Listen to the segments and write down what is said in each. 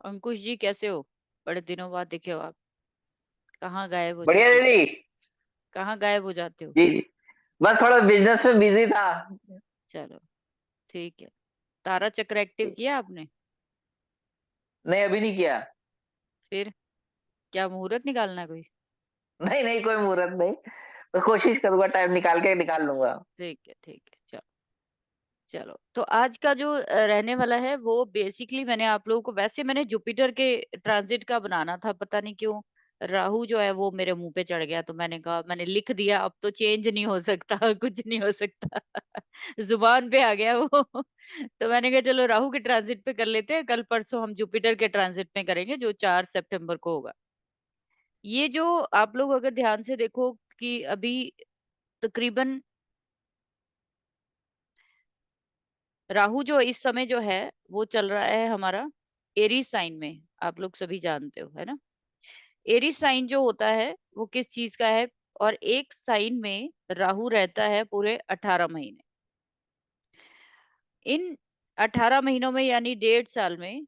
अंकुश जी कैसे हो? बड़े दिनों बाद दिखे हो आप। कहाँ गायब हो बढ़िया जाते हो? दीदी। कहाँ गायब हो जाते हो? जी। बस थोड़ा बिजनेस में बिजी था। चलो ठीक है। तारा चक्र एक्टिव किया आपने? नहीं, अभी नहीं किया। फिर क्या मुहूर्त निकालना है कोई? नहीं नहीं, कोई मुहूर्त नहीं। तो कोशिश करूंगा, टाइम निकाल के निकाल लूंगा। ठीक है चलो। चलो तो आज का जो रहने वाला है वो बेसिकली मैंने आप लोगों को, वैसे मैंने जुपिटर के ट्रांजिट का बनाना था, पता नहीं क्यों राहु जो है वो मेरे मुंह पे चढ़ गया, तो मैंने कहा मैंने लिख दिया, अब तो चेंज नहीं हो सकता कुछ नहीं हो सकता जुबान पे आ गया वो तो मैंने कहा चलो राहु के ट्रांजिट पे कर लेते हैं, कल परसों हम जुपिटर के ट्रांजिट में करेंगे जो 4 सितंबर को होगा। ये जो आप लोग अगर ध्यान से देखो कि अभी तकरीबन राहु जो इस समय जो है वो चल रहा है हमारा एरीज साइन में, आप लोग सभी जानते हो है ना। एरीज साइन जो होता है वो किस चीज का है? और एक साइन में राहु रहता है पूरे 18 महीने। इन 18 महीनों में यानी 1.5 साल में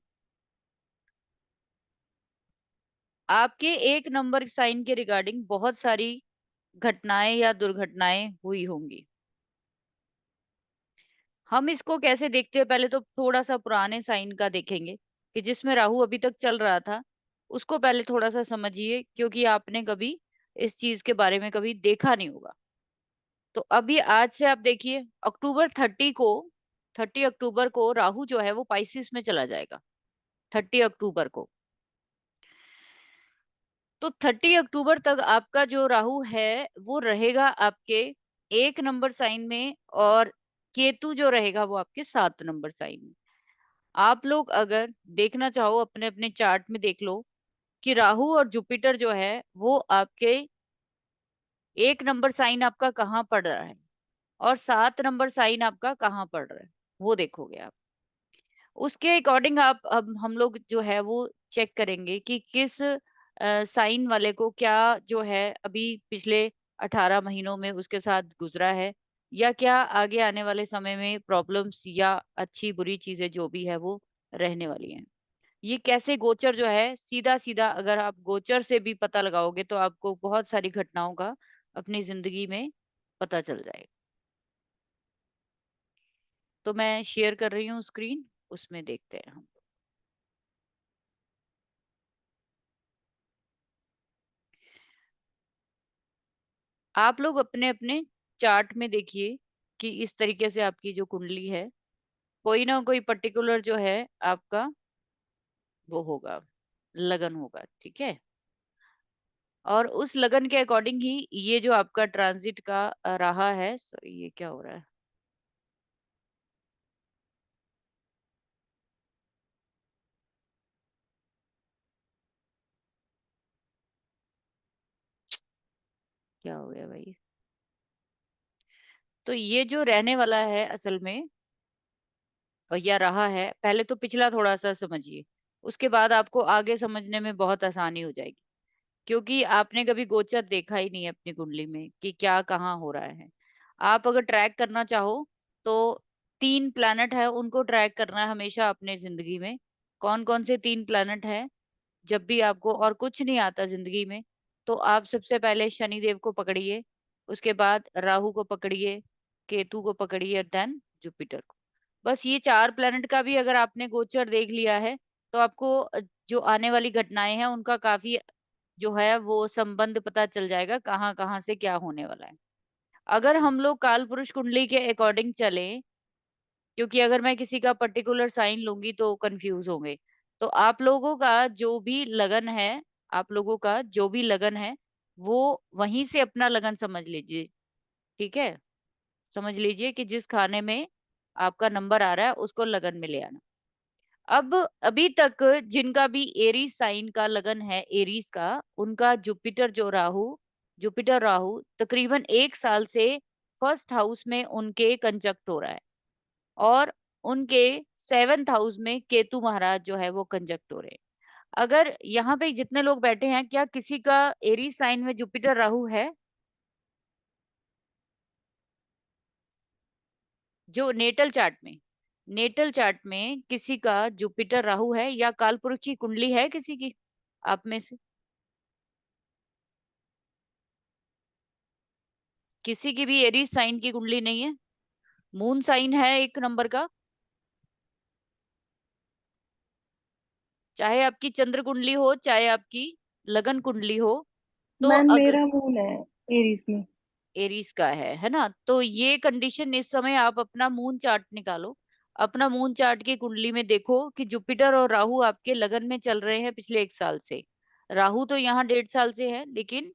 आपके एक नंबर साइन के रिगार्डिंग बहुत सारी घटनाएं या दुर्घटनाएं हुई होंगी। हम इसको कैसे देखते हैं, पहले तो थोड़ा सा पुराने साइन का देखेंगे कि जिसमें राहु अभी तक चल रहा था, उसको पहले थोड़ा सा समझिए, क्योंकि आपने कभी इस चीज के बारे में कभी देखा नहीं होगा। तो अभी आज से आप देखिए, थर्टी अक्टूबर को राहु जो है वो पाइसिस में चला जाएगा। 30 अक्टूबर को। तो 30 अक्टूबर तक आपका जो राहु है वो रहेगा आपके एक नंबर साइन में, और केतु जो रहेगा वो आपके 7 नंबर साइन में। आप लोग अगर देखना चाहो अपने अपने चार्ट में देख लो कि राहु और जुपिटर जो है वो आपके एक नंबर साइन आपका कहाँ पड़ रहा है और 7 नंबर साइन आपका कहाँ पड़ रहा है, वो देखोगे आप। उसके अकॉर्डिंग आप, अब हम लोग जो है वो चेक करेंगे कि किस साइन वाले को क्या जो है अभी पिछले 18 महीनों में उसके साथ गुजरा है, या क्या आगे आने वाले समय में प्रॉब्लम्स या अच्छी बुरी चीजें जो भी है वो रहने वाली हैं। ये कैसे गोचर जो है, सीधा सीधा अगर आप गोचर से भी पता लगाओगे तो आपको बहुत सारी घटनाओं का अपनी जिंदगी में पता चल जाएगा। तो मैं शेयर कर रही हूँ स्क्रीन, उसमें देखते हैं हम। आप लोग अपने अपने चार्ट में देखिए कि इस तरीके से आपकी जो कुंडली है, कोई ना कोई पर्टिकुलर जो है आपका वो होगा, लगन होगा, ठीक है। और उस लगन के अकॉर्डिंग ही ये जो आपका ट्रांजिट का रहा है, सॉरी ये क्या हो रहा है, क्या हो गया भाई। तो ये जो रहने वाला है असल में, या रहा है, पहले तो पिछला थोड़ा सा समझिए, उसके बाद आपको आगे समझने में बहुत आसानी हो जाएगी, क्योंकि आपने कभी गोचर देखा ही नहीं है अपनी कुंडली में कि क्या कहाँ हो रहा है। आप अगर ट्रैक करना चाहो तो 3 प्लैनेट है, उनको ट्रैक करना है हमेशा अपने जिंदगी में। कौन कौन से 3 प्लैनेट हैं? जब भी आपको और कुछ नहीं आता जिंदगी में, तो आप सबसे पहले शनि देव को पकड़िए, उसके बाद राहु को पकड़िए, केतु को पकड़िए, देन जुपिटर को। बस ये 4 प्लैनेट का भी अगर आपने गोचर देख लिया है तो आपको जो आने वाली घटनाएं हैं उनका काफी जो है वो संबंध पता चल जाएगा, कहाँ कहाँ से क्या होने वाला है। अगर हम लोग काल पुरुष कुंडली के अकॉर्डिंग चले, क्योंकि अगर मैं किसी का पर्टिकुलर साइन लूंगी तो कंफ्यूज होंगे, तो आप लोगों का जो भी लगन है, आप लोगों का जो भी लगन है वो वहीं से अपना लगन समझ लीजिए, ठीक है। समझ लीजिए कि जिस खाने में आपका नंबर आ रहा है उसको लगन में ले आना। अब अभी तक जिनका भी एरीज साइन का लगन है, एरीज का, उनका जुपिटर राहु तकरीबन 1 साल से फर्स्ट हाउस में उनके कंजक्ट हो रहा है, और उनके 7th हाउस में केतु महाराज जो है वो कंजक्ट हो रहे हैं। अगर यहाँ पे जितने लोग बैठे हैं, क्या किसी का एरीज साइन में जुपिटर राहु है? जो नेटल चार्ट में नेटल चार्ट में किसी का जुपिटर राहु है या कालपुरुष की कुंडली है किसी की आप में से? किसी की भी एरीज साइन की कुंडली नहीं है? मून साइन है एक नंबर का? चाहे आपकी चंद्र कुंडली हो, चाहे आपकी लगन कुंडली हो, तो मैम अगर मेरा मून है एरीज में। एरीज का है ना, तो ये कंडीशन इस समय आप अपना मून चार्ट निकालो। अपना मून चार्ट की कुंडली में देखो कि जुपिटर और राहु आपके लगन में चल रहे हैं पिछले 1 साल से। राहु तो यहाँ 1.5 साल से है, लेकिन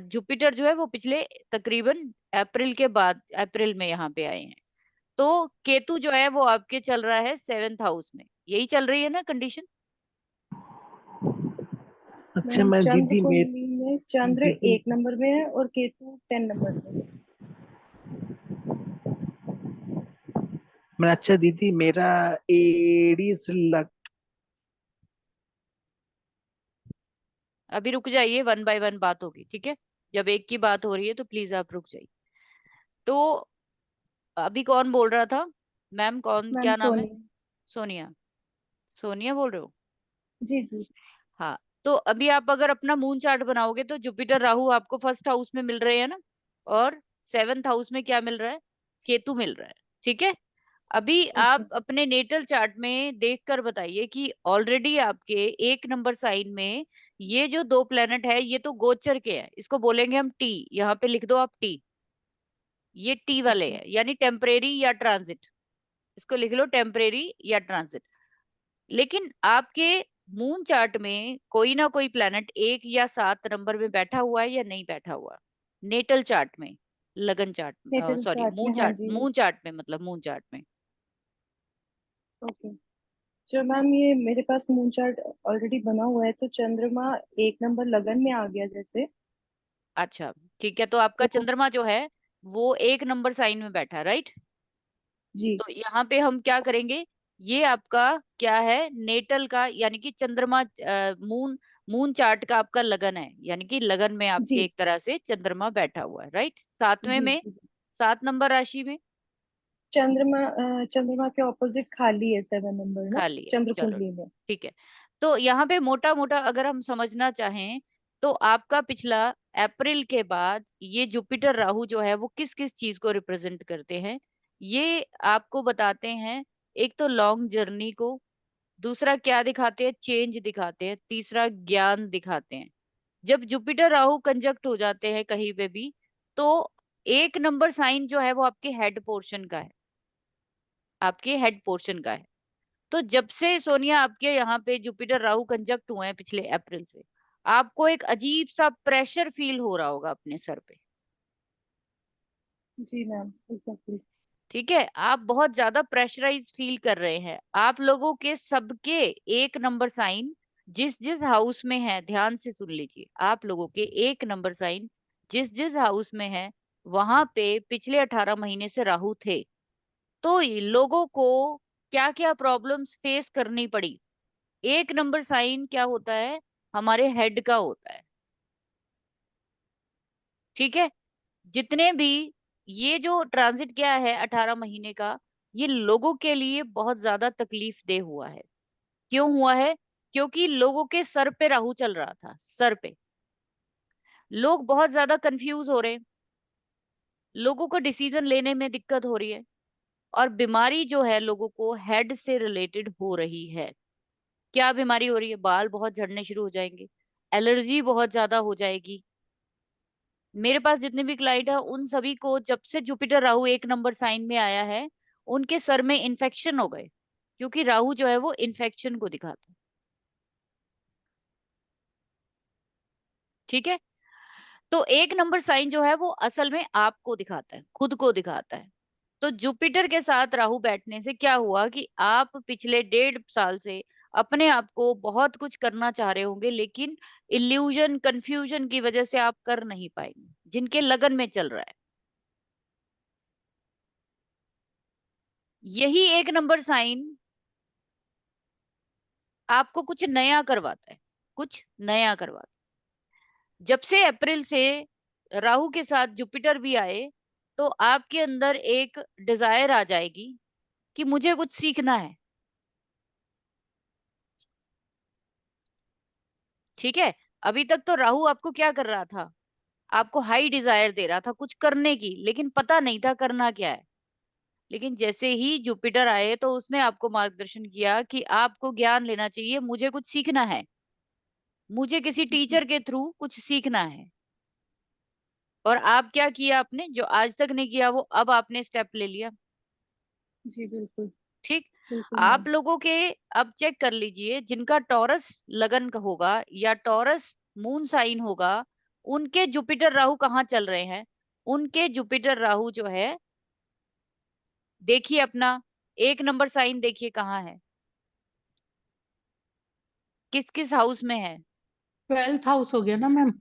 जुपिटर जो है वो पिछले तकरीबन अप्रैल के बाद, अप्रैल में यहाँ पे आए हैं। तो केतु जो है वो आपके चल रहा है 7th हाउस में। यही चल रही है ना कंडीशन? मैम मैं चंद्र दीदी मेरे कुंडली में चंद्र दीदी 1 नंबर में है और केतु 10 नंबर में। मैं अच्छा दीदी मेरा एडीज लग अभी रुक जाइए, 1 बाय 1 बात होगी, ठीक है? जब एक की बात हो रही है तो प्लीज आप रुक जाइए। तो अभी कौन बोल रहा था? मैम कौन, मैम क्या नाम है? सोनी। सोनिया। सोनिया बोल रहे हो? जी जी। हाँ। तो अभी आप अगर अपना मून चार्ट बनाओगे तो जुपिटर राहु आपको फर्स्ट हाउस में मिल रहे हैं ना, और 7th हाउस में क्या मिल रहा है? केतु मिल रहा है। ठीक है। अभी ओके। आप अपने नेटल चार्ट में देखकर बताइए कि ऑलरेडी आपके 1 नंबर साइन में ये जो 2 प्लेनेट है ये तो गोचर के हैं, इसको बोलेंगे हम टी। यहाँ पे लिख दो आप टी। ये टी वाले ओके। हैं, यानी टेम्परेरी या ट्रांजिट। इसको लिख लो, टेम्परेरी या ट्रांजिट। लेकिन आपके मून चार्ट में कोई ना कोई प्लेनेट 1 या 7 नंबर में बैठा हुआ है या नहीं बैठा हुआ? नेटल चार्ट में, लगन चार्ट, नेटल सॉरी चार्ट में मून हाँ चार्ट, जी। मून चार्ट में, मतलब मून चार्ट में। ओके। जो मैम ये मेरे पास मून चार्ट ऑलरेडी बना हुआ है तो चंद्रमा 1 नंबर लगन में आ गया जैसे। अच्छा, ठीक है। तो आपका तो चंद्रमा जो है वो 1 नंबर साइन में बैठा, राइट? जी तो यहाँ पे हम क्या करेंगे, ये आपका क्या है, नेटल का, यानी कि चंद्रमा, मून, मून चार्ट का आपका लगन है, यानी कि लगन में आपके जी एक तरह से चंद्रमा बैठा हुआ है, राइट? 7वें जी में, जी। 7 नंबर राशि में चंद्रमा के ऑपोजिट खाली है 7 नंबर ना, खाली है। चंद्र चलो, कुंडली में। ठीक है। तो यहाँ पे मोटा मोटा अगर हम समझना चाहें तो आपका पिछला अप्रैल के बाद ये जुपिटर राहु जो है वो किस किस चीज को रिप्रेजेंट करते हैं, ये आपको बताते हैं। एक तो लॉन्ग जर्नी को, दूसरा क्या दिखाते हैं, चेंज दिखाते हैं, तीसरा ज्ञान दिखाते हैं। जब जुपिटर राहु कंजक्ट हो जाते हैं कहीं पे भी, तो 1 नंबर साइन जो है वो आपके हेड पोर्शन का है, आपके हेड पोर्शन का है। तो जब से सोनिया आपके यहाँ पे जुपिटर राहु कंजक्ट हुए हैं पिछले अप्रैल से, आपको एक अजीब सा प्रेशर फील हो रहा होगा अपने सर पे। जी मैम एग्जैक्टली। ठीक है, आप बहुत ज्यादा प्रेशराइज फील कर रहे हैं। आप लोगों के सबके 1 नंबर साइन जिस जिस हाउस में है, ध्यान से सुन लीजिए, आप लोगों के 1 नंबर साइन जिस जिस हाउस में है, वहां पे पिछले 18 महीने से राहु थे। तो ये लोगों को क्या क्या प्रॉब्लम्स फेस करनी पड़ी। 1 नंबर साइन क्या होता है, हमारे हेड का होता है। ठीक है। जितने भी ये जो ट्रांजिट क्या है 18 महीने का, ये लोगों के लिए बहुत ज्यादा तकलीफ दे हुआ है। क्यों हुआ है? क्योंकि लोगों के सर पे राहु चल रहा था, सर पे। लोग बहुत ज्यादा कंफ्यूज हो रहे हैं, लोगों को डिसीजन लेने में दिक्कत हो रही है, और बीमारी जो है लोगों को हेड से रिलेटेड हो रही है। क्या बीमारी हो रही है? बाल बहुत झड़ने शुरू हो जाएंगे, एलर्जी बहुत ज्यादा हो जाएगी। मेरे पास जितने भी क्लाइंट है उन सभी को जब से जुपिटर राहु 1 नंबर साइन में आया है, उनके सर में इन्फेक्शन हो गए, क्योंकि राहु जो है वो इन्फेक्शन को दिखाता है। ठीक है। तो 1 नंबर साइन जो है वो असल में आपको दिखाता है, खुद को दिखाता है। तो जुपिटर के साथ राहु बैठने से क्या हुआ कि आप पिछले 1.5 साल से अपने आप को बहुत कुछ करना चाह रहे होंगे, लेकिन इल्यूजन, कंफ्यूजन की वजह से आप कर नहीं पाएंगे, जिनके लगन में चल रहा है। यही 1 नंबर साइन आपको कुछ नया करवाता है, कुछ नया करवाता है। जब से अप्रैल से राहु के साथ जुपिटर भी आए, तो आपके अंदर एक डिजायर आ जाएगी कि मुझे कुछ सीखना है। ठीक है, अभी तक तो राहु आपको क्या कर रहा था, आपको हाई डिजायर दे रहा था कुछ करने की, लेकिन पता नहीं था करना क्या है। लेकिन जैसे ही जुपिटर आए तो उसने आपको मार्गदर्शन किया कि आपको ज्ञान लेना चाहिए, मुझे कुछ सीखना है, मुझे किसी टीचर के थ्रू कुछ सीखना है। और आप क्या किया, आपने जो आज तक नहीं किया वो अब आपने स्टेप ले लिया। जी बिल्कुल। ठीक। बिल्कुल आप मैम। लोगों के, अब चेक कर लीजिए जिनका टॉरस लगन का होगा या टॉरस मून साइन होगा, उनके जुपिटर राहु कहाँ चल रहे हैं। उनके जुपिटर राहु जो है, देखिए अपना 1 नंबर साइन देखिए कहाँ है, किस किस हाउस में है। 12th हाउस हो गया ना मैम।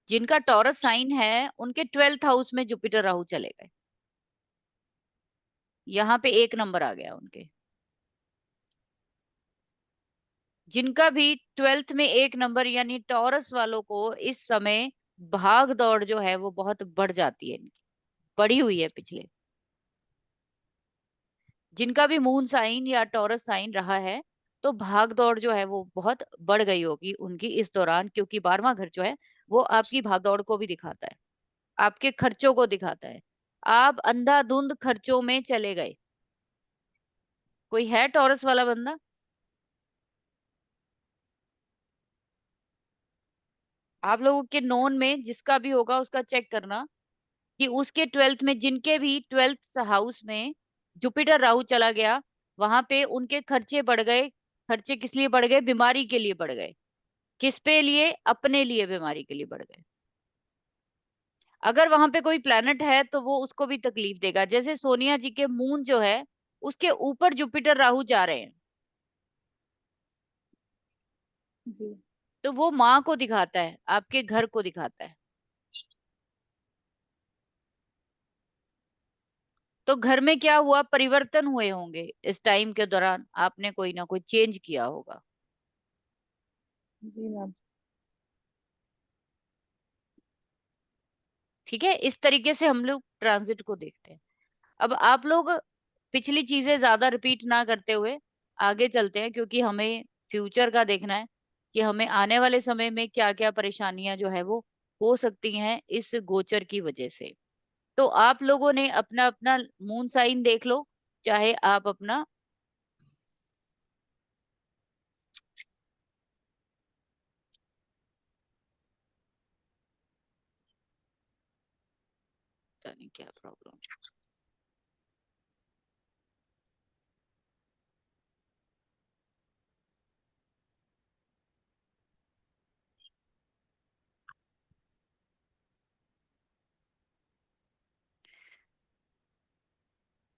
जिनका टॉरस साइन है उनके 12th हाउस में जुपिटर राहु चले गए, यहाँ पे 1 नंबर आ गया उनके। जिनका भी 12th में 1 नंबर, यानी टॉरस वालों को इस समय भाग दौड़ जो है वो बहुत बढ़ जाती है, इनकी बढ़ी हुई है पिछले। जिनका भी मून साइन या टॉरस साइन रहा है, तो भाग दौड़ जो है वो बहुत बढ़ गई होगी उनकी इस दौरान, क्योंकि 12वां घर जो है वो आपकी भाग दौड़ को भी दिखाता है, आपके खर्चों को दिखाता है। आप अंधाधुंध खर्चों में चले गए। कोई है टॉरस वाला बंदा? आप लोगों के नोन में जिसका भी होगा उसका चेक करना कि उसके 12th में, जिनके भी 12th हाउस में जुपिटर राहु चला गया, वहां पे उनके खर्चे बढ़ गए। खर्चे किस लिए बढ़ गए? बीमारी के लिए बढ़ गए। किस पे लिए? अपने लिए बीमारी के लिए बढ़ गए। अगर वहां पे कोई प्लैनेट है तो वो उसको भी तकलीफ देगा। जैसे सोनिया जी के मून जो है उसके ऊपर जुपिटर राहु जा रहे हैं, जी। तो वो माँ को दिखाता है, आपके घर को दिखाता है। तो घर में क्या हुआ, परिवर्तन हुए होंगे इस टाइम के दौरान, आपने कोई ना कोई चेंज किया होगा। जी मैम। ठीक है, इस तरीके से हम लोग ट्रांजिट को देखते हैं। अब आप लोग पिछली चीजें ज्यादा रिपीट ना करते हुए आगे चलते हैं, क्योंकि हमें फ्यूचर का देखना है कि हमें आने वाले समय में क्या क्या परेशानियां जो है वो हो सकती हैं इस गोचर की वजह से। तो आप लोगों ने अपना अपना मून साइन देख लो, चाहे आप अपना, पता नहीं क्या प्रॉब्लम,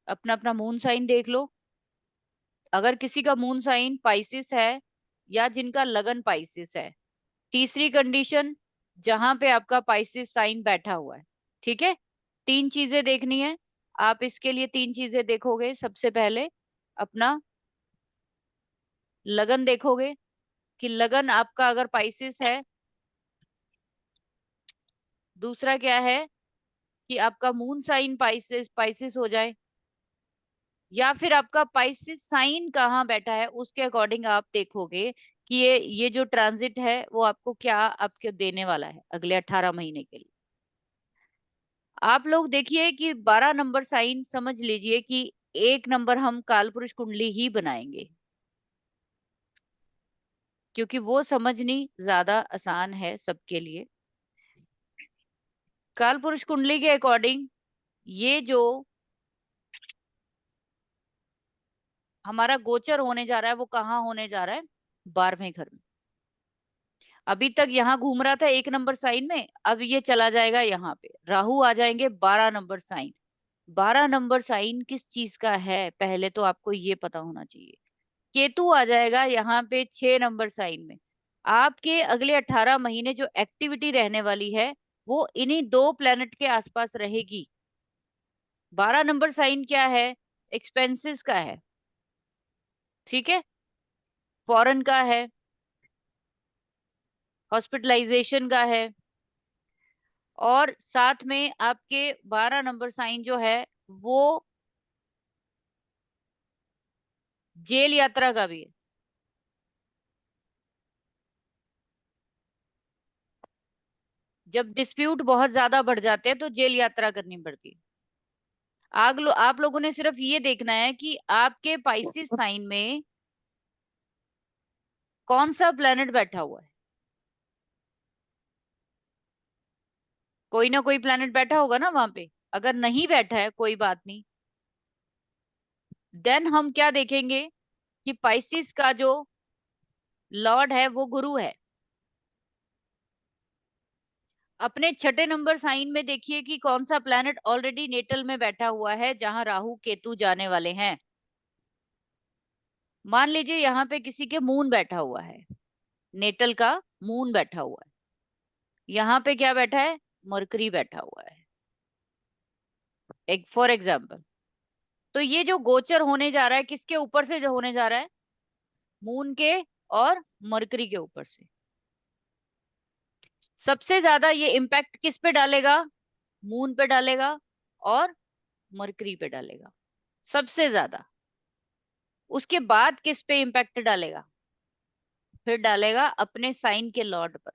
अपना अपना मून साइन देख लो। अगर किसी का मून साइन पाइसिस है या जिनका लगन पाइसिस है, तीसरी कंडीशन, जहां पे आपका पाइसिस साइन बैठा हुआ है। ठीक है, 3 चीजें देखनी है। आप इसके लिए 3 चीजें देखोगे। सबसे पहले अपना लगन देखोगे कि लगन आपका अगर पाइसिस है। दूसरा क्या है कि आपका मून साइन पाइसिस पाइसिस हो जाए, या फिर आपका पाइसिस साइन कहाँ बैठा है, उसके अकॉर्डिंग आप देखोगे कि ये जो ट्रांजिट है वो आपको क्या आपके देने वाला है अगले 18 महीने के लिए। आप लोग देखिए कि 12 नंबर साइन समझ लीजिए कि 1 नंबर हम कालपुरुष कुंडली ही बनाएंगे, क्योंकि वो समझनी ज्यादा आसान है सबके लिए। कालपुरुष कुंडली के अकॉर्डिंग ये जो हमारा गोचर होने जा रहा है वो कहाँ होने जा रहा है? 12वें घर में। अभी तक यहाँ घूम रहा था 1 नंबर साइन में, अब ये चला जाएगा यहाँ पे, राहु आ जाएंगे 12 नंबर साइन। 12 नंबर साइन किस चीज का है पहले तो आपको ये पता होना चाहिए। केतु आ जाएगा यहाँ पे 6 नंबर साइन में। आपके अगले 18 महीने जो एक्टिविटी रहने वाली है वो इन्हीं 2 प्लेनेट के आसपास रहेगी। 12 नंबर साइन क्या है? एक्सपेंसेस का है। ठीक है, फॉरेन का है, हॉस्पिटलाइजेशन का है, और साथ में आपके 12 नंबर साइन जो है वो जेल यात्रा का भी है। जब डिस्प्यूट बहुत ज्यादा बढ़ जाते हैं तो जेल यात्रा करनी पड़ती है। आप लोगों ने सिर्फ ये देखना है कि आपके पाइसिस साइन में कौन सा प्लेनेट बैठा हुआ है। कोई ना कोई प्लेनेट बैठा होगा ना वहां पे। अगर नहीं बैठा है कोई बात नहीं, देन हम क्या देखेंगे कि पाइसिस का जो लॉर्ड है वो गुरु है। अपने छठे नंबर साइन में देखिए कि कौन सा प्लेनेट ऑलरेडी नेटल में बैठा हुआ है जहां राहु केतु जाने वाले हैं। मान लीजिए यहाँ पे किसी के मून बैठा हुआ है, नेटल का मून बैठा हुआ है। यहाँ पे क्या बैठा है, मरकरी बैठा हुआ है, एक फॉर एग्जाम्पल। तो ये जो गोचर होने जा रहा है किसके ऊपर से जो होने जा रहा है, मून के और मरकरी के ऊपर से। सबसे ज्यादा ये इम्पैक्ट किस पे डालेगा, मून पे डालेगा और मरकरी पे डालेगा सबसे ज्यादा। उसके बाद किस पे इम्पैक्ट डालेगा, फिर डालेगा अपने साइन के लॉर्ड पर।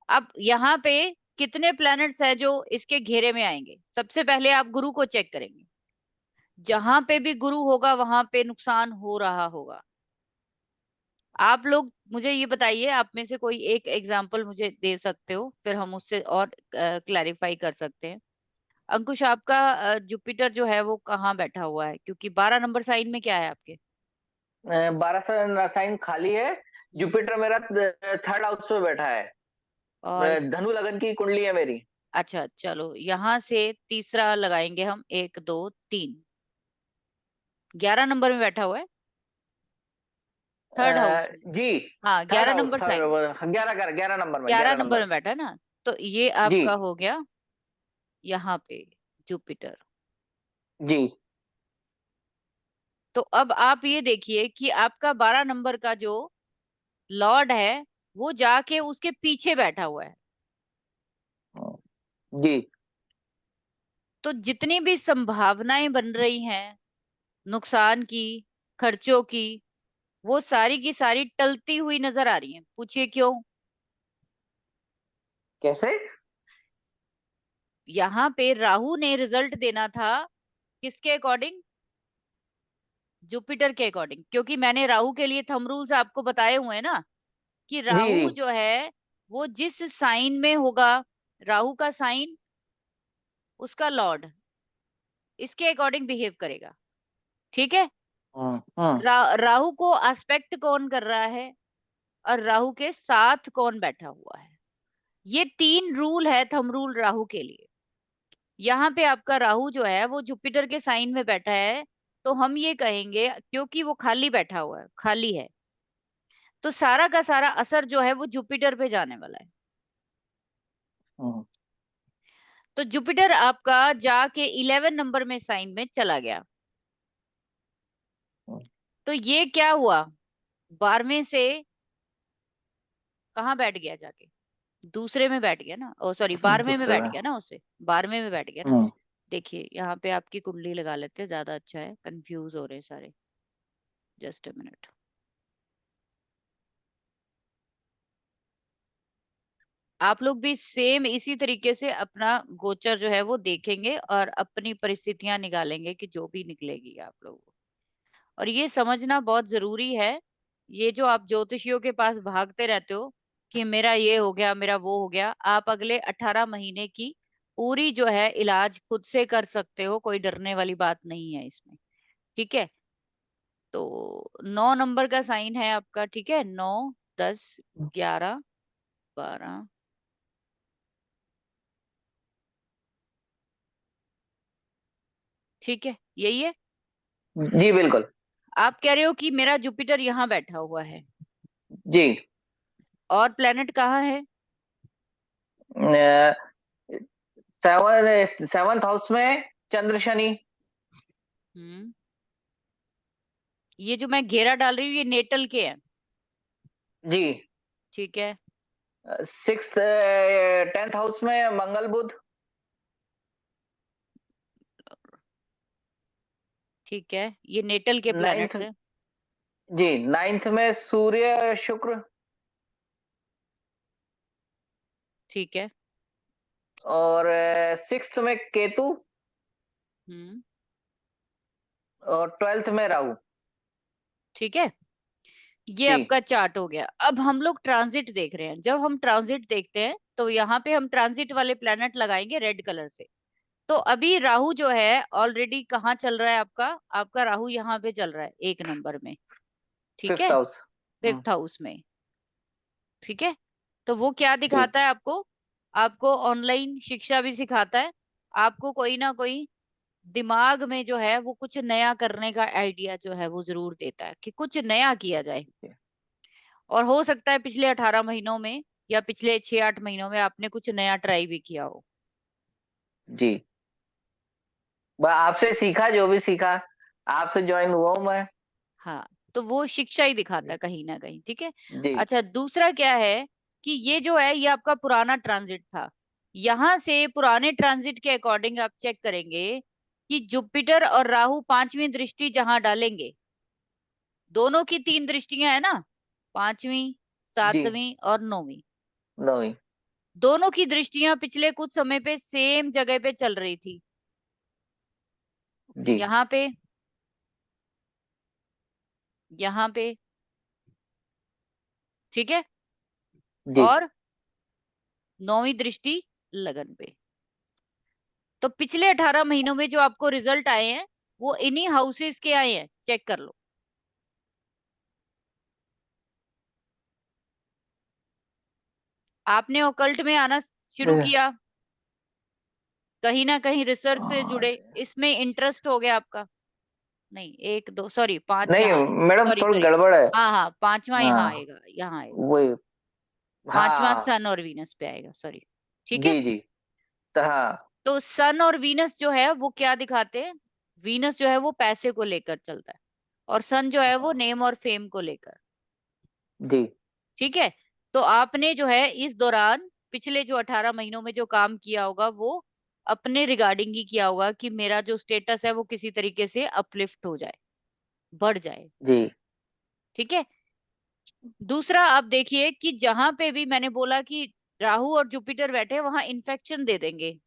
अब यहाँ पे कितने प्लैनेट्स है जो इसके घेरे में आएंगे। सबसे पहले आप गुरु को चेक करेंगे। जहां पे भी गुरु होगा वहां पे नुकसान हो रहा होगा। आप लोग मुझे ये बताइए, आप में से कोई एक एग्जाम्पल मुझे दे सकते हो, फिर हम उससे और क्लैरिफाई कर सकते हैं। अंकुश, आपका जुपिटर जो है वो कहाँ बैठा हुआ है, क्योंकि 12 नंबर साइन में क्या है आपके। 12 साइन खाली है। जुपिटर मेरा थर्ड हाउस में बैठा है। और धनु लगन की कुंडली है मेरी। अच्छा चलो, यहां से तीसरा लगाएंगे हम, 1 2 3, 11 नंबर में बैठा हुआ है, थर्ड हाउस में। जी। हाँ, third 11 house, number sign, third 11 number में, 11 11 नंबर नंबर। में बैठा है ना। तो ये जी आपका हो गया यहाँ पे जुपिटर। जी। तो अब आप ये देखिए कि आपका 12 नंबर का जो लॉर्ड है वो जाके उसके पीछे बैठा हुआ है। जी तो जितनी भी संभावनाएं बन रही हैं नुकसान की, खर्चों की, वो सारी की सारी टलती हुई नजर आ रही हैं। पूछिए क्यों। कैसे? यहाँ पे राहु ने रिजल्ट देना था किसके अकॉर्डिंग, जुपिटर के अकॉर्डिंग। क्योंकि मैंने राहु के लिए थंब रूल्स आपको बताए हुए हैं ना, कि जी राहु जी। जो है वो जिस साइन में होगा, राहु का साइन उसका लॉर्ड इसके अकॉर्डिंग बिहेव करेगा। ठीक है। हम्म। राहु को एस्पेक्ट कौन कर रहा है और राहु के साथ कौन बैठा हुआ है, ये 3 रूल है थंब रूल राहु के लिए। यहाँ पे आपका राहु जो है वो जुपिटर के साइन में बैठा है, तो हम ये कहेंगे क्योंकि वो खाली बैठा हुआ है, खाली है, तो सारा का सारा असर जो है वो जुपिटर पे जाने वाला है। हम्म। तो जुपिटर आपका जाके 11 नंबर में साइन में चला गया। तो ये क्या हुआ, 12वें से कहाँ बैठ गया जाके, दूसरे में बैठ गया ना, ओ सॉरी 12वें में दूसरा। बैठ गया ना उससे, 12वें में बैठ गया ना। हम्म। देखिए यहाँ पे आपकी कुंडली लगा लेते हैं, ज्यादा अच्छा है, कंफ्यूज हो रहे हैं सारे। Just a minute. आप लोग भी सेम इसी तरीके से अपना गोचर जो है वो देखेंगे और अपनी परिस्थितियां निकालेंगे कि जो भी निकलेगी आप लोगों को। और ये समझना बहुत जरूरी है, ये जो आप ज्योतिषियों के पास भागते रहते हो कि मेरा ये हो गया मेरा वो हो गया, आप अगले 18 महीने की पूरी जो है इलाज खुद से कर सकते हो, कोई डरने वाली बात नहीं है इसमें। ठीक है। तो 9 नंबर का साइन है आपका, ठीक है, 9 10 11 12, ठीक है, यही है। जी बिल्कुल। आप कह रहे हो कि मेरा जुपिटर यहाँ बैठा हुआ है, जी। और प्लेनेट कहाँ है। सेवंथ हाउस में चंद्र शनि। हम्म। ये जो मैं घेरा डाल रही हूँ ये नेटल के हैं। जी। ठीक है। 10th हाउस में मंगल बुध। ठीक है, ये नेटल के नाइन्थ, प्लैनेट्स हैं। जी, 9th में सूर्य शुक्र, ठीक है। और 6th में केतु, हम्म। और 12th में राहु। ठीक है, ये जी, आपका चार्ट हो गया। अब हम लोग ट्रांजिट देख रहे हैं। जब हम ट्रांजिट देखते हैं तो यहाँ पे हम ट्रांजिट वाले प्लैनेट लगाएंगे रेड कलर से। तो अभी राहु जो है ऑलरेडी कहाँ चल रहा है आपका? आपका राहु यहाँ पे चल रहा है 1 नंबर में। ठीक 5th है, हाउस। 5th हाउस में। ठीक है, तो वो क्या जी, दिखाता है आपको? आपको ऑनलाइन शिक्षा भी सिखाता है। आपको कोई ना कोई दिमाग में जो है वो कुछ नया करने का आइडिया जो है वो जरूर देता है कि कुछ नया किया जाए। और हो सकता है पिछले 18 महीनों में या पिछले 6-8 महीनों में आपने कुछ नया ट्राई भी किया हो। जी, आपसे सीखा, जो भी सीखा, आपसे ज्वाइन हुआ हूं मैं। हाँ, तो वो शिक्षा ही दिखाता है कहीं ना कहीं। ठीक है। जी, अच्छा, दूसरा क्या है कि ये जो है ये आपका पुराना ट्रांजिट था। यहां से पुराने ट्रांजिट के अकॉर्डिंग आप चेक करेंगे कि जुपिटर और राहु 5वीं दृष्टि जहां डालेंगे, दोनों की 3 दृष्टियां है ना, 5वीं, जी, 7वीं और 9वीं। 9वीं। दोनों की दृष्टियां पिछले कुछ समय पे सेम जगह पे चल रही थी। जी, यहाँ पे, यहाँ पे। ठीक है, जी, और 9वीं दृष्टि लगन पे। तो पिछले 18 महीनों में जो आपको रिजल्ट आए हैं वो इन्हीं हाउसेस के आए हैं, चेक कर लो। आपने ओकल्ट में आना शुरू किया, कहीं ना कहीं रिसर्च से जुड़े, इसमें इंटरेस्ट हो गया आपका। नहीं, 1 2 सॉरी 5 नहीं यहाँ, मैडम, सॉरी थोड़ी सॉरी। गड़बड़ है। हाँ हाँ, 5वां यहाँ हाँ, आएगा, यहाँ आएगा। वही। 5वां हाँ, सन और वीनस पे आएगा, सॉरी। ठीक है। जी, जी, तो हाँ, तो सन और वीनस जो है वो क्या दिखाते हैं? वीनस जो है वो पैसे को लेकर चलता है, और सन जो है वो नेम और फेम को लेकर। जी, ठीक है। तो आपने जो है इस दौरान पिछले जो 18 महीनों में जो काम किया होगा वो अपने रिगार्डिंग ही किया होगा कि मेरा जो स्टेटस है वो किसी तरीके से अपलिफ्ट हो जाए, बढ़ जाए। जी, ठीक है। दूसरा आप देखिए कि जहां पे भी मैंने बोला कि राहु और जुपिटर बैठे वहां इन्फेक्शन दे देंगे,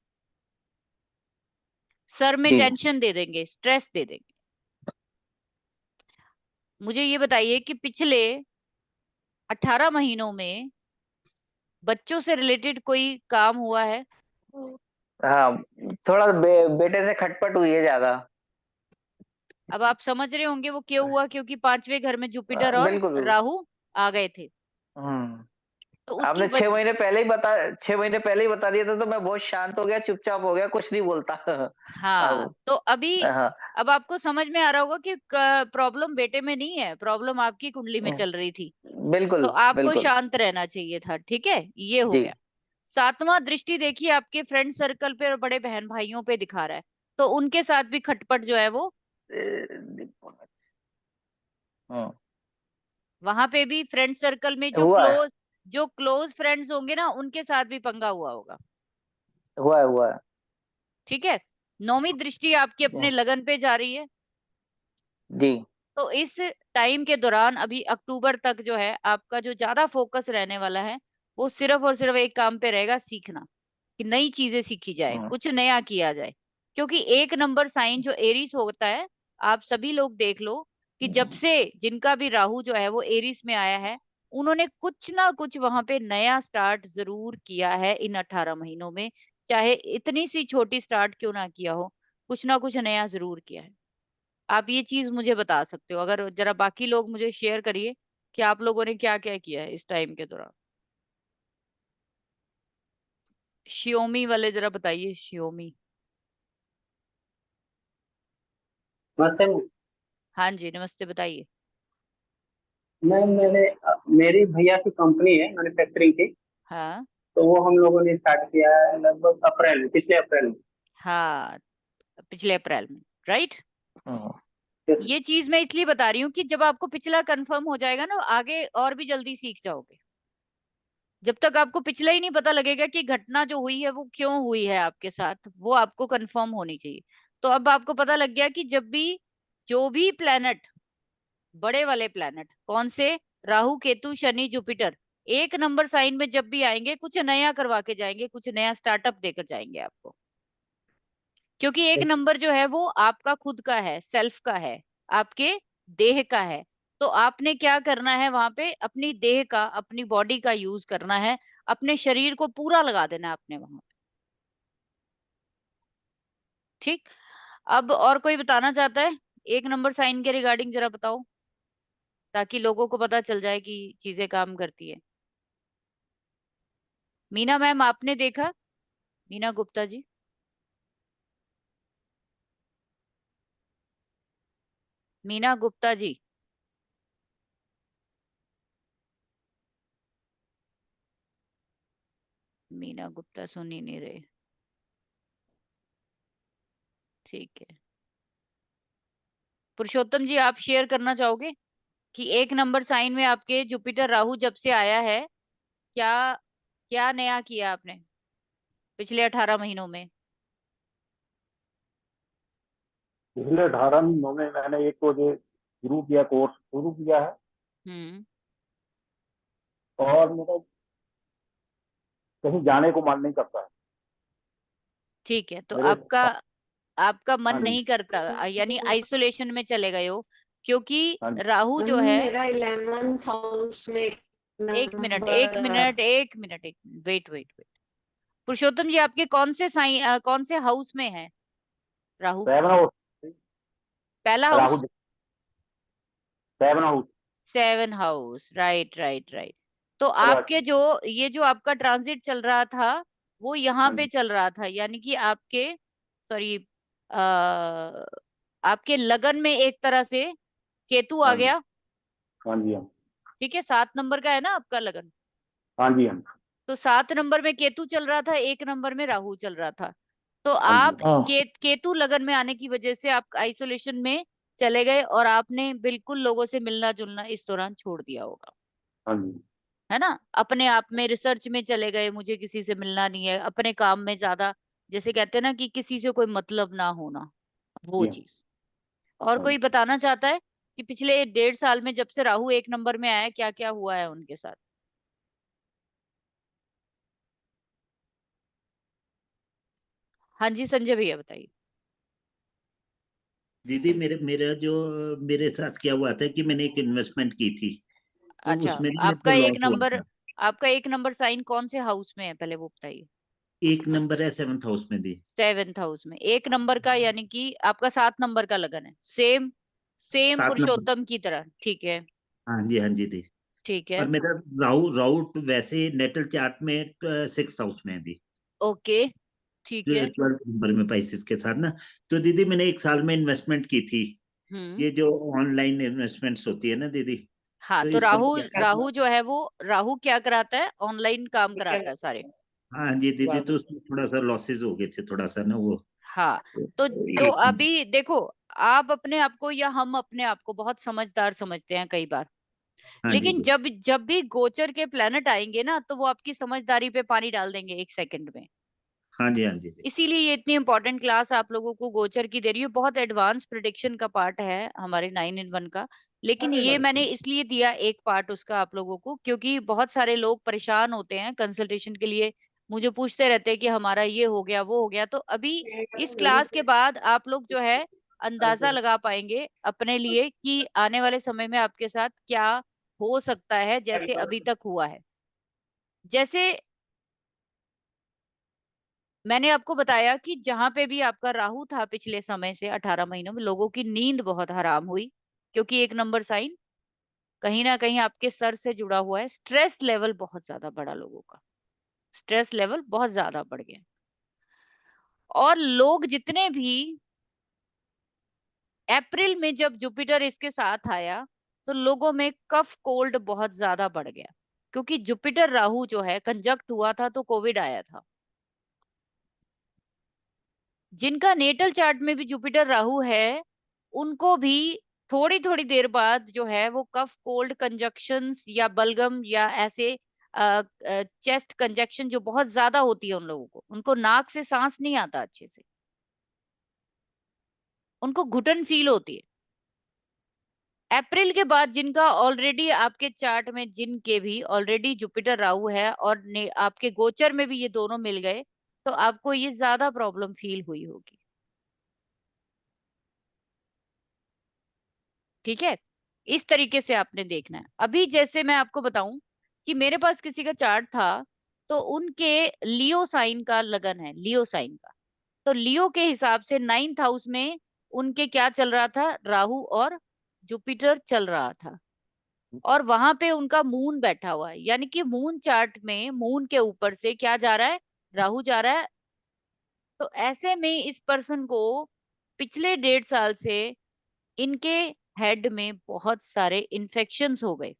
सर में जी, टेंशन दे देंगे, स्ट्रेस दे देंगे। मुझे ये बताइए कि पिछले 18 महीनों में बच्चों से रिलेटेड कोई काम हुआ है? हाँ, थोड़ा बेटे से खटपट हुई है ज्यादा। अब आप समझ रहे होंगे वो क्यों हुआ, क्योंकि 5वें घर में जुपिटर और बिल्कुल, बिल्कुल। राहु आ गए थे। हम्म तो उसकी आपने 6 महीने पहले ही बता 6 महीने पहले ही बता दिया था, तो मैं बहुत शांत हो गया, चुपचाप हो गया, कुछ नहीं बोलता। हाँ, अब, तो अभी हाँ, अब आपको समझ में आ रहा होगा कि प्रॉब्लम बेटे में नहीं है, प्रॉब्लम आपकी कुंडली में चल रही थी। तो बिल्कुल, आपको बिल्कुल। शांत रहना चाहिए था। ठीक है, ये हो जी, गया। 7वां दृष्टि देखिए आपके फ्रेंड सर्कल पे और बड़े बहन भाइयों पे दिखा रहा है। तो उनके साथ भी खटपट जो है वो, हम्म वहां पे भी फ्रेंड सर्कल में हुआ है, जो क्लोज फ्रेंड्स होंगे ना उनके साथ भी पंगा हुआ होगा। हुआ है, हुआ है। ठीक है। 9वीं दृष्टि आपकी अपने लगन पे जा रही है। जी, तो इस टाइम के दौरान अभी अक्टूबर तक जो है आपका जो ज्यादा फोकस रहने वाला है वो सिर्फ और सिर्फ एक काम पे रहेगा, सीखना। कि नई चीजें सीखी जाए, हम्म, कुछ नया किया जाए। क्योंकि 1 नंबर साइन जो एरीज होता है, आप सभी लोग देख लो कि जब से जिनका भी राहु जो है वो एरीज में आया है, उन्होंने कुछ ना कुछ वहां पे नया स्टार्ट जरूर किया है इन 18 महीनों में। चाहे इतनी सी छोटी स्टार्ट क्यों ना किया हो, कुछ ना कुछ नया जरूर किया है। आप ये चीज मुझे बता सकते हो? अगर जरा बाकी लोग मुझे शेयर करिए कि आप लोगों ने क्या क्या किया है इस टाइम के दौरान। शियोमी वाले जरा बताइए, शियोमी। नमस्ते मैम। हाँ जी, नमस्ते, बताइए। मैम मेरी भैया की कंपनी है मैन्युफैक्चरिंग की। हाँ तो वो हम लोगों ने स्टार्ट किया है लगभग अप्रैल में, पिछले अप्रैल में। हाँ, पिछले अप्रैल में, राइट। हम्म, Yes, ये चीज मैं इसलिए बता रही हूँ कि जब आपको पिछला कंफर्म हो जाएगा ना आगे और भी जल्दी सीख जाओगे। जब तक आपको पिछला ही नहीं पता लगेगा कि घटना जो हुई है वो क्यों हुई है आपके साथ, वो आपको कंफर्म होनी चाहिए। तो अब आपको पता लग गया कि जब भी जो भी प्लैनेट, बड़े वाले प्लैनेट कौन से, राहु केतु शनि जुपिटर, एक नंबर साइन में जब भी आएंगे कुछ नया करवा के जाएंगे, कुछ नया स्टार्टअप देकर जाएंगे आपको। क्योंकि एक नंबर जो है वो आपका खुद का है, सेल्फ का है, आपके देह का है। तो आपने क्या करना है वहां पे, अपनी देह का, अपनी बॉडी का यूज करना है, अपने शरीर को पूरा लगा देना है आपने वहां पे। ठीक। अब और कोई बताना चाहता है एक नंबर साइन के रिगार्डिंग, जरा बताओ, ताकि लोगों को पता चल जाए कि चीजें काम करती है। मीना मैम आपने देखा, मीना गुप्ता जी? मीना गुप्ता जी, मीना गुप्ता सुन ही नहीं रहे। ठीक है, पुरुषोत्तम जी आप शेयर करना चाहोगे कि एक नंबर साइन में आपके जुपिटर राहु जब से आया है, क्या क्या नया किया आपने पिछले 18 महीनों में? पिछले 18 महीनों में मैंने एक तो जो शुरू किया, कोर्स शुरू किया है, हम्म। और मेरा कहीं जाने को मन नहीं करता है ठीक है, तो मेरे। आपका आपका मन हाँ जी, नहीं करता, यानी आइसोलेशन में चले गए हो, क्योंकि हाँ जी। राहु जो है, मेरा 11th हाउस में एक मिनट नंबर एक है। मिनट एक मिनट एक मिनट, वेट वेट वेट, पुरुषोत्तम जी आपके कौन से साइन, कौन से हाउस में है राहु? 7 हाउस, पहला Rahu house, 7 house. 7 house, right right right. तो करेक्ट। आपके जो, ये जो आपका ट्रांजिट चल रहा था वो यहाँ हाँ पे जी, चल रहा था, यानी कि आपके, सॉरी, आपके लगन में एक तरह से केतु आ हाँ जी, गया। हाँ जी, हाँ ठीक है, 7 नंबर का है ना आपका लगन, हाँ जी, हाँ तो 7 नंबर में केतु चल रहा था, 1 नंबर में राहु चल रहा था। तो हाँ जी, आप केतु लगन में आने की वजह से आप आइसोलेशन में चले गए, और आपने बिल्कुल लोगों से मिलना जुलना इस दौरान छोड़ दिया होगा, हाँ जी, है ना? अपने आप में रिसर्च में चले गए, मुझे किसी से मिलना नहीं है, अपने काम में ज्यादा, जैसे कहते हैं ना कि किसी से कोई मतलब ना होना, वो जी, हाँ चीज। और हाँ कोई जी। बताना चाहता है कि पिछले 1.5 साल में जब से राहु 1 नंबर में आया, क्या क्या हुआ है उनके साथ? हाँ जी संजय भैया बताइए। दीदी, मेरा जो मेरे साथ क्या हुआ था कि मैंने एक इन्वेस्टमेंट की थी, तो अच्छा, उसमें ना मेरे को आपका एक लॉस हुआ नंबर, था। आपका एक नंबर साइन कौन से हाउस में है, पहले वो बताइए। एक नंबर है 7th हाउस में दी। 7th हाउस में एक नंबर का, यानी कि आपका 7 नंबर का लगन है, सेम सेम 7 नंबर। पुरुषोत्तम की तरह। ठीक है, हाँ जी दी। ठीक और है, मेरा राहु राहु वैसे नेटल चार्ट में 6th हाउस में है दी। ओके, ठीक है। 12th नंबर में पाइसेस के साथ ना। तो दीदी मैंने 1 साल में इन्वेस्टमेंट की थी। हम्म। ये जो ऑनलाइन इन्वेस्टमेंट्स होती है ना दीदी, हाँ, तो तो इसमें राहु, क्या। राहु जो है वो, राहु क्या कराता है, ऑनलाइन काम कराता है सारे। हाँ जी दीदी, तो उसमें थोड़ा सा लॉसेस हो गए थे, थोड़ा सा ना वो। हाँ, तो तो एक। अभी देखो, आप अपने आप को या हम अपने आप को बहुत समझदार समझते हैं कई बार, हाँ जी लेकिन दी। जब जब भी गोचर के प्लेनेट आएंगे ना, तो वो आपकी समझदारी पे पानी डाल देंगे 1 सेकंड में। हाँ जी, हाँ जी दी। इसीलिए ये इतनी इंपॉर्टेंट क्लास आप लोगों को गोचर की दे रही है, बहुत एडवांस प्रिडिक्शन का पार्ट है हमारे 9 in 1 का। लेकिन ये मैंने इसलिए दिया एक पार्ट उसका आप लोगों को, क्योंकि बहुत सारे लोग परेशान होते हैं कंसल्टेशन के लिए, मुझे पूछते रहते हैं कि हमारा ये हो गया वो हो गया। तो अभी इस क्लास के बाद आप लोग जो है अंदाजा लगा पाएंगे अपने लिए कि आने वाले समय में आपके साथ क्या हो सकता है, जैसे अभी तक हुआ है। जैसे मैंने आपको बताया कि जहां पे भी आपका राहु था पिछले समय से 18 महीनों में, लोगों की नींद बहुत हराम हुई, क्योंकि एक नंबर साइन कहीं ना कहीं आपके सर से जुड़ा हुआ है। स्ट्रेस लेवल बहुत ज्यादा बढ़ा, लोगों का स्ट्रेस लेवल बहुत ज्यादा बढ़ गया। और लोग जितने भी, अप्रैल में जब जुपिटर इसके साथ आया, तो लोगों में कफ कोल्ड बहुत ज्यादा बढ़ गया, क्योंकि जुपिटर राहु जो है कंजक्ट हुआ था, तो कोविड आया था। जिनका नेटल चार्ट में भी जुपिटर राहु है, उनको भी थोड़ी थोड़ी देर बाद जो है वो कफ कोल्ड कंजक्शंस या बलगम या ऐसे चेस्ट कंजक्शन जो बहुत ज्यादा होती है उन लोगों को, उनको नाक से सांस नहीं आता अच्छे से, उनको घुटन फील होती है। अप्रैल के बाद जिनका ऑलरेडी आपके चार्ट में, जिनके भी ऑलरेडी जुपिटर राहु है और आपके गोचर में भी ये दोनों मिल गए, तो आपको ये ज्यादा प्रॉब्लम फील हुई होगी। ठीक है, इस तरीके से आपने देखना है। अभी जैसे मैं आपको बताऊं कि मेरे पास किसी का चार्ट था, तो उनके लियो साइन का लगन है, लियो साइन का। तो लियो के हिसाब से 9th हाउस में उनके क्या चल रहा था, राहु और जुपिटर चल रहा था, और वहां पे उनका मून बैठा हुआ है। यानी कि मून चार्ट में मून के ऊपर से क्या जा रहा है, राहु जा रहा है। तो ऐसे में इस पर्सन को पिछले 1.5 साल से इनके हेड में बहुत सारे इन्फेक्शंस हो गए।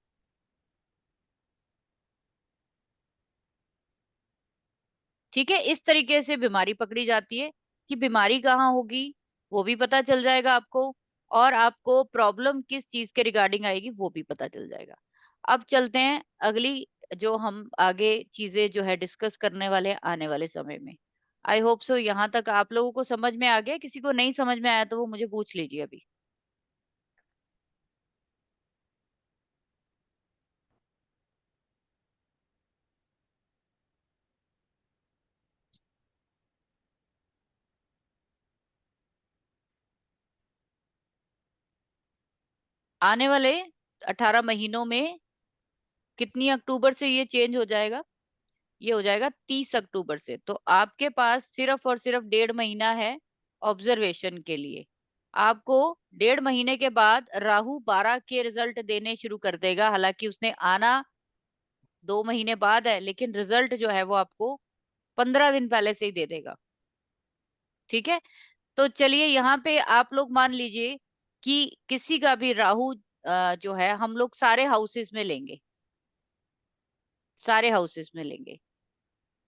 ठीक है, इस तरीके से बीमारी पकड़ी जाती है। कि बीमारी कहाँ होगी वो भी पता चल जाएगा आपको, और आपको प्रॉब्लम किस चीज के रिगार्डिंग आएगी वो भी पता चल जाएगा। अब चलते हैं अगली, जो हम आगे चीजें जो है डिस्कस करने वाले हैं आने वाले समय में। आई होप सो यहाँ तक आप लोगों को समझ में आ गया। किसी को नहीं समझ में आया तो वो मुझे पूछ लीजिए अभी। आने वाले 18 महीनों में कितनी अक्टूबर से ये चेंज हो जाएगा, ये हो जाएगा 30 अक्टूबर से। तो आपके पास सिर्फ और सिर्फ 1.5 महीना है ऑब्जर्वेशन के लिए। आपको 1.5 महीने के बाद राहु 12 के रिजल्ट देने शुरू कर देगा। हालांकि उसने आना 2 महीने बाद है, लेकिन रिजल्ट जो है वो आपको 15 दिन पहले से ही दे देगा। ठीक है, तो चलिए यहाँ पे आप लोग मान लीजिए कि किसी का भी राहु जो है हम लोग सारे हाउसेस में लेंगे, सारे हाउसेस में लेंगे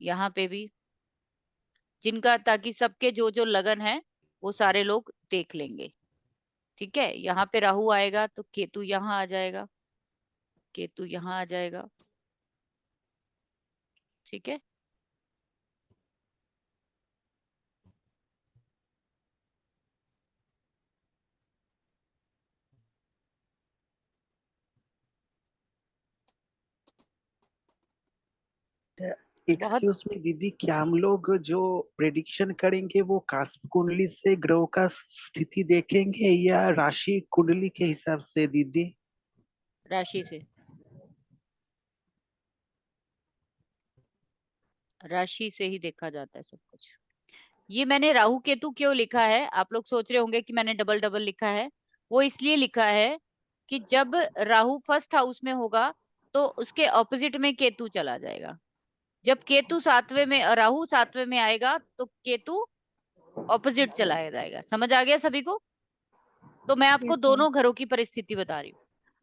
यहाँ पे भी, जिनका, ताकि सबके जो जो लगन है वो सारे लोग देख लेंगे। ठीक है, यहाँ पे राहु आएगा तो केतु यहाँ आ जाएगा, केतु यहाँ आ जाएगा। ठीक है, बहुत एक्सक्यूज मी दीदी, क्या हम लोग जो प्रेडिक्शन करेंगे वो कास्प कुंडली से ग्रहों का स्थिति देखेंगे या राशि कुंडली के हिसाब से दीदी? राशि से, राशि से ही देखा जाता है सब कुछ। ये मैंने राहु केतु क्यों लिखा है, आप लोग सोच रहे होंगे कि मैंने डबल डबल लिखा है। वो इसलिए लिखा है कि जब राहु फर्स्ट हाउस में होगा तो उसके ऑपोजिट में केतु चला जाएगा। जब केतु 7वें में, राहु 7वें में आएगा तो केतु ऑपोजिट चला जाएगा। समझ आ गया सभी को? तो मैं आपको यस मैम। दोनों घरों की परिस्थिति बता रही हूँ।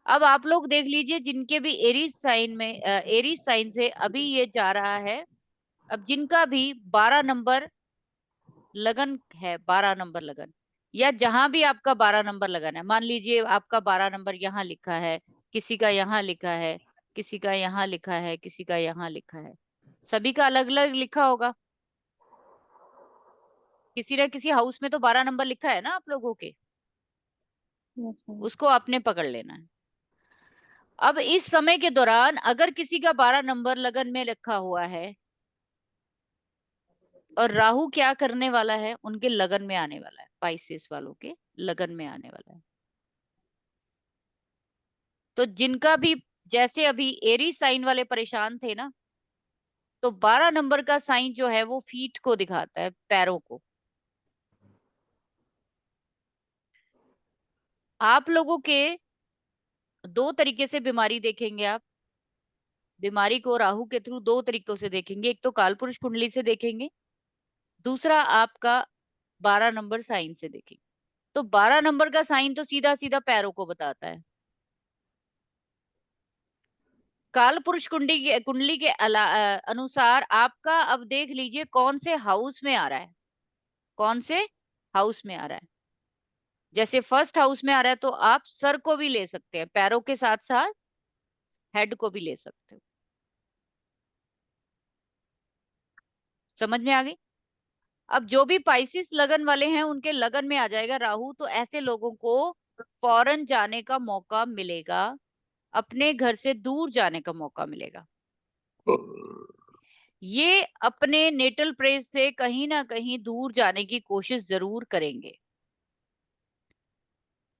अब आप लोग देख लीजिए, जिनके भी एरीज साइन में, एरीज साइन से अभी ये जा रहा है। अब जिनका भी 12 नंबर लगन है, 12 नंबर लगन, या जहां भी आपका 12 नंबर लगन है, मान लीजिए आपका 12 नंबर यहाँ लिखा है, किसी का यहाँ लिखा है, किसी का यहाँ लिखा है, किसी का यहाँ लिखा है, सभी का अलग अलग लिखा होगा। किसी न किसी हाउस में तो 12 नंबर लिखा है ना आप लोगों के, यस मैम। उसको आपने पकड़ लेना है। अब इस समय के दौरान अगर किसी का 12 नंबर लगन में लिखा हुआ है, और राहु क्या करने वाला है, उनके लगन में आने वाला है, पाइसेस वालों के लगन में आने वाला है। तो जिनका भी, जैसे अभी एरी साइन वाले परेशान थे ना, तो 12 नंबर का साइन जो है वो फीट को दिखाता है, पैरों को। आप लोगों के 2 तरीके से बीमारी देखेंगे आप। बीमारी को राहु के थ्रू 2 तरीकों से देखेंगे, एक तो कालपुरुष कुंडली से देखेंगे, दूसरा आपका 12 नंबर साइन से देखेंगे। तो 12 नंबर का साइन तो सीधा सीधा पैरों को बताता है। काल पुरुष कुंडली के अनुसार आपका, अब देख लीजिए कौन से हाउस में आ रहा है, कौन से हाउस में आ रहा है। जैसे फर्स्ट हाउस में आ रहा है तो आप सर को भी ले सकते हैं, पैरों के साथ साथ हेड को भी ले सकते हो। समझ में आ गई? अब जो भी पाइसिस लगन वाले हैं उनके लगन में आ जाएगा राहु, तो ऐसे लोगों को फॉरेन जाने का मौका मिलेगा, अपने घर से दूर जाने का मौका मिलेगा। ये अपने नेटल प्लेस से कहीं ना कहीं दूर जाने की कोशिश जरूर करेंगे,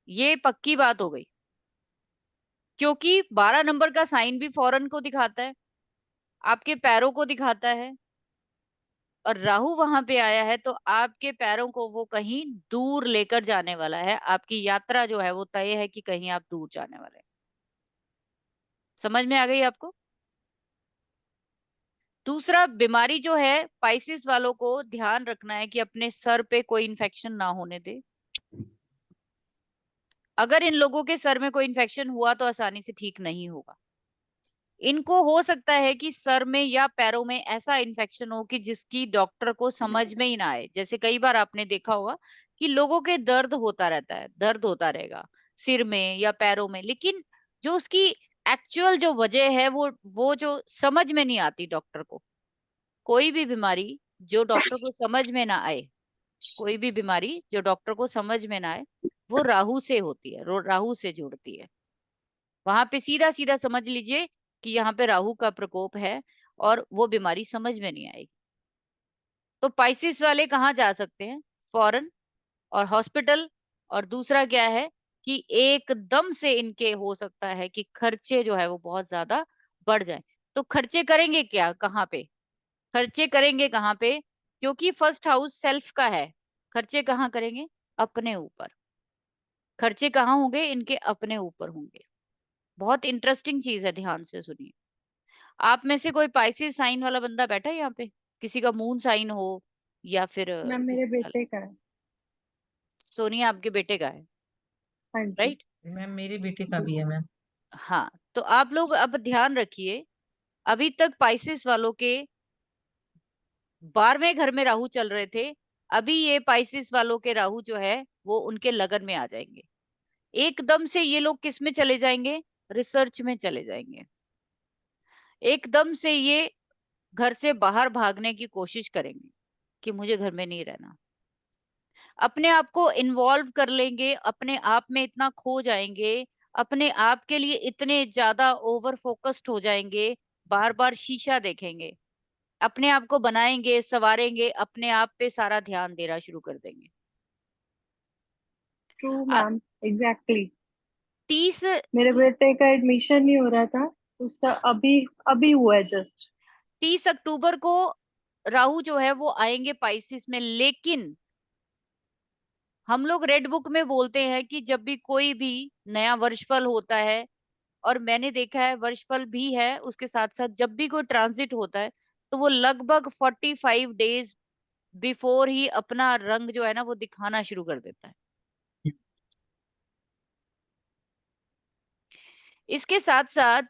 ये पक्की बात हो गई। क्योंकि 12 नंबर का साइन भी फॉरेन को दिखाता है, आपके पैरों को दिखाता है, और राहु वहां पे आया है तो आपके पैरों को वो कहीं दूर लेकर जाने वाला है। आपकी यात्रा जो है वो तय है कि कहीं आप दूर जाने वाले हैं। समझ में आ गई आपको? दूसरा, बीमारी जो है पाइसिस वालों को ध्यान रखना है कि अपने सर पे कोई इन्फेक्शन ना होने दे। अगर इन लोगों के सर में कोई इन्फेक्शन हुआ तो आसानी से ठीक नहीं होगा। इनको हो सकता है कि सर में या पैरों में ऐसा इन्फेक्शन हो कि जिसकी डॉक्टर को समझ में ही ना आए। जैसे कई बार आपने देखा होगा कि लोगों के दर्द होता रहता है, दर्द होता रहेगा सिर में या पैरों में, लेकिन जो उसकी एक्चुअल जो वजह है वो जो समझ में नहीं आती डॉक्टर को। कोई भी बीमारी जो डॉक्टर को समझ में ना आए, कोई भी बीमारी जो डॉक्टर को समझ में ना आए, वो राहु से होती है, राहु से जुड़ती है। वहां पे सीधा सीधा समझ लीजिए कि यहाँ पे राहु का प्रकोप है और वो बीमारी समझ में नहीं आएगी। तो पाइसिस वाले कहाँ जा सकते हैं? फॉरेन और हॉस्पिटल। और दूसरा क्या है कि एकदम से इनके हो सकता है कि खर्चे जो है वो बहुत ज्यादा बढ़ जाए। तो खर्चे करेंगे क्या, कहाँ पे खर्चे करेंगे, कहाँ पे? क्योंकि फर्स्ट हाउस सेल्फ का है, खर्चे कहाँ करेंगे? अपने ऊपर। खर्चे कहाँ होंगे? इनके अपने ऊपर होंगे। बहुत इंटरेस्टिंग चीज है, ध्यान से सुनिए। आप में से कोई पाइसिस साइन वाला बंदा बैठा है यहाँ पे? किसी का मून साइन हो या फिर मैम मेरे बेटे का है। सोनिया आपके बेटे का है, हाँ जी। राइट? मैम मेरे बेटे का भी है मैम। हाँ, तो आप लोग अब ध्यान रखिए, अभी तक पाइसिस वालों के 12वें घर में राहु चल रहे थे। अभी ये पाइसिस वालों के राहु जो है वो उनके लगन में आ जाएंगे। एकदम से ये लोग किस में चले जाएंगे? रिसर्च में चले जाएंगे। एकदम से ये घर से बाहर भागने की कोशिश करेंगे कि मुझे घर में नहीं रहना। अपने आप को इन्वॉल्व कर लेंगे, अपने आप में इतना खो जाएंगे, अपने आप के लिए इतने ज्यादा ओवर फोकस्ड हो जाएंगे, बार बार शीशा देखेंगे, अपने आप को बनाएंगे, सवारेंगे, अपने आप पे सारा ध्यान देना शुरू कर देंगे। True ma'am, exactly. 30 मेरे बेटे का एडमिशन नहीं हो रहा था, उसका अभी अभी हुआ है जस्ट। 30 अक्टूबर को राहु जो है वो आएंगे पाइसिस में। लेकिन हम लोग रेड बुक में बोलते हैं कि जब भी कोई भी नया वर्षफल होता है, और मैंने देखा है वर्षफल भी है उसके साथ साथ, जब भी कोई ट्रांजिट होता है तो वो लगभग 45 डेज बिफोर ही अपना रंग जो है ना वो दिखाना शुरू कर देता है। इसके साथ साथ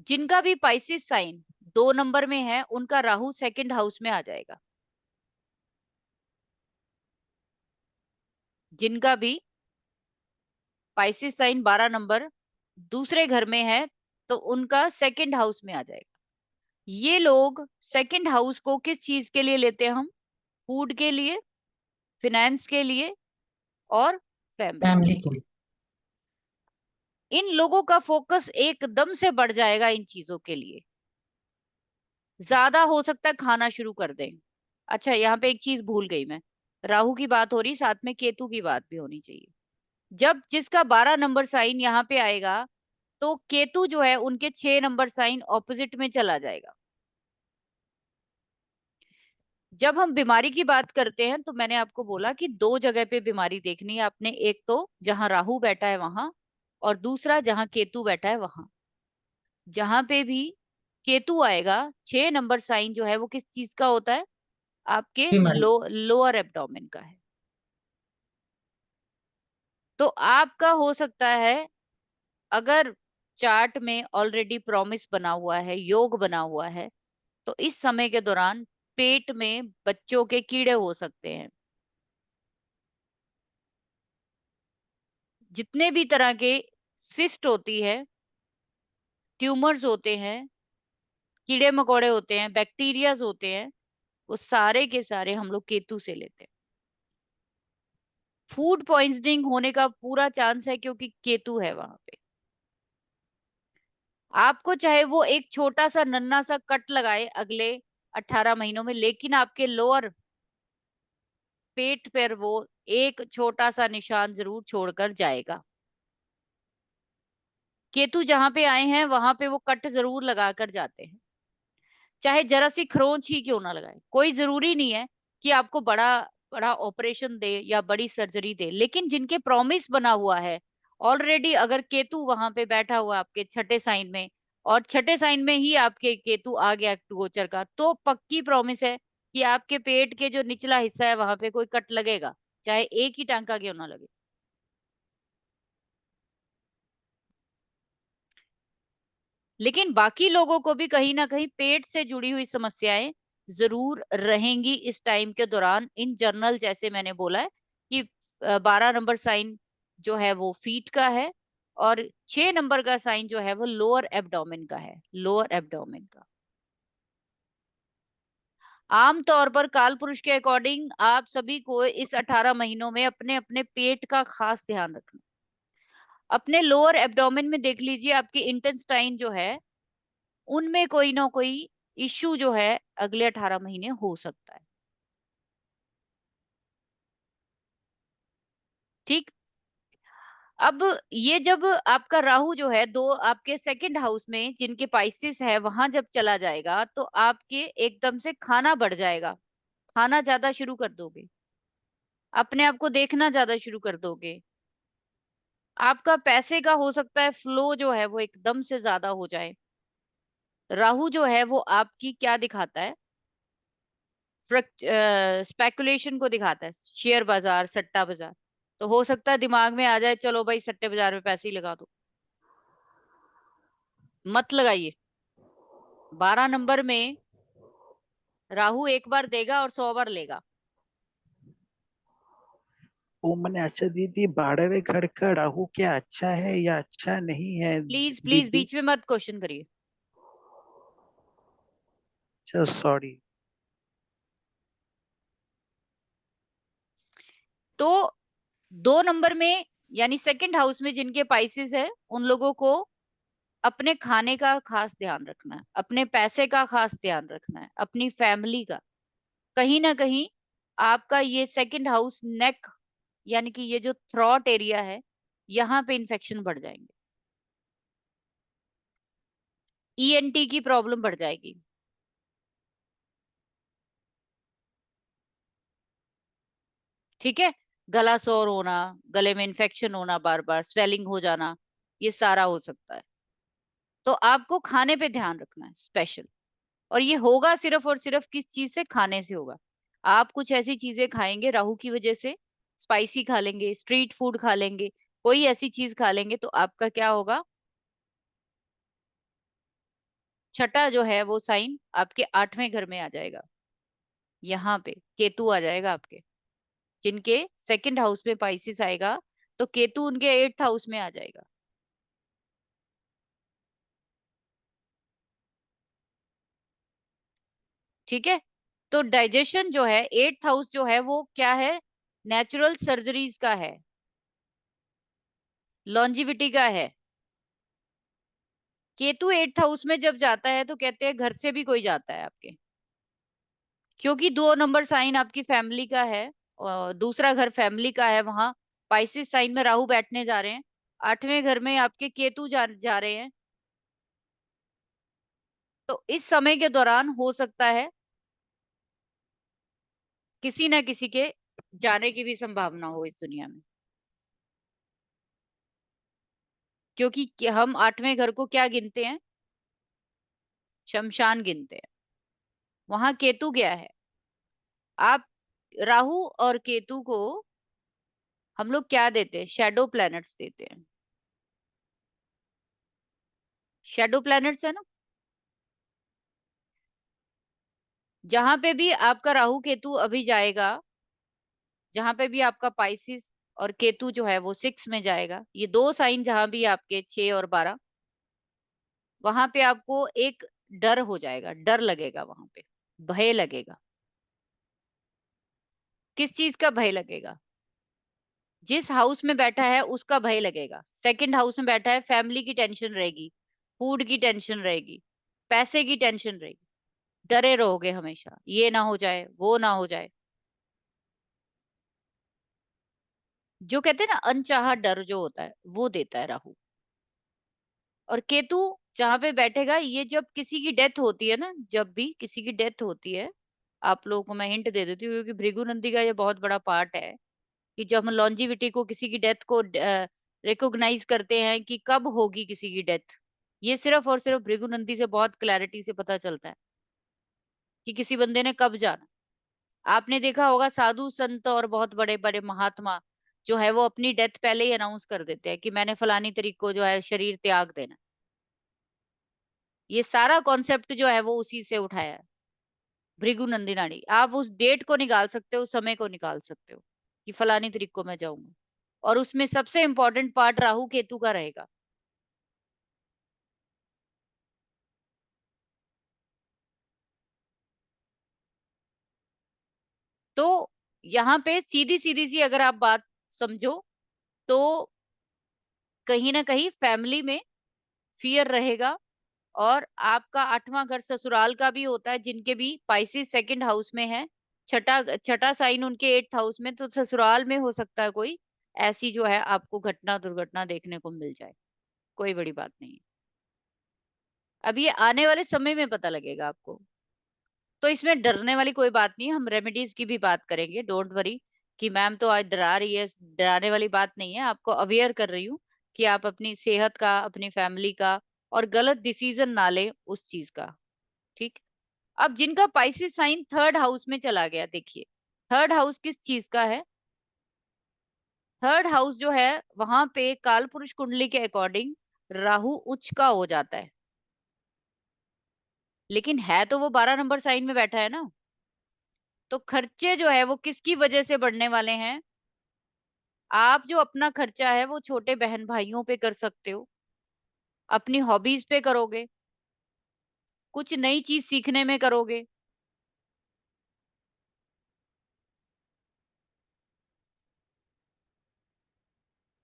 जिनका भी पाइसिस साइन 2 नंबर में है उनका राहु सेकंड हाउस में आ जाएगा। जिनका भी पाइसिस साइन 12 नंबर दूसरे घर में है तो उनका सेकंड हाउस में आ जाएगा। ये लोग सेकंड हाउस को किस चीज के लिए लेते हैं? हम फूड के लिए, फिनेंस के लिए और फैमिली के फैमिली लिए। के। इन लोगों का फोकस एकदम से बढ़ जाएगा इन चीजों के लिए, ज्यादा हो सकता है खाना शुरू कर दें। अच्छा, यहाँ पे एक चीज भूल गई मैं, राहु की बात हो रही, साथ में केतु की बात भी होनी चाहिए। जब जिसका 12 नंबर साइन यहाँ पे आएगा तो केतु जो है उनके 6 नंबर साइन ऑपोजिट में चला जाएगा। जब हम बीमारी की बात करते हैं तो मैंने आपको बोला कि 2 जगह पे बीमारी देखनी है आपने, एक तो जहां राहु बैठा है वहां, और दूसरा जहां केतु बैठा है वहां। जहां पे भी केतु आएगा, 6 नंबर साइन जो है वो किस चीज का होता है? आपके बीमारी। लोअर एब्डोमेन का है। तो आपका हो सकता है, अगर चार्ट में ऑलरेडी प्रॉमिस बना हुआ है, योग बना हुआ है, तो इस समय के दौरान पेट में बच्चों के कीड़े हो सकते हैं। जितने भी तरह के सिस्ट होती है, ट्यूमर्स होते हैं, कीड़े मकोड़े होते हैं, बैक्टीरियाज होते हैं, वो सारे के सारे हम लोग केतु से लेते हैं। फूड पॉइजनिंग होने का पूरा चांस है क्योंकि केतु है वहां पे। आपको चाहे वो एक छोटा सा नन्ना सा कट लगाए अगले 18 महीनों में, लेकिन आपके लोअर पेट पर वो एक छोटा सा निशान जरूर छोड़कर जाएगा। केतु जहां पे आए हैं वहां पे वो कट जरूर लगा कर जाते हैं, चाहे जरा सी खरोंच ही क्यों ना लगाए। कोई जरूरी नहीं है कि आपको बड़ा बड़ा ऑपरेशन दे या बड़ी सर्जरी दे, लेकिन जिनके प्रॉमिस बना हुआ है ऑलरेडी, अगर केतु वहां पे बैठा हुआ आपके छठे साइन में, और छठे साइन में ही आपके केतु आ गया गोचर का, तो पक्की प्रॉमिस है कि आपके पेट के जो निचला हिस्सा है वहां पे कोई कट लगेगा, चाहे एक ही टांका क्यों ना लगे। लेकिन बाकी लोगों को भी कहीं ना कहीं पेट से जुड़ी हुई समस्याएं जरूर रहेंगी इस टाइम के दौरान। इन जनरल जैसे मैंने बोला है कि 12 नंबर साइन जो है वो फीट का है, और 6 नंबर का साइन जो है वो लोअर एब्डोमेन का है, लोअर एब्डोमेन का। आमतौर पर काल पुरुष के अकॉर्डिंग आप सभी को इस 18 महीनों में अपने अपने पेट का खास ध्यान रखना। अपने लोअर एब्डोमेन में देख लीजिए, आपके इंटेस्टाइन जो है उनमें कोई ना कोई इश्यू जो है अगले 18 महीने हो सकता है। ठीक। अब ये जब आपका राहु जो है दो आपके सेकंड हाउस में जिनके पाइसिस है वहां जब चला जाएगा, तो आपके एकदम से खाना बढ़ जाएगा, खाना ज्यादा शुरू कर दोगे, अपने आप को देखना ज्यादा शुरू कर दोगे। आपका पैसे का हो सकता है फ्लो जो है वो एकदम से ज्यादा हो जाए। राहु जो है वो आपकी क्या दिखाता है, स्पेकुलेशन को दिखाता है, शेयर बाजार, सट्टा बाजार। तो हो सकता है दिमाग में आ जाए चलो भाई सट्टे बाजार में पैसे ही लगा दो, मत लगाइए। 12 नंबर में राहु एक बार देगा और 100 बार लेगा। वो मैंने अच्छा दीदी 12वें घर का राहु क्या अच्छा है या अच्छा नहीं है प्लीज प्लीज दीदी? बीच में मत क्वेश्चन करिए। अच्छा सॉरी। तो 2 नंबर में यानी सेकंड हाउस में जिनके पाइसेस है उन लोगों को अपने खाने का खास ध्यान रखना है, अपने पैसे का खास ध्यान रखना है, अपनी फैमिली का। कहीं ना कहीं आपका ये सेकंड हाउस नेक यानी कि ये जो थ्रॉट एरिया है यहाँ पे इन्फेक्शन बढ़ जाएंगे, ईएनटी की प्रॉब्लम बढ़ जाएगी। ठीक है। गला सौर होना, गले में इन्फेक्शन होना, बार बार स्वेलिंग हो जाना, ये सारा हो सकता है। तो आपको खाने पे ध्यान रखना है स्पेशल। और ये होगा सिर्फ और सिर्फ किस चीज से, खाने से होगा। आप कुछ ऐसी चीजें खाएंगे राहु की वजह से, स्पाइसी खा लेंगे, स्ट्रीट फूड खा लेंगे, कोई ऐसी चीज खा लेंगे, तो आपका क्या होगा, छठा जो है वो साइन आपके 8वें घर में आ जाएगा। यहाँ पे केतु आ जाएगा आपके, जिनके सेकंड हाउस में पाइसिस आएगा तो केतु उनके 8th हाउस में आ जाएगा। ठीक है। तो डाइजेशन जो है 8th हाउस जो है वो क्या है, नेचुरल सर्जरीज का है, लॉन्जिविटी का है। केतु 8th हाउस में जब जाता है तो कहते हैं घर से भी कोई जाता है आपके, क्योंकि 2 नंबर साइन आपकी फैमिली का है और दूसरा घर फैमिली का है, वहां पाइसिस साइन में राहु बैठने जा रहे हैं, 8वें घर में आपके केतु जा रहे हैं। तो इस समय के दौरान हो सकता है किसी ना किसी के जाने की भी संभावना हो इस दुनिया में, क्योंकि हम 8वें घर को क्या गिनते हैं, शमशान गिनते हैं। वहां केतु गया है। आप राहु और केतु को हम लोग क्या देते हैं, शैडो प्लैनेट्स देते हैं। शैडो प्लैनेट्स है ना, जहां पे भी आपका राहु केतु अभी जाएगा, जहां पे भी आपका पाइसिस और केतु जो है वो 6 में जाएगा, ये 2 साइन जहां भी आपके 6 और 12, वहां पे आपको एक डर हो जाएगा, डर लगेगा, वहां पे भय लगेगा। किस चीज का भय लगेगा, जिस हाउस में बैठा है उसका भय लगेगा। सेकंड हाउस में बैठा है, फैमिली की टेंशन रहेगी, फूड की टेंशन रहेगी, पैसे की टेंशन रहेगी, डरे रहोगे हमेशा, ये ना हो जाए वो ना हो जाए। जो कहते हैं ना अनचाहा डर जो होता है वो देता है राहु। और केतु जहां पे बैठेगा, ये जब किसी की डेथ होती है ना, जब भी किसी की डेथ होती है, आप लोगों को मैं हिंट दे देती हूँ क्योंकि भृगु नंदी का ये बहुत बड़ा पार्ट है कि जब हम लॉन्जिविटी को, किसी की डेथ को रिकॉग्नाइज करते हैं कि कब होगी किसी की डेथ, ये सिर्फ और सिर्फ भृगु नंदी से बहुत क्लैरिटी से पता चलता है कि किसी बंदे ने कब जाना। आपने देखा होगा साधु संत और बहुत बड़े बड़े महात्मा जो है वो अपनी डेथ पहले ही अनाउंस कर देते हैं कि मैंने फलानी तारीख को जो है शरीर त्याग देना। ये सारा कॉन्सेप्ट जो है वो उसी से उठाया है, भृगु नंदी नाड़ी। आप उस डेट को निकाल सकते हो, उस समय को निकाल सकते हो कि फलानी तारीख को मैं जाऊंगा, और उसमें सबसे इंपॉर्टेंट पार्ट राहु केतु का रहेगा। तो यहाँ पे सीधी सीधी सी अगर आप बात समझो तो कहीं ना कहीं फैमिली में फियर रहेगा। और आपका 8वां घर ससुराल का भी होता है, जिनके भी पाइसिस सेकंड हाउस में है, छठा छठा साइन उनके 8th हाउस में, तो ससुराल में हो सकता है कोई ऐसी जो है आपको घटना दुर्घटना देखने को मिल जाए। कोई बड़ी बात नहीं है, अब ये आने वाले समय में पता लगेगा आपको। तो इसमें डरने वाली कोई बात नहीं है, हम रेमेडीज की भी बात करेंगे, डोंट वरी कि मैम तो आज डरा रही है। डराने वाली बात नहीं है, आपको अवेयर कर रही हूँ कि आप अपनी सेहत का, अपनी फैमिली का और गलत डिसीजन ना लें उस चीज का। ठीक। अब जिनका पाइसिस साइन 3rd हाउस में चला गया, देखिए 3rd हाउस किस चीज का है। 3rd हाउस जो है वहां पे काल पुरुष कुंडली के अकॉर्डिंग राहु उच्च का हो जाता है, लेकिन है तो वो 12 नंबर साइन में बैठा है ना। तो खर्चे जो है वो किसकी वजह से बढ़ने वाले हैं। आप जो अपना खर्चा है वो छोटे बहन भाइयों पे कर सकते हो, अपनी हॉबीज पे करोगे, कुछ नई चीज सीखने में करोगे।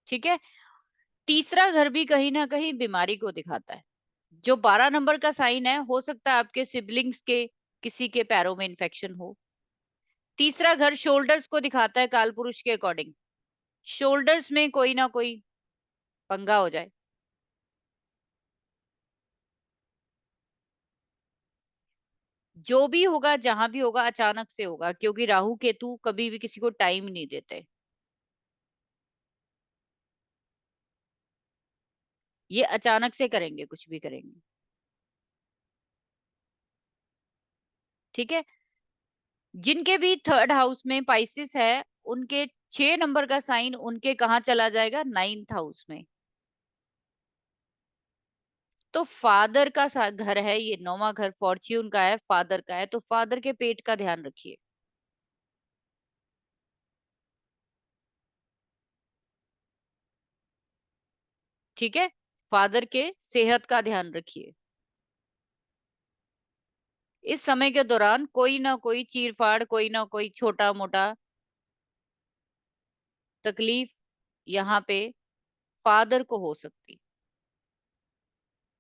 ठीक है। तीसरा घर भी कहीं ना कहीं बीमारी को दिखाता है। जो 12 नंबर का साइन है, हो सकता है आपके सिबलिंग्स के किसी के पैरों में इन्फेक्शन हो। तीसरा घर शोल्डर्स को दिखाता है कालपुरुष के अकॉर्डिंग, शोल्डर्स में कोई ना कोई पंगा हो जाए। जो भी होगा जहां भी होगा अचानक से होगा, क्योंकि राहु केतु कभी भी किसी को टाइम नहीं देते, ये अचानक से करेंगे, कुछ भी करेंगे। ठीक है। जिनके भी 3rd हाउस में पाइसिस है, उनके 6 नंबर का साइन उनके कहाँ चला जाएगा, 9th हाउस में। तो फादर का घर है ये, 9वां घर फॉर्च्यून का है, फादर का है, तो फादर के पेट का ध्यान रखिए। ठीक है। फादर के सेहत का ध्यान रखिए। इस समय के दौरान कोई ना कोई चीरफाड़, कोई ना कोई छोटा मोटा तकलीफ यहाँ पे फादर को हो सकती।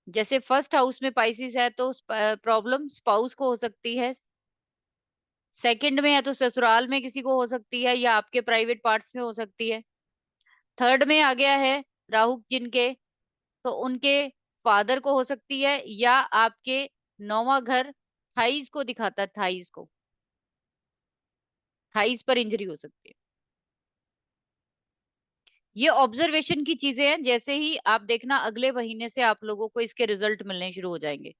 जैसे 1st हाउस में पाइसिस है तो प्रॉब्लम स्पाउस को हो सकती है, 2nd में है तो ससुराल में किसी को हो सकती है या आपके प्राइवेट पार्ट्स में हो सकती है। 3rd में आ गया है राहु जिनके, तो उनके फादर को हो सकती है, या आपके 9वां घर थाइज को दिखाता है, थाइज को, थाइज पर इंजरी हो सकती है। ये ऑब्जर्वेशन की चीजें हैं, जैसे ही आप देखना अगले महीने से आप लोगों को इसके रिजल्ट मिलने शुरू हो जाएंगे।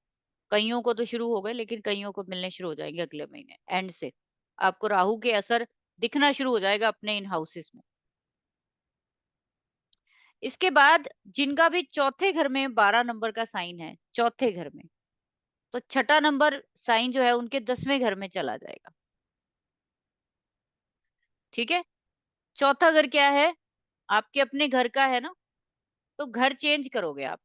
कईयों को तो शुरू हो गए, लेकिन कईयों को मिलने शुरू हो जाएंगे अगले महीने एंड से। आपको राहु के असर दिखना शुरू हो जाएगा अपने इन हाउसेस में। इसके बाद जिनका भी चौथे घर में 12 नंबर का साइन है, चौथे घर में, तो छठा नंबर साइन जो है उनके 10वें घर में चला जाएगा। ठीक है। चौथा घर क्या है, आपके अपने घर का है ना, तो घर चेंज करोगे आप।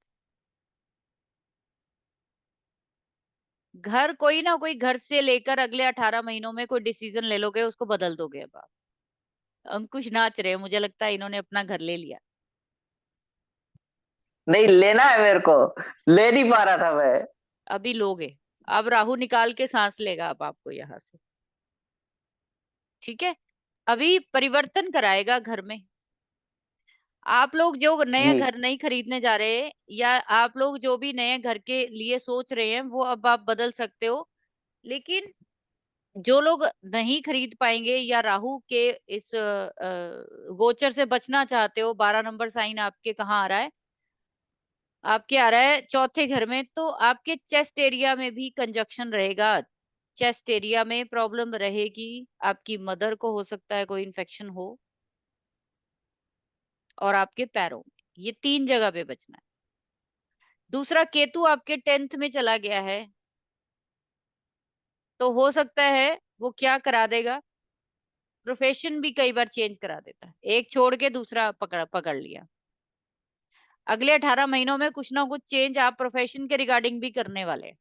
घर कोई ना कोई घर से लेकर अगले 18 महीनों में कोई डिसीजन ले लोगे, उसको बदल दोगे अब आप। अंकुश नाच रहे हैं, मुझे लगता है इन्होंने अपना घर ले लिया। नहीं लेना है मेरे को, ले नहीं पा रहा था मैं। अभी लोगे, अब राहु निकाल के सांस लेगा अब आपको यहाँ से, ठीक है। अभी परिवर्तन कराएगा घर में। आप लोग जो नया जी घर नहीं खरीदने जा रहे, या आप लोग जो भी नए घर के लिए सोच रहे हैं, वो अब आप बदल सकते हो। लेकिन जो लोग नहीं खरीद पाएंगे या राहु के इस गोचर से बचना चाहते हो, 12 नंबर साइन आपके कहाँ आ रहा है? आपके आ रहा है चौथे घर में। तो आपके चेस्ट एरिया में भी कंजक्शन रहेगा, चेस्ट एरिया में प्रॉब्लम रहेगी, आपकी मदर को हो सकता है कोई इन्फेक्शन हो, और आपके पैरों में, ये 3 जगह पे बचना है। दूसरा, केतु आपके 10th में चला गया है, तो हो सकता है वो क्या करा देगा, प्रोफेशन भी कई बार चेंज करा देता है, एक छोड़ के दूसरा पकड़ पकड़ लिया। अगले 18 महीनों में कुछ ना कुछ चेंज आप प्रोफेशन के रिगार्डिंग भी करने वाले हैं।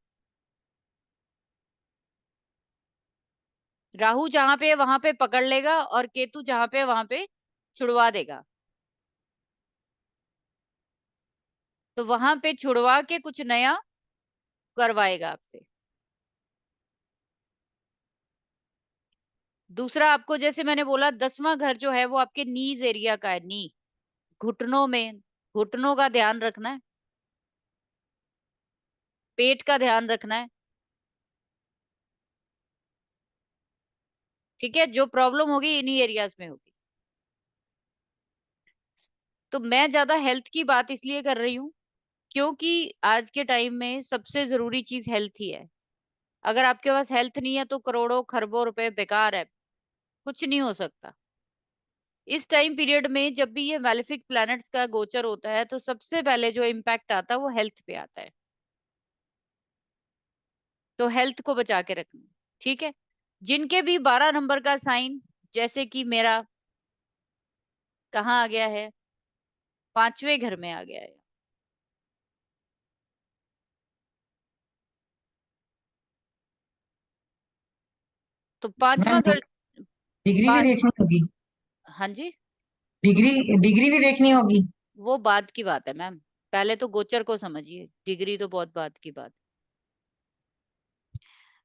राहु जहां पे वहां पे पकड़ लेगा, और केतु जहां पे वहां पे छुड़वा देगा। तो वहां पे छुड़वा के कुछ नया करवाएगा आपसे। दूसरा, आपको जैसे मैंने बोला 10वां घर जो है वो आपके नीज एरिया का है, नी, घुटनों में, घुटनों का ध्यान रखना है, पेट का ध्यान रखना है, ठीक है। जो प्रॉब्लम होगी इन्हीं एरियाज में होगी। तो मैं ज्यादा हेल्थ की बात इसलिए कर रही हूँ क्योंकि आज के टाइम में सबसे जरूरी चीज हेल्थ ही है। अगर आपके पास हेल्थ नहीं है तो करोड़ों खरबों रुपए बेकार है, कुछ नहीं हो सकता। इस टाइम पीरियड में जब भी ये मैलेफिक प्लैनेट्स का गोचर होता है, तो सबसे पहले जो इम्पैक्ट आता है वो हेल्थ पे आता है। तो हेल्थ को बचा के रखना, ठीक है। जिनके भी 12 नंबर का साइन, जैसे कि मेरा कहाँ आ गया है, 5वें घर में आ गया है, तो 5वां मैम घर, डिग्री भी पांच, देखनी होगी, हाँ जी, डिग्री डिग्री भी देखनी होगी। वो बात की बात है मैम, पहले तो गोचर को समझिए, डिग्री तो बहुत बात की बात।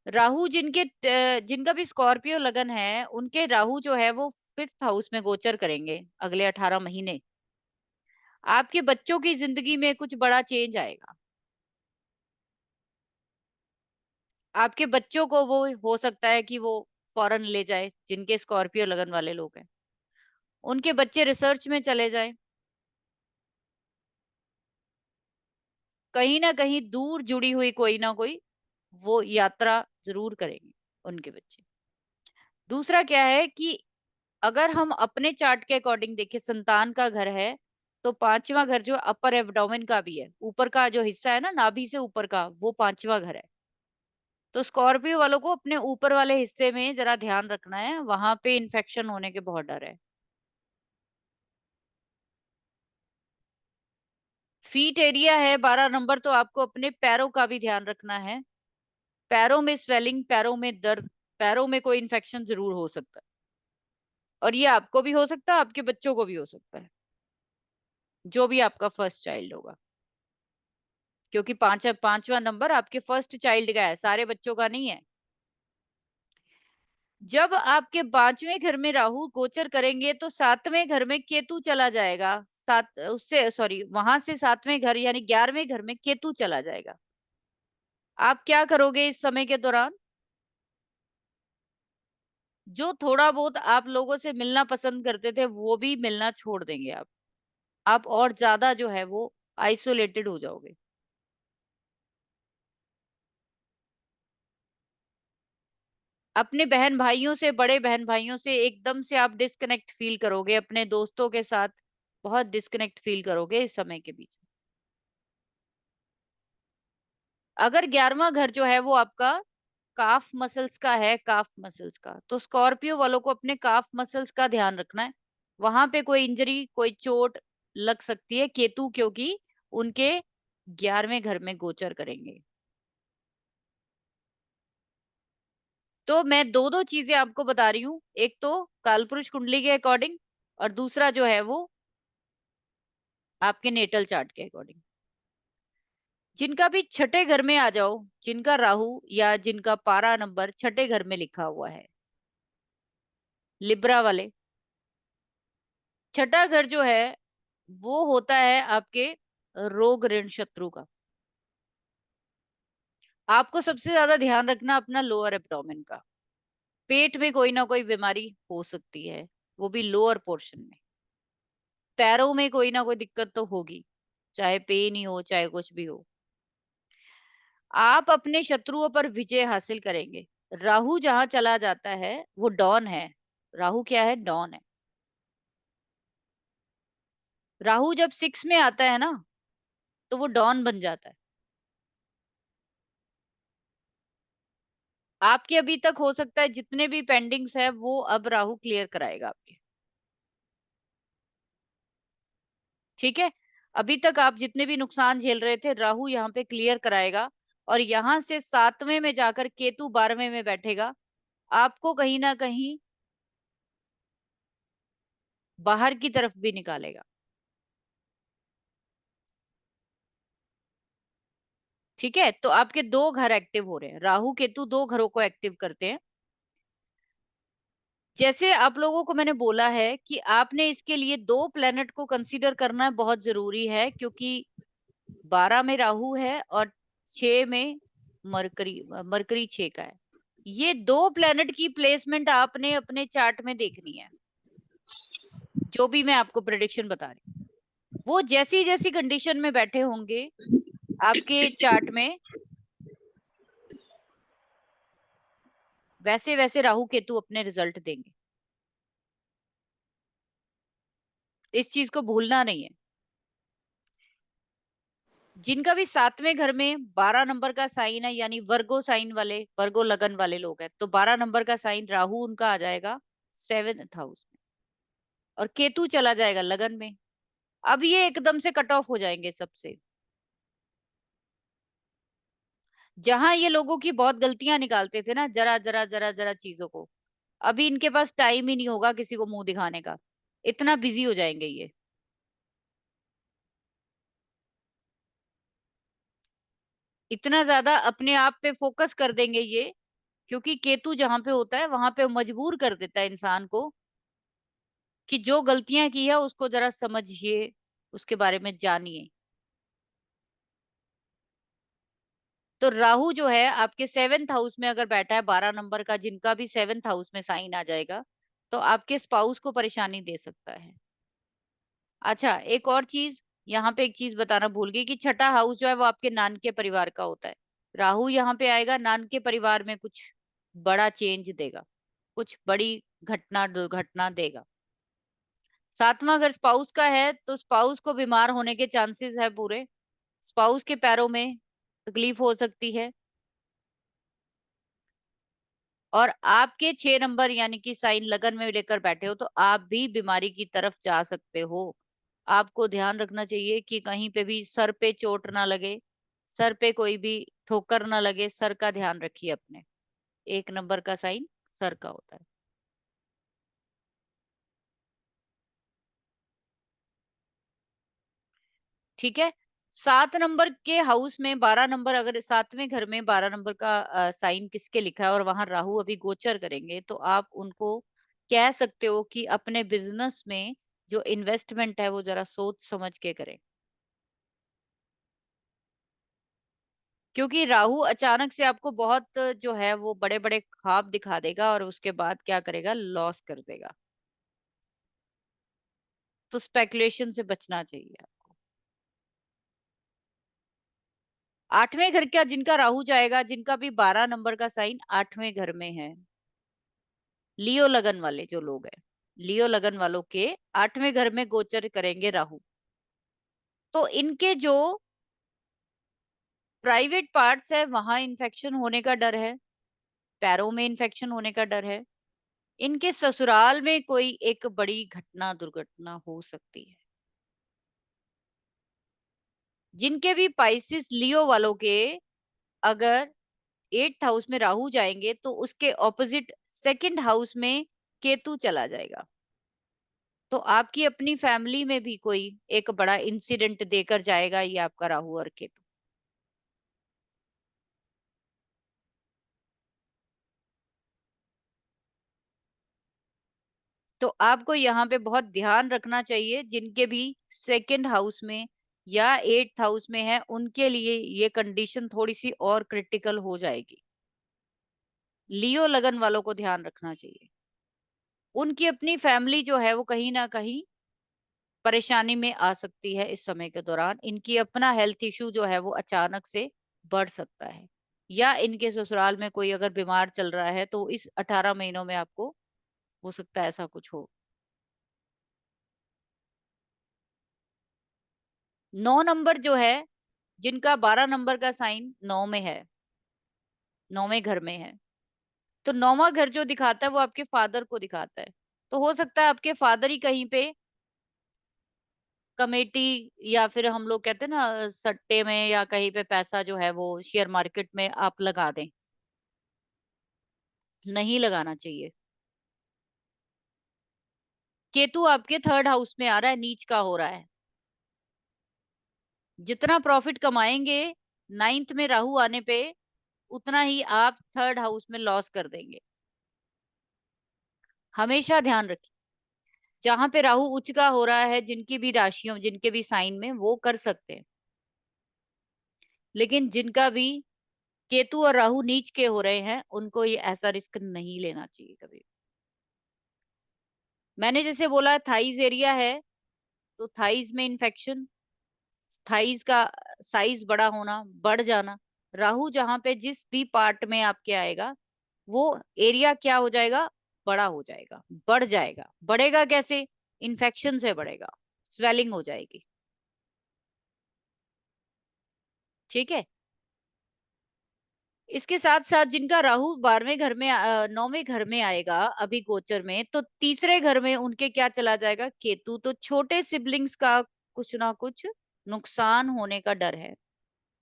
राहु जिनका भी स्कॉर्पियो लगन है, उनके राहु जो है वो 5th हाउस में गोचर करेंगे अगले 18 महीने। आपके बच्चों की जिंदगी में कुछ बड़ा चेंज आएगा। आपके बच्चों को वो हो सकता है कि वो फॉरेन ले जाए, जिनके स्कॉर्पियो लगन वाले लोग हैं, उनके बच्चे रिसर्च में चले जाएं, कहीं ना कहीं दूर जुड़ी हुई कोई ना कोई वो यात्रा जरूर करेंगे उनके बच्चे। दूसरा क्या है कि अगर हम अपने चार्ट के अकॉर्डिंग देखें, संतान का घर है, तो 5वां घर जो अपर एब्डोमेन का भी है, ऊपर का जो हिस्सा है ना नाभि से ऊपर का, वो 5वां घर है। तो स्कॉर्पियो वालों को अपने ऊपर वाले हिस्से में जरा ध्यान रखना है, वहां पे इन्फेक्शन होने के बहुत डर है। फीट एरिया है 12 नंबर, तो आपको अपने पैरों का भी ध्यान रखना है। पैरों में स्वेलिंग, पैरों में दर्द, पैरों में कोई इन्फेक्शन जरूर हो सकता है, और ये आपको भी हो सकता है, आपके बच्चों को भी हो सकता है, जो भी आपका फर्स्ट चाइल्ड होगा। क्योंकि 5वां नंबर आपके फर्स्ट चाइल्ड का है, सारे बच्चों का नहीं है। जब आपके 5वें घर में राहु गोचर करेंगे, तो 7वें घर में केतु चला जाएगा, सात उससे सॉरी वहां से 7वें घर यानी 11वें घर में केतु चला जाएगा। आप क्या करोगे इस समय के दौरान? जो थोड़ा बहुत आप लोगों से मिलना पसंद करते थे, वो भी मिलना छोड़ देंगे आप और ज्यादा जो है वो आइसोलेटेड हो जाओगे। अपने बहन भाइयों से, बड़े बहन भाइयों से एकदम से आप डिस्कनेक्ट फील करोगे, अपने दोस्तों के साथ बहुत डिस्कनेक्ट फील करोगे इस समय के बीच। अगर 11वां घर जो है वो आपका काफ मसल्स का है, काफ मसल्स का, तो स्कॉर्पियो वालों को अपने काफ मसल्स का ध्यान रखना है। वहां पे कोई इंजरी, कोई चोट लग सकती है, केतु क्योंकि उनके 11वें घर में गोचर करेंगे। तो मैं दो दो चीजें आपको बता रही हूँ, एक तो कालपुरुष कुंडली के अकॉर्डिंग और दूसरा जो है वो आपके नेटल चार्ट के अकॉर्डिंग। जिनका भी छठे घर में आ जाओ, जिनका राहु या जिनका पारा नंबर छठे घर में लिखा हुआ है, लिब्रा वाले, छठा घर जो है वो होता है आपके रोग ऋण शत्रु का। आपको सबसे ज्यादा ध्यान रखना अपना लोअर एब्डोमेन का। पेट में कोई ना कोई बीमारी हो सकती है, वो भी लोअर पोर्शन में। पैरों में कोई ना कोई दिक्कत तो होगी, चाहे पेन ही हो चाहे कुछ भी हो। आप अपने शत्रुओं पर विजय हासिल करेंगे। राहु जहां चला जाता है वो डॉन है। राहु क्या है? डॉन है। राहु जब 6 में आता है ना तो वो डॉन बन जाता है। आपके अभी तक हो सकता है जितने भी पेंडिंग्स है वो अब राहु क्लियर कराएगा आपके। ठीक है, अभी तक आप जितने भी नुकसान झेल रहे थे राहु यहाँ पे क्लियर कराएगा। और यहां से 7वें में जाकर केतु 12वें में बैठेगा, आपको कहीं ना कहीं बाहर की तरफ भी निकालेगा। ठीक है, तो आपके दो घर एक्टिव हो रहे हैं, राहु केतु दो घरों को एक्टिव करते हैं। जैसे आप लोगों को मैंने बोला है कि आपने इसके लिए दो प्लेनेट को कंसीडर करना बहुत जरूरी है, क्योंकि 12 में राहु है और 6 में मरकरी, मरकरी 6 का है। ये दो प्लेनेट की प्लेसमेंट आपने अपने चार्ट में देखनी है। जो भी मैं आपको प्रेडिक्शन बता रही हूँ वो जैसी जैसी कंडीशन में बैठे होंगे आपके चार्ट में, वैसे वैसे राहु केतु अपने रिजल्ट देंगे। इस चीज को भूलना नहीं है। जिनका भी 7वें घर में 12 नंबर का साइन है, यानी वर्गो साइन वाले, वर्गो लगन वाले लोग हैं, तो 12 नंबर का साइन राहु उनका आ जाएगा 7th हाउस में और केतु चला जाएगा लगन में। अब ये एकदम से कट ऑफ हो जाएंगे सबसे। जहां ये लोगों की बहुत गलतियां निकालते थे ना, जरा जरा जरा जरा चीजों को, अभी इनके पास टाइम ही नहीं होगा किसी को मुंह दिखाने का, इतना बिजी हो जाएंगे ये। इतना ज्यादा अपने आप पे फोकस कर देंगे ये, क्योंकि केतु जहां पे होता है वहां पे मजबूर कर देता है इंसान को कि जो गलतियां की है उसको जरा समझिए, उसके बारे में जानिए। तो राहु जो है आपके 7th हाउस में अगर बैठा है 12 नंबर का, जिनका भी 7th हाउस में साइन आ जाएगा, तो आपके स्पाउस को परेशानी दे सकता है। अच्छा, एक और चीज यहाँ पे, एक चीज बताना भूल गई कि छठा हाउस जो है वो आपके नान के परिवार का होता है। राहु यहाँ पे आएगा, नान के परिवार में कुछ बड़ा चेंज देगा, कुछ बड़ी घटना दुर्घटना देगा। 7वां अगर स्पाउस का है तो स्पाउस को बीमार होने के चांसेस है पूरे। स्पाउस के पैरों में तकलीफ हो सकती है। और आपके 6 नंबर यानी कि साइन लगन में लेकर बैठे हो तो आप भी बीमारी की तरफ जा सकते हो। आपको ध्यान रखना चाहिए कि कहीं पे भी सर पे चोट ना लगे, सर पे कोई भी ठोकर ना लगे। सर का ध्यान रखिए अपने, 1 नंबर का साइन सर का होता है। ठीक है, 7 नंबर के हाउस में 12 नंबर, अगर 7वें घर में 12 नंबर का साइन किसके लिखा है और वहां राहु अभी गोचर करेंगे, तो आप उनको कह सकते हो कि अपने बिजनेस में जो इन्वेस्टमेंट है वो जरा सोच समझ के करें। क्योंकि राहु अचानक से आपको बहुत जो है वो बड़े बड़े ख्वाब दिखा देगा और उसके बाद क्या करेगा, लॉस कर देगा। तो स्पेकुलेशन से बचना चाहिए। 8वें घर का जिनका राहु जाएगा, जिनका भी 12 नंबर का साइन 8वें घर में है, लियो लगन वाले जो लोग हैं, लियो लगन वालों के 8वें घर में गोचर करेंगे राहु, तो इनके जो प्राइवेट पार्ट्स है वहां इन्फेक्शन होने का डर है, पैरों में इन्फेक्शन होने का डर है। इनके ससुराल में कोई एक बड़ी घटना दुर्घटना हो सकती है। जिनके भी पाइसिस लियो वालों के अगर 8th हाउस में राहु जाएंगे तो उसके ऑपोजिट 2nd हाउस में केतु चला जाएगा। तो आपकी अपनी फैमिली में भी कोई एक बड़ा इंसिडेंट देकर जाएगा ये आपका राहु और केतु। तो आपको यहाँ पे बहुत ध्यान रखना चाहिए, जिनके भी 2nd हाउस में या 8th हाउस में है उनके लिए ये कंडीशन थोड़ी सी और क्रिटिकल हो जाएगी। लियो लगन वालों को ध्यान रखना चाहिए, उनकी अपनी फैमिली जो है वो कहीं ना कहीं परेशानी में आ सकती है इस समय के दौरान। इनकी अपना हेल्थ इशू जो है वो अचानक से बढ़ सकता है, या इनके ससुराल में कोई अगर बीमार चल रहा है तो इस 18 महीनों में आपको हो सकता है ऐसा कुछ हो। 9 नंबर जो है, जिनका 12 नंबर का साइन 9 में है, 9वें घर में है, तो 9वां घर जो दिखाता है वो आपके फादर को दिखाता है। तो हो सकता है आपके फादर ही कहीं पे कमेटी, या फिर हम लोग कहते हैं ना सट्टे में, या कहीं पे पैसा जो है वो शेयर मार्केट में आप लगा दें। नहीं लगाना चाहिए। केतु आपके 3rd हाउस में आ रहा है, नीच का हो रहा है। जितना प्रॉफिट कमाएंगे 9th में राहु आने पे, उतना ही आप 3rd हाउस में लॉस कर देंगे। हमेशा ध्यान रखिए, जहां पे राहु उच्च का हो रहा है, जिनकी भी राशियों, जिनके भी साइन में, वो कर सकते हैं। लेकिन जिनका भी केतु और राहु नीच के हो रहे हैं, उनको ये ऐसा रिस्क नहीं लेना चाहिए कभी। मैंने जैसे बोला थाइज एरिया है, तो थाइज में इन्फेक्शन, थाइज का साइज बड़ा होना, बढ़ जाना, राहु जहां पे जिस भी पार्ट में आपके आएगा वो एरिया क्या हो जाएगा, बड़ा हो जाएगा, बढ़ जाएगा। बढ़ेगा कैसे? इन्फेक्शन से बढ़ेगा, स्वेलिंग हो जाएगी। ठीक है। इसके साथ साथ जिनका राहु 12वें घर में 9वें घर में आएगा अभी गोचर में, तो तीसरे घर में उनके क्या चला जाएगा, केतु। तो छोटे सिबलिंग्स का कुछ ना कुछ नुकसान होने का डर है।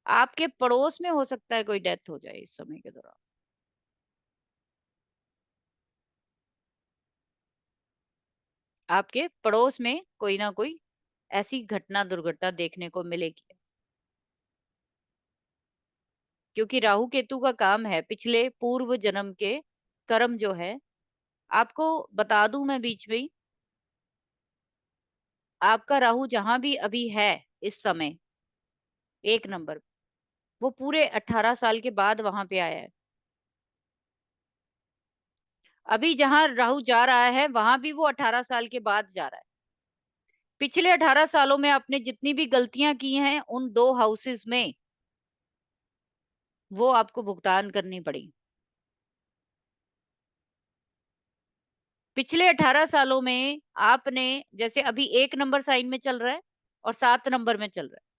आपके पड़ोस में हो सकता है कोई डेथ हो जाए इस समय के दौरान। आपके पड़ोस में कोई ना कोई ऐसी घटना दुर्घटना देखने को मिलेगी, क्योंकि राहु केतु का काम है पिछले पूर्व जन्म के कर्म जो है। आपको बता दूं मैं बीच में ही, आपका राहु जहां भी अभी है इस समय 1 नंबर, वो पूरे 18 साल के बाद वहां पे आया है। अभी जहां राहु जा रहा है वहां भी वो 18 साल के बाद जा रहा है। पिछले 18 सालों में आपने जितनी भी गलतियां की हैं उन 2 हाउसेस में, वो आपको भुगतान करनी पड़ी। पिछले 18 सालों में आपने, जैसे अभी 1 नंबर साइन में चल रहा है और 7 नंबर में चल रहा है,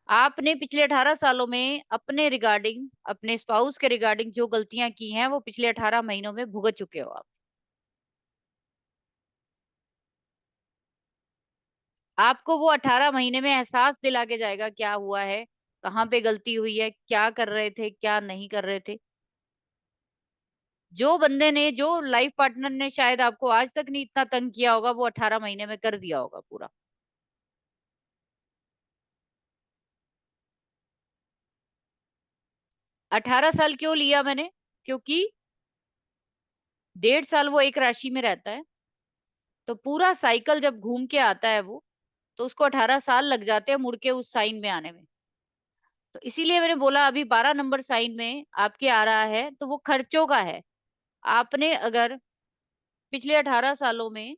आपने पिछले 18 सालों में अपने रिगार्डिंग, अपने स्पाउस के रिगार्डिंग जो गलतियां की हैं वो पिछले 18 महीनों में भुगत चुके हो आप। आपको वो 18 महीने में एहसास दिला के जाएगा क्या हुआ है, कहाँ पे गलती हुई है, क्या कर रहे थे, क्या नहीं कर रहे थे। जो बंदे ने, जो लाइफ पार्टनर ने शायद आपको आज तक नहीं इतना तंग किया होगा, वो 18 महीने में कर दिया होगा पूरा। अठारह साल क्यों लिया मैंने? क्योंकि 1.5 साल वो एक राशि में रहता है, तो पूरा साइकिल जब घूम के आता है वो, तो उसको 18 साल लग जाते हैं मुड़ के उस साइन में आने में। तो इसीलिए मैंने बोला अभी 12 नंबर साइन में आपके आ रहा है, तो वो खर्चों का है। आपने अगर पिछले 18 सालों में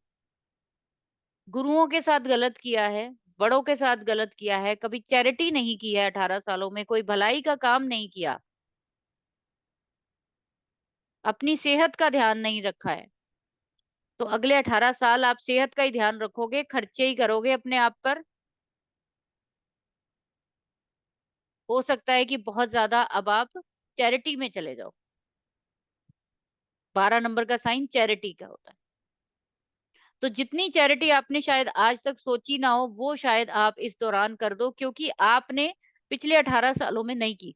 गुरुओं के साथ गलत किया है, बड़ों के साथ गलत किया है, कभी चैरिटी नहीं की है, 18 सालों में कोई भलाई का काम नहीं किया, अपनी सेहत का ध्यान नहीं रखा है, तो अगले 18 साल आप सेहत का ही ध्यान रखोगे, खर्चे ही करोगे अपने आप पर। हो सकता है कि बहुत ज्यादा अब आप चैरिटी में चले जाओ। 12 नंबर का साइन चैरिटी का होता है, तो जितनी चैरिटी आपने शायद आज तक सोची ना हो, वो शायद आप इस दौरान कर दो, क्योंकि आपने पिछले 18 सालों में नहीं की।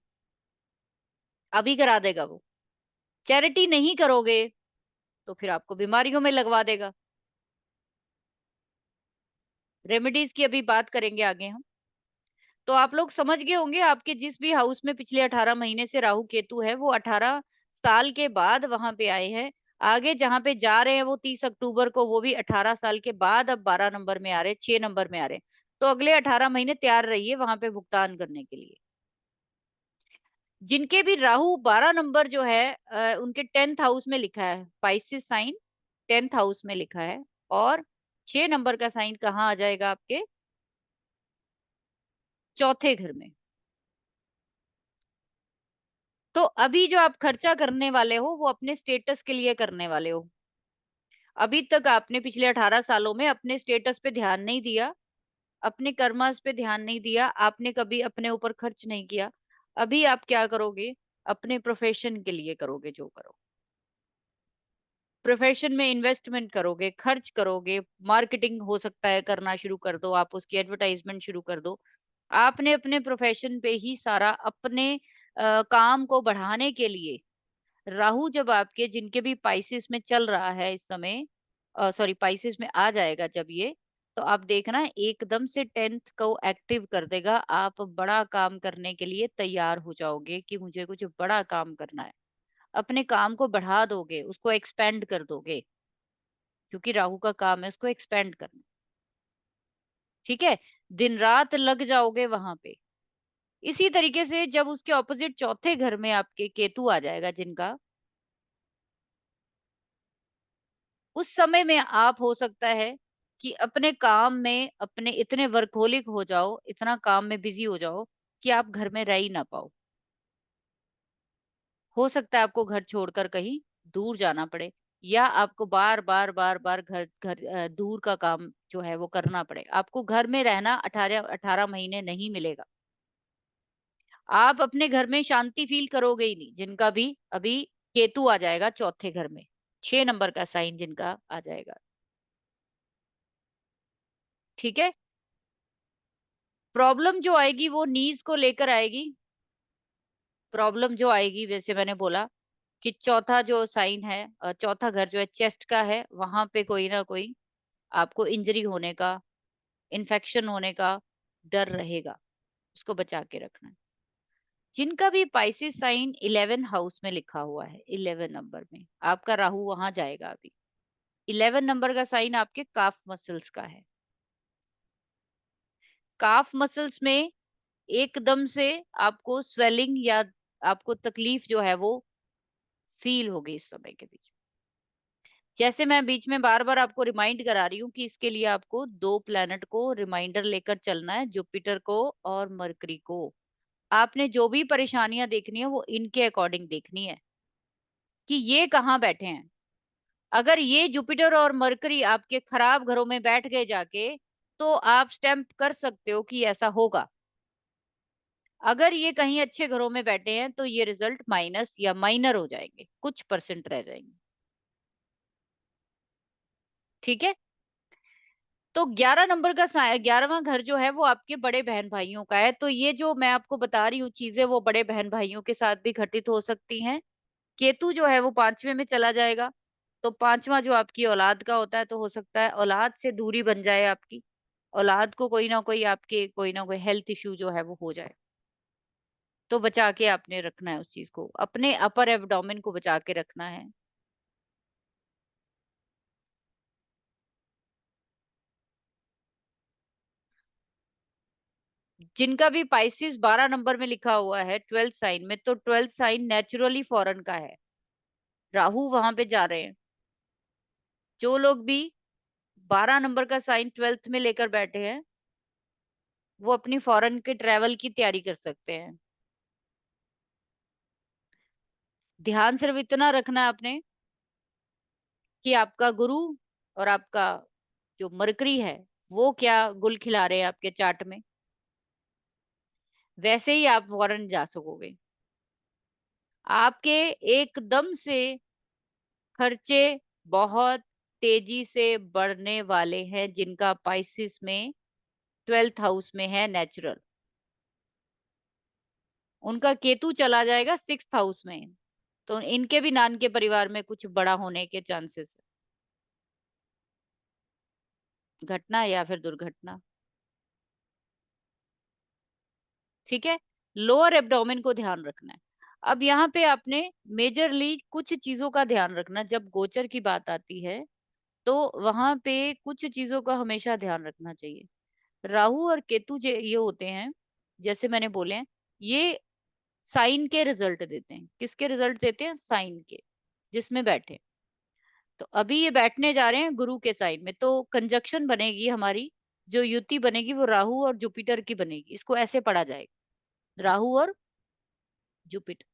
अभी करा देगा वो। चैरिटी नहीं करोगे तो फिर आपको बीमारियों में लगवा देगा। रेमेडीज की अभी बात करेंगे आगे हम। तो आप लोग समझ गए होंगे, आपके जिस भी हाउस में पिछले 18 महीने से राहु केतु है वो 18 साल के बाद वहां पे आए हैं। आगे जहां पे जा रहे हैं वो 30 अक्टूबर को, वो भी 18 साल के बाद अब 12 नंबर में आ रहे, 6 नंबर में आ रहे। तो अगले 18 महीने तैयार रहिए वहां पे भुगतान करने के लिए। जिनके भी राहु 12 नंबर जो है उनके 10th हाउस में लिखा है, पाइसिस साइन 10th हाउस में लिखा है। और 6 नंबर का साइन कहाँ आ जाएगा आपके? चौथे घर में। तो अभी जो आप खर्चा करने वाले हो वो अपने स्टेटस के लिए करने वाले हो। अभी तक आपने पिछले 18 सालों में अपने स्टेटस पे ध्यान नहीं दिया, अपने कर्मास पे ध्यान नहीं दिया, आपने कभी अपने ऊपर खर्च नहीं किया। अभी आप क्या करोगे? अपने प्रोफेशन के लिए करोगे जो करो। प्रोफेशन में इन्वेस्टमेंट करोगे, खर्च करोगे, मार्केटिंग हो सकता है करना शुरू कर दो, आप उसकी एडवर्टाइजमेंट शुरू कर दो। आपने अपने प्रोफेशन पे ही सारा अपने काम को बढ़ाने के लिए, राहु जब आपके जिनके भी पाइसिस में चल रहा है इस समय, सॉरी पाइसिस में आ जाएगा जब ये, तो आप देखना एकदम से 10th को एक्टिव कर देगा। आप बड़ा काम करने के लिए तैयार हो जाओगे कि मुझे कुछ बड़ा काम करना है। अपने काम को बढ़ा दोगे, उसको एक्सपेंड कर दोगे, क्योंकि राहु का काम है उसको एक्सपेंड करना। ठीक है, दिन रात लग जाओगे वहां पे। इसी तरीके से जब उसके ऑपोजिट चौथे घर में आपके केतु आ जाएगा जिनका, उस समय में आप हो सकता है कि अपने काम में अपने इतने वर्कहोलिक हो जाओ, इतना काम में बिजी हो जाओ कि आप घर में रह ही ना पाओ। हो सकता है आपको घर छोड़कर कहीं दूर जाना पड़े, या आपको बार बार बार बार घर घर दूर का काम जो है वो करना पड़े। आपको घर में रहना 18 महीने नहीं मिलेगा। आप अपने घर में शांति फील करोगे ही नहीं। जिनका भी अभी केतु आ जाएगा चौथे घर में, 6 नंबर का साइन जिनका आ जाएगा। ठीक है, प्रॉब्लम जो आएगी वो नीज को लेकर आएगी। प्रॉब्लम जो आएगी, जैसे मैंने बोला कि चौथा जो साइन है, चौथा घर जो है चेस्ट का है, वहां पे कोई ना कोई आपको इंजरी होने का, इन्फेक्शन होने का डर रहेगा, उसको बचा के रखना है। जिनका भी पाइसिस साइन 11 हाउस में लिखा हुआ है, 11 नंबर में आपका राहु वहां जाएगा अभी। 11 नंबर का साइन आपके काफ मसल्स का है। काफ मसल्स में एकदम से आपको स्वेलिंग या आपको तकलीफ जो है वो फील होगी इस समय के बीच। जैसे मैं बीच में बार बार आपको रिमाइंड करा रही हूँ कि इसके लिए आपको 2 प्लैनेट को रिमाइंडर लेकर चलना है, जुपिटर को और मरकरी को। आपने जो भी परेशानियां देखनी है वो इनके अकॉर्डिंग देखनी है कि ये कहाँ बैठे हैं। अगर ये जुपिटर और मरकरी आपके खराब घरों में बैठ गए जाके, तो आप स्टैंप कर सकते हो कि ऐसा होगा। अगर ये कहीं अच्छे घरों में बैठे हैं तो ये रिजल्ट माइनस या माइनर हो जाएंगे, कुछ परसेंट रह जाएंगे। ठीक है, तो 11 नंबर का 11वां घर जो है वो आपके बड़े बहन भाइयों का है। तो ये जो मैं आपको बता रही हूँ चीजें, वो बड़े बहन भाइयों के साथ भी घटित हो सकती हैं। केतु जो है वो 5वें में चला जाएगा, तो 5वां जो आपकी औलाद का होता है, तो हो सकता है औलाद से दूरी बन जाए आपकी, औलाद को कोई ना कोई आपके कोई ना कोई हेल्थ इश्यू जो है वो हो जाए। तो बचा के आपने रखना है उस चीज को, अपने अपर एब्डोमेन को बचा के रखना है। जिनका भी पाइसिस 12 नंबर में लिखा हुआ है 12th साइन में, तो 12th साइन नेचुरली फॉरेन का है, राहु वहां पे जा रहे हैं। जो लोग भी 12 नंबर का साइन 12th में लेकर बैठे हैं वो अपनी फॉरेन के ट्रेवल की तैयारी कर सकते हैं। ध्यान सिर्फ इतना रखना है आपने कि आपका गुरु और आपका जो मरकरी है वो क्या गुल खिला रहे हैं आपके चार्ट में, वैसे ही आप फॉरेन जा सकोगे। आपके एकदम से खर्चे बहुत तेजी से बढ़ने वाले हैं जिनका पाइसिस में 12th हाउस में है नेचुरल। उनका केतु चला जाएगा 6th हाउस में, तो इनके भी नान के परिवार में कुछ बड़ा होने के चांसेस है, घटना या फिर दुर्घटना। ठीक है, लोअर एब्डोमेन को ध्यान रखना है। अब यहाँ पे आपने मेजरली कुछ चीजों का ध्यान रखना, जब गोचर की बात आती है तो वहां पे कुछ चीजों का हमेशा ध्यान रखना चाहिए। राहु और केतु ये होते हैं, जैसे मैंने बोले हैं, ये साइन के रिजल्ट देते हैं। किसके रिजल्ट देते हैं? साइन के, जिसमें बैठे। तो अभी ये बैठने जा रहे हैं गुरु के साइन में, तो कंजक्शन बनेगी हमारी, जो युति बनेगी वो राहु और जुपिटर की बनेगी। इसको ऐसे पढ़ा जाएगा, राहु और जुपिटर।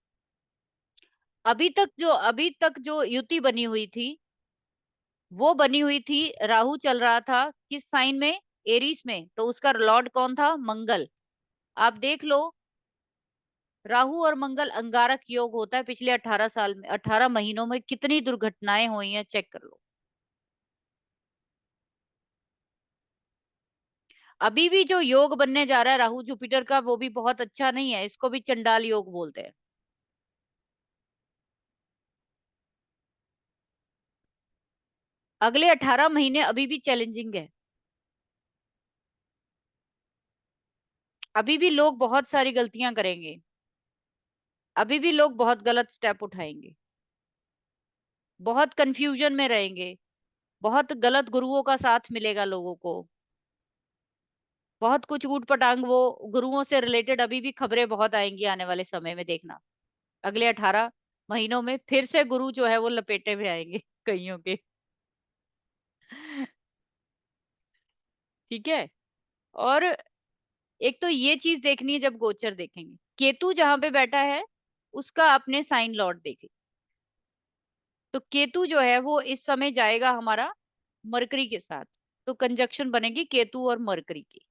अभी तक जो युति बनी हुई थी वो बनी हुई थी, राहु चल रहा था किस साइन में? एरीज में, तो उसका लॉर्ड कौन था? मंगल। आप देख लो, राहु और मंगल अंगारक योग होता है। पिछले 18 साल में, 18 महीनों में कितनी दुर्घटनाएं हुई हैं, चेक कर लो। अभी भी जो योग बनने जा रहा है राहु जुपिटर का, वो भी बहुत अच्छा नहीं है, इसको भी चंडाल योग बोलते हैं। अगले 18 महीने अभी भी चैलेंजिंग है। अभी भी लोग बहुत सारी गलतियां करेंगे, अभी भी लोग बहुत गलत स्टेप उठाएंगे, बहुत कंफ्यूजन में रहेंगे, बहुत गलत गुरुओं का साथ मिलेगा लोगों को, बहुत कुछ ऊट पटांग, वो गुरुओं से रिलेटेड अभी भी खबरें बहुत आएंगी आने वाले समय में। देखना, अगले 18 महीनों में फिर से गुरु जो है वो लपेटे में आएंगे कईयों के। ठीक है, और एक तो ये चीज देखनी है, जब गोचर देखेंगे केतु जहां पे बैठा है उसका आपने साइन लॉर्ड देखे, तो केतु जो है वो इस समय जाएगा हमारा मरकरी के साथ, तो कंजक्शन बनेगी केतु और मरकरी की।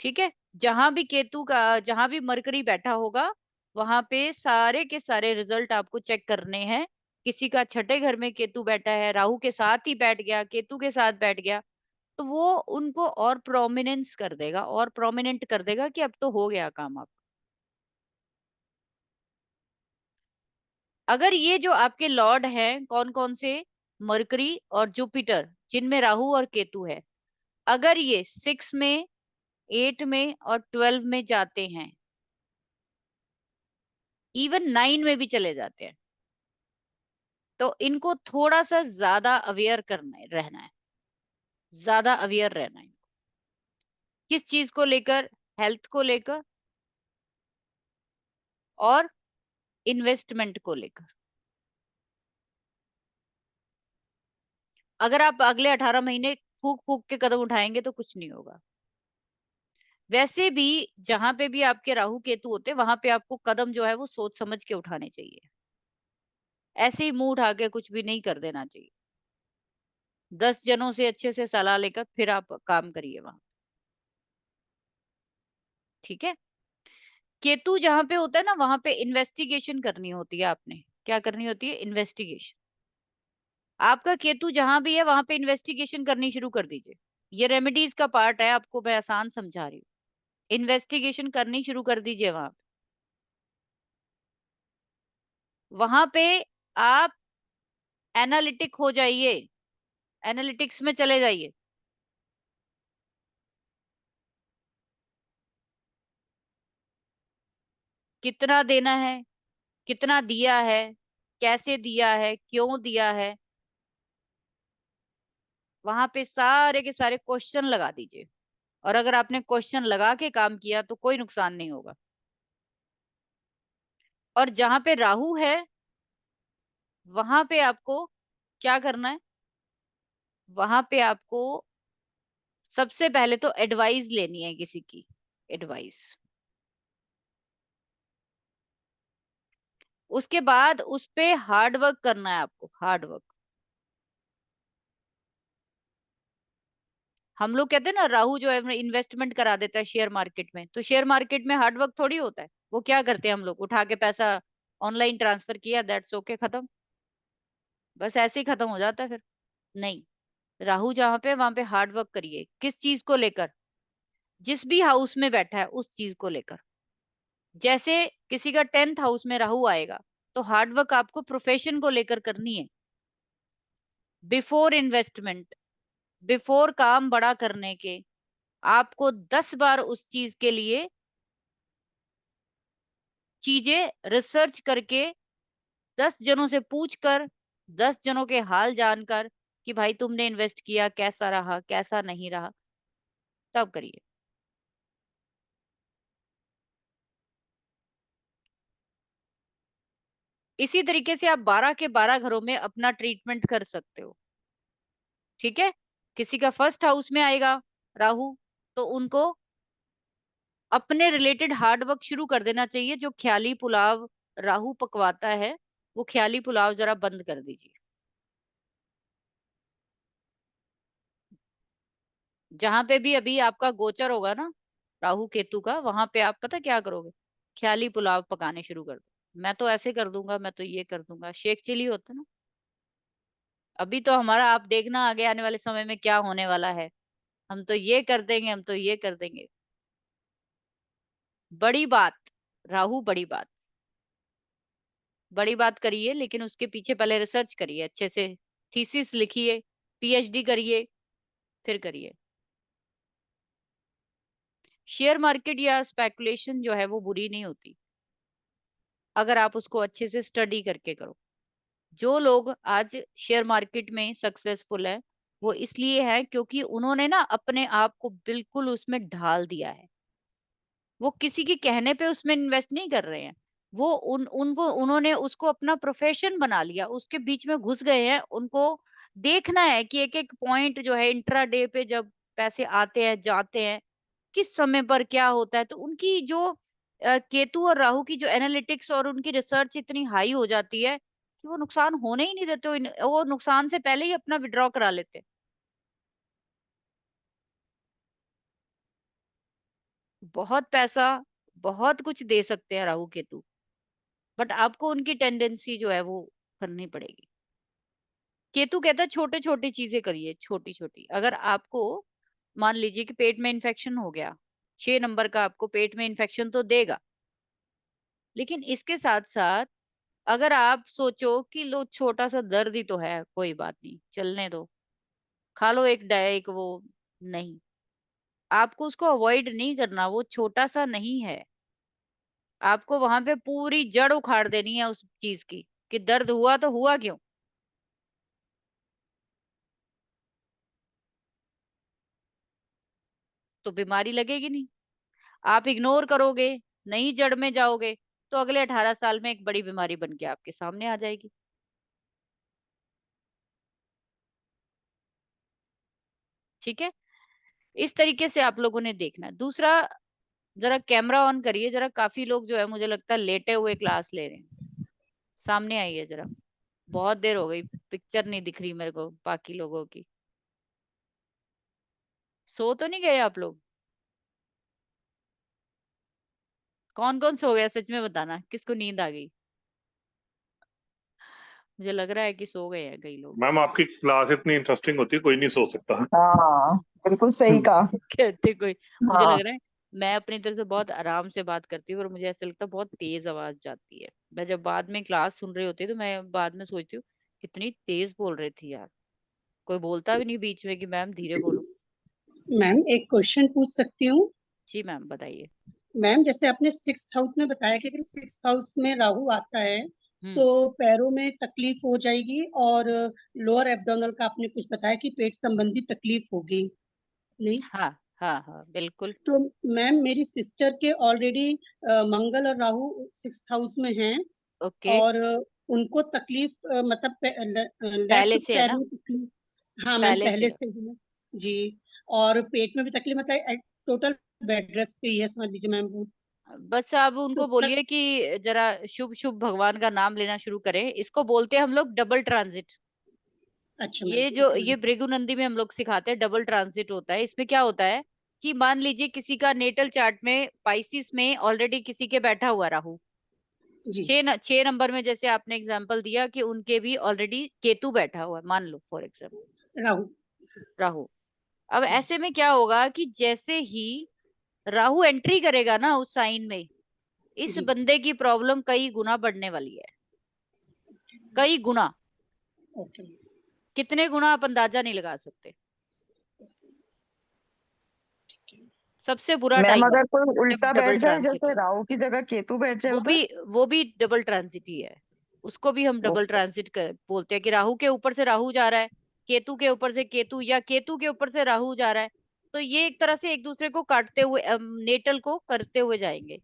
ठीक है, जहां भी मरकरी बैठा होगा वहां पे सारे के सारे रिजल्ट आपको चेक करने हैं। किसी का 6ठे घर में केतु बैठा है, राहु के साथ ही बैठ गया, केतु के साथ बैठ गया, तो वो उनको और प्रोमिनेंस कर देगा, और प्रोमिनेंट कर देगा कि अब तो हो गया काम आप। अगर ये जो आपके लॉर्ड हैं कौन कौन से? मरकरी और जुपिटर, जिनमें राहु और केतु है, अगर ये 6 में, 8 में और 12 में जाते हैं, इवन 9 में भी चले जाते हैं, तो इनको थोड़ा सा ज्यादा अवेयर रहना है, ज्यादा अवेयर रहना है। किस चीज को लेकर? हेल्थ को लेकर और इन्वेस्टमेंट को लेकर। अगर आप अगले 18 महीने फूक फूक के कदम उठाएंगे तो कुछ नहीं होगा। वैसे भी जहां पे भी आपके राहु केतु होते हैं वहां पे आपको कदम जो है वो सोच समझ के उठाने चाहिए, ऐसे ही मुंह उठा के कुछ भी नहीं कर देना चाहिए। 10 जनों से अच्छे से सलाह लेकर फिर आप काम करिए वहां। ठीक है, केतु जहां पे होता है ना वहां पे इन्वेस्टिगेशन करनी होती है। आपने क्या करनी होती है? इन्वेस्टिगेशन। आपका केतु जहां भी है वहां पे इन्वेस्टिगेशन करनी शुरू कर दीजिए। ये रेमेडीज का पार्ट है, आपको मैं आसान समझा रही हूँ। इन्वेस्टिगेशन करनी शुरू कर दीजिए वहां पे। वहां पे आप एनालिटिक हो जाइए, एनालिटिक्स में चले जाइए। कितना देना है, कितना दिया है, कैसे दिया है, क्यों दिया है, वहां पे सारे के सारे क्वेश्चन लगा दीजिए। और अगर आपने क्वेश्चन लगा के काम किया तो कोई नुकसान नहीं होगा। और जहां पे राहु है वहां पे आपको क्या करना है? वहां पे आपको सबसे पहले तो एडवाइस लेनी है, किसी की एडवाइस। उसके बाद उस पे हार्ड वर्क करना है आपको, हार्ड वर्क। हम लोग कहते हैं ना राहु जो है इन्वेस्टमेंट करा देता है शेयर मार्केट में, तो शेयर मार्केट में हार्ड वर्क थोड़ी होता है। वो क्या करते हैं, हम लोग उठा के पैसा ऑनलाइन ट्रांसफर किया, दैट्स ओके, खत्म, बस ऐसे ही खत्म हो जाता है फिर। नहीं, राहु जहां पे वहां पे हार्ड वर्क करिए। किस चीज को लेकर? जिस भी हाउस में बैठा है उस चीज को लेकर, जैसे किसी का 10th हाउस में राहु आएगा तो हार्डवर्क आपको प्रोफेशन को लेकर करनी है, बिफोर इन्वेस्टमेंट, बिफोर काम बड़ा करने के आपको 10 बार उस चीज के लिए चीजें रिसर्च करके 10 जनों से पूछकर 10 जनों के हाल जानकर कि भाई तुमने इन्वेस्ट किया कैसा रहा कैसा नहीं रहा, तब करिए। इसी तरीके से आप 12 के 12 घरों में अपना ट्रीटमेंट कर सकते हो। ठीक है, किसी का फर्स्ट हाउस में आएगा राहु तो उनको अपने रिलेटेड हार्ड वर्क शुरू कर देना चाहिए। जो ख्याली पुलाव राहु पकवाता है वो ख्याली पुलाव जरा बंद कर दीजिए। जहां पे भी अभी आपका गोचर होगा ना राहु केतु का, वहां पे आप पता क्या करोगे, ख्याली पुलाव पकाने शुरू कर दो। मैं तो ऐसे कर दूंगा, मैं तो ये कर दूंगा, शेख चिली होता है ना। अभी तो हमारा आप देखना आगे आने वाले समय में क्या होने वाला है, हम तो ये कर देंगे, हम तो ये कर देंगे। बड़ी बात, राहु बड़ी बात, बड़ी बात करिए, लेकिन उसके पीछे पहले रिसर्च करिए अच्छे से, थीसिस लिखिए, पीएचडी करिए, फिर करिए। शेयर मार्केट या स्पेकुलेशन जो है वो बुरी नहीं होती अगर आप उसको अच्छे से स्टडी करके करो। जो लोग आज शेयर मार्केट में सक्सेसफुल है वो इसलिए है क्योंकि उन्होंने ना अपने आप को बिल्कुल उसमें ढाल दिया है। वो किसी के कहने पे उसमें इन्वेस्ट नहीं कर रहे हैं, वो उन्होंने उसको अपना प्रोफेशन बना लिया, उसके बीच में घुस गए हैं। उनको देखना है कि एक एक पॉइंट जो है इंट्राडे पे जब पैसे आते हैं जाते हैं किस समय पर क्या होता है, तो उनकी जो केतु और राहु की जो एनालिटिक्स और उनकी रिसर्च इतनी हाई हो जाती है कि वो नुकसान होने ही नहीं देते, वो नुकसान से पहले ही अपना विड्रॉ करा लेते हैं। बहुत पैसा बहुत कुछ दे सकते हैं राहु केतु, बट आपको उनकी टेंडेंसी जो है वो करनी पड़ेगी। केतु कहता है छोटे छोटी चीजें करिए, छोटी छोटी। अगर आपको मान लीजिए कि पेट में इन्फेक्शन हो गया, 6 नंबर का आपको पेट में इन्फेक्शन तो देगा, लेकिन इसके साथ साथ अगर आप सोचो कि लो छोटा सा दर्द ही तो है, कोई बात नहीं चलने दो, खा लो एक डाइक, वो नहीं, आपको उसको अवॉइड नहीं करना, वो छोटा सा नहीं है। आपको वहां पे पूरी जड़ उखाड़ देनी है उस चीज की कि दर्द हुआ तो हुआ क्यों। तो बीमारी लगेगी नहीं, आप इग्नोर करोगे, नहीं जड़ में जाओगे, तो अगले 18 साल में एक बड़ी बीमारी बन के आपके सामने आ जाएगी। ठीक है, इस तरीके से आप लोगों ने देखना है। दूसरा, जरा कैमरा ऑन करिए, जरा काफी लोग जो है मुझे लगता है लेटे हुए क्लास ले रहे हैं, सामने आइए जरा, बहुत देर हो गई, पिक्चर नहीं दिख रही मेरे को बाकी लोगों की। सो तो नहीं गए आप लोग? कौन कौन सो गया सच में बताना, किसको नींद आ गई? मुझे लग रहा है कि सो गए हैं कई लोग। मैम आपकी क्लास इतनी इंटरेस्टिंग होती है, कोई नहीं सो सकता। हाँ बिल्कुल सही कहा। कहते कोई, मुझे हाँ लग रहा है मैं अपनी तरफ से बहुत आराम से बात करती हूँ और मुझे ऐसा लगता है बहुत तेज आवाज जाती है। मैं जब बाद में क्लास सुन रही होती है तो मैं बाद में सोचती हूँ कितनी तेज बोल रही थी यार, कोई बोलता भी नहीं बीच में कि मैम धीरे बोलो। मैम एक क्वेश्चन पूछ सकती हूँ? जी मैम बताइए। मैम जैसे आपने 6th हाउस में बताया कि अगर 6th हाउस में राहु आता है तो हम्म, पैरों में तकलीफ हो जाएगी, और लोअर एब्डोमिनल का आपने कुछ बताया कि पेट संबंधी तकलीफ होगी, नहीं? हाँ हाँ हाँ बिल्कुल। तो मैम मेरी सिस्टर के ऑलरेडी मंगल और राहु 6th हाउस में हैं, ओके, और उनको तकलीफ मतलब लेफ्ट पहले से है पैर ना, में तकलीफ। हाँ मैम पहले से पहले है। से है जी। और पेट में भी तकलीफ, मतलब टोटल बेड रेस्ट पे ही है समझ लीजिए मैम वो। बस आप तो उनको बोलिए कि जरा शुभ शुभ भगवान का नाम लेना शुरू करें। इसको बोलते हैं हम लोग डबल ट्रांजिट। अच्छा मैम ये जो ठीक है ये मैम। भृगु नंदी में हम लोग सिखाते हैं डबल ट्रांजिट होता है। इसमें क्या होता है कि मान लीजिए किसी का नेटल चार्ट में पाइसिस में ऑलरेडी किसी के बैठा हुआ राहु, जी 6 नंबर में, जैसे आपने एग्जांपल दिया कि उनके भी ऑलरेडी केतु बैठा हुआ है, मान लो फॉर एग्जाम्पल राहु। राहु। अब ऐसे में क्या होगा कि जैसे ही राहु एंट्री करेगा ना उस साइन में, इस जी। बंदे की प्रॉब्लम कई गुना बढ़ने वाली है, कई गुना। ओके। कितने गुना आप अंदाजा नहीं लगा सकते। सबसे बुरा मैम टाइम है अगर कोई जब उल्टा डबल बैठ जाए, ट्रांजिट जैसे है। राहु की जगह केतु बैठ जाए उधर। वो भी डबल ट्रांजिट ही है, उसको भी हम डबल ओके। ट्रांजिट बोलते हैं कि राहु के ऊपर से राहु जा रहा है, केतु के ऊपर से केतु, या केतु के ऊपर से राहु जा रहा है। तो ये एक तरह से एक दूसरे को काटते हुए नेटल को करते हुए जाएंगे।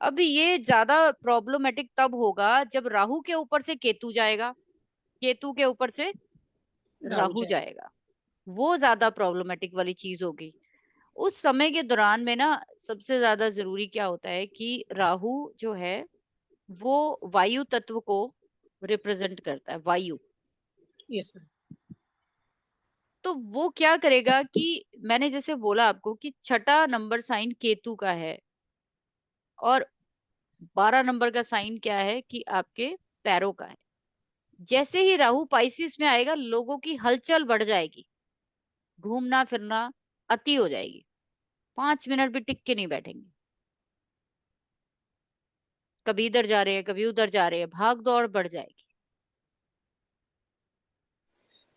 अभी ये ज्यादा प्रॉब्लमेटिक तब होगा जब राहु के ऊपर से केतु जाएगा, केतु के ऊपर से राहु राहु जाए। जाएगा। वो ज्यादा प्रॉब्लमेटिक वाली चीज होगी। उस समय के दौरान में ना सबसे ज्यादा जरूरी क्या होता है कि राहु जो है वो वायु तत्व को रिप्रेजेंट करता है, वायु। Yes sir. तो वो क्या करेगा कि मैंने जैसे बोला आपको कि छठा नंबर साइन केतु का है, और 12 नंबर का साइन क्या है कि आपके पैरों का है। जैसे ही राहु पाइसिस में आएगा, लोगों की हलचल बढ़ जाएगी, घूमना फिरना अति हो जाएगी, 5 मिनट भी टिक के नहीं बैठेंगे। कभी इधर जा रहे हैं, कभी उधर जा रहे हैं, भाग दौड़ बढ़ जाएगी।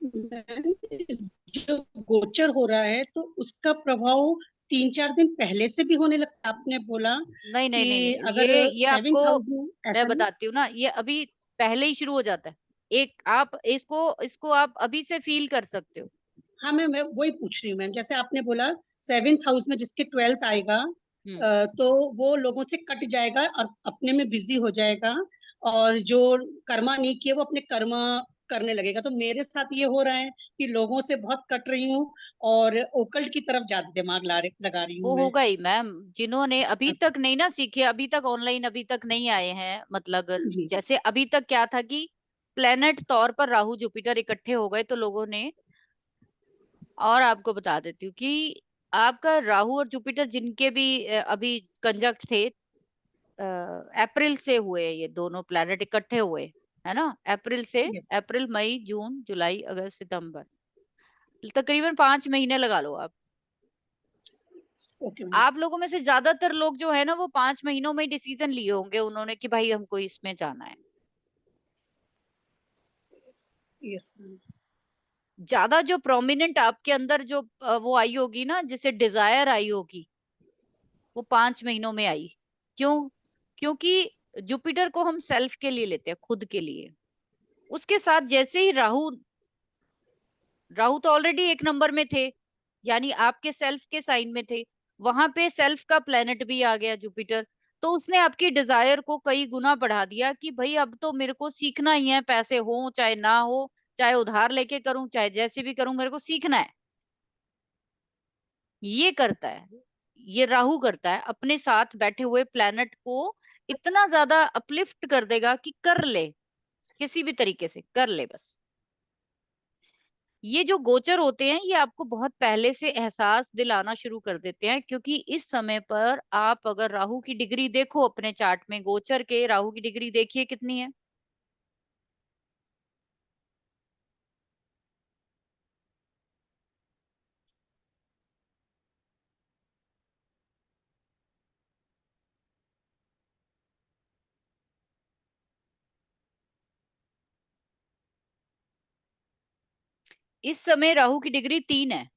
मैम, जो गोचर हो रहा है तो उसका प्रभाव 3-4 दिन पहले से भी होने लगता है। आपने बोला नहीं नहीं नहीं कि नहीं, अगर ये आपको 7,000 मैं ऐसा नहीं। बताती हूँ ना, ये अभी पहले ही शुरू हो जाता है। एक आप इसको आप अभी से फील कर सकते हो। हाँ मैं वही पूछ रही हूँ मैम, जैसे आपने बोला 7th हाउस में जिसके 12th आएगा तो वो लोगों से कट जाएगा और अपने में बिजी हो जाएगा, और जो कर्मा नहीं किए वो अपने कर्मा करने लगेगा। तो मेरे साथ ये हो रहा है कि लोगों से बहुत कट रही हूँ और ओकल्ट की तरफ ज्यादा दिमाग लगा रही हूँ वो मैं। होगा ही मैम, जिन्होंने अभी तक नहीं ना सीखे, अभी तक ऑनलाइन अभी तक नहीं आए हैं, मतलब जी। जैसे अभी तक क्या था कि प्लेनेट तौर पर राहु जुपिटर इकट्ठे हो गए तो लोगों ने, और आपको बता देती हूँ कि आपका राहु और जुपिटर जिनके भी अभी कंजक्ट थे, अप्रैल से हुए, ये दोनों प्लैनेट इकट्ठे हुए, है ना, अप्रैल से, Yes. अप्रैल मई जून जुलाई अगस्त सितंबर, तकरीबन 5 महीने लगा लो आप। Okay ma'am. आप लोगों में से ज्यादातर लोग जो है ना वो 5 महीनों में डिसीजन लिए होंगे उन्होंने कि भाई हमको इसमें जाना है। Yes ma'am. ज्यादा जो प्रोमिनेंट आपके अंदर जो वो आई होगी ना, जिसे डिजायर आई होगी, वो 5 महीनों में आई। क्यों? क्योंकि जुपिटर को हम सेल्फ के लिए लेते हैं, खुद के लिए। उसके साथ जैसे ही राहु, राहु तो ऑलरेडी 1 नंबर में थे, यानी आपके सेल्फ के साइन में थे, वहां पे सेल्फ का प्लेनेट भी आ गया जुपिटर। तो उसने आपकी डिजायर को कई गुना बढ़ा दिया कि भाई अब तो मेरे को सीखना ही है, पैसे हो चाहे ना हो, चाहे उधार लेके करूं चाहे जैसे भी करूं, मेरे को सीखना है। ये करता है, ये राहु करता है, अपने साथ बैठे हुए प्लेनेट को इतना ज्यादा अपलिफ्ट कर देगा कि कर ले, किसी भी तरीके से कर ले बस। ये जो गोचर होते हैं ये आपको बहुत पहले से एहसास दिलाना शुरू कर देते हैं, क्योंकि इस समय पर आप अगर राहु की डिग्री देखो अपने चार्ट में, गोचर के राहु की डिग्री देखिए कितनी है। इस समय राहु की डिग्री 3 है।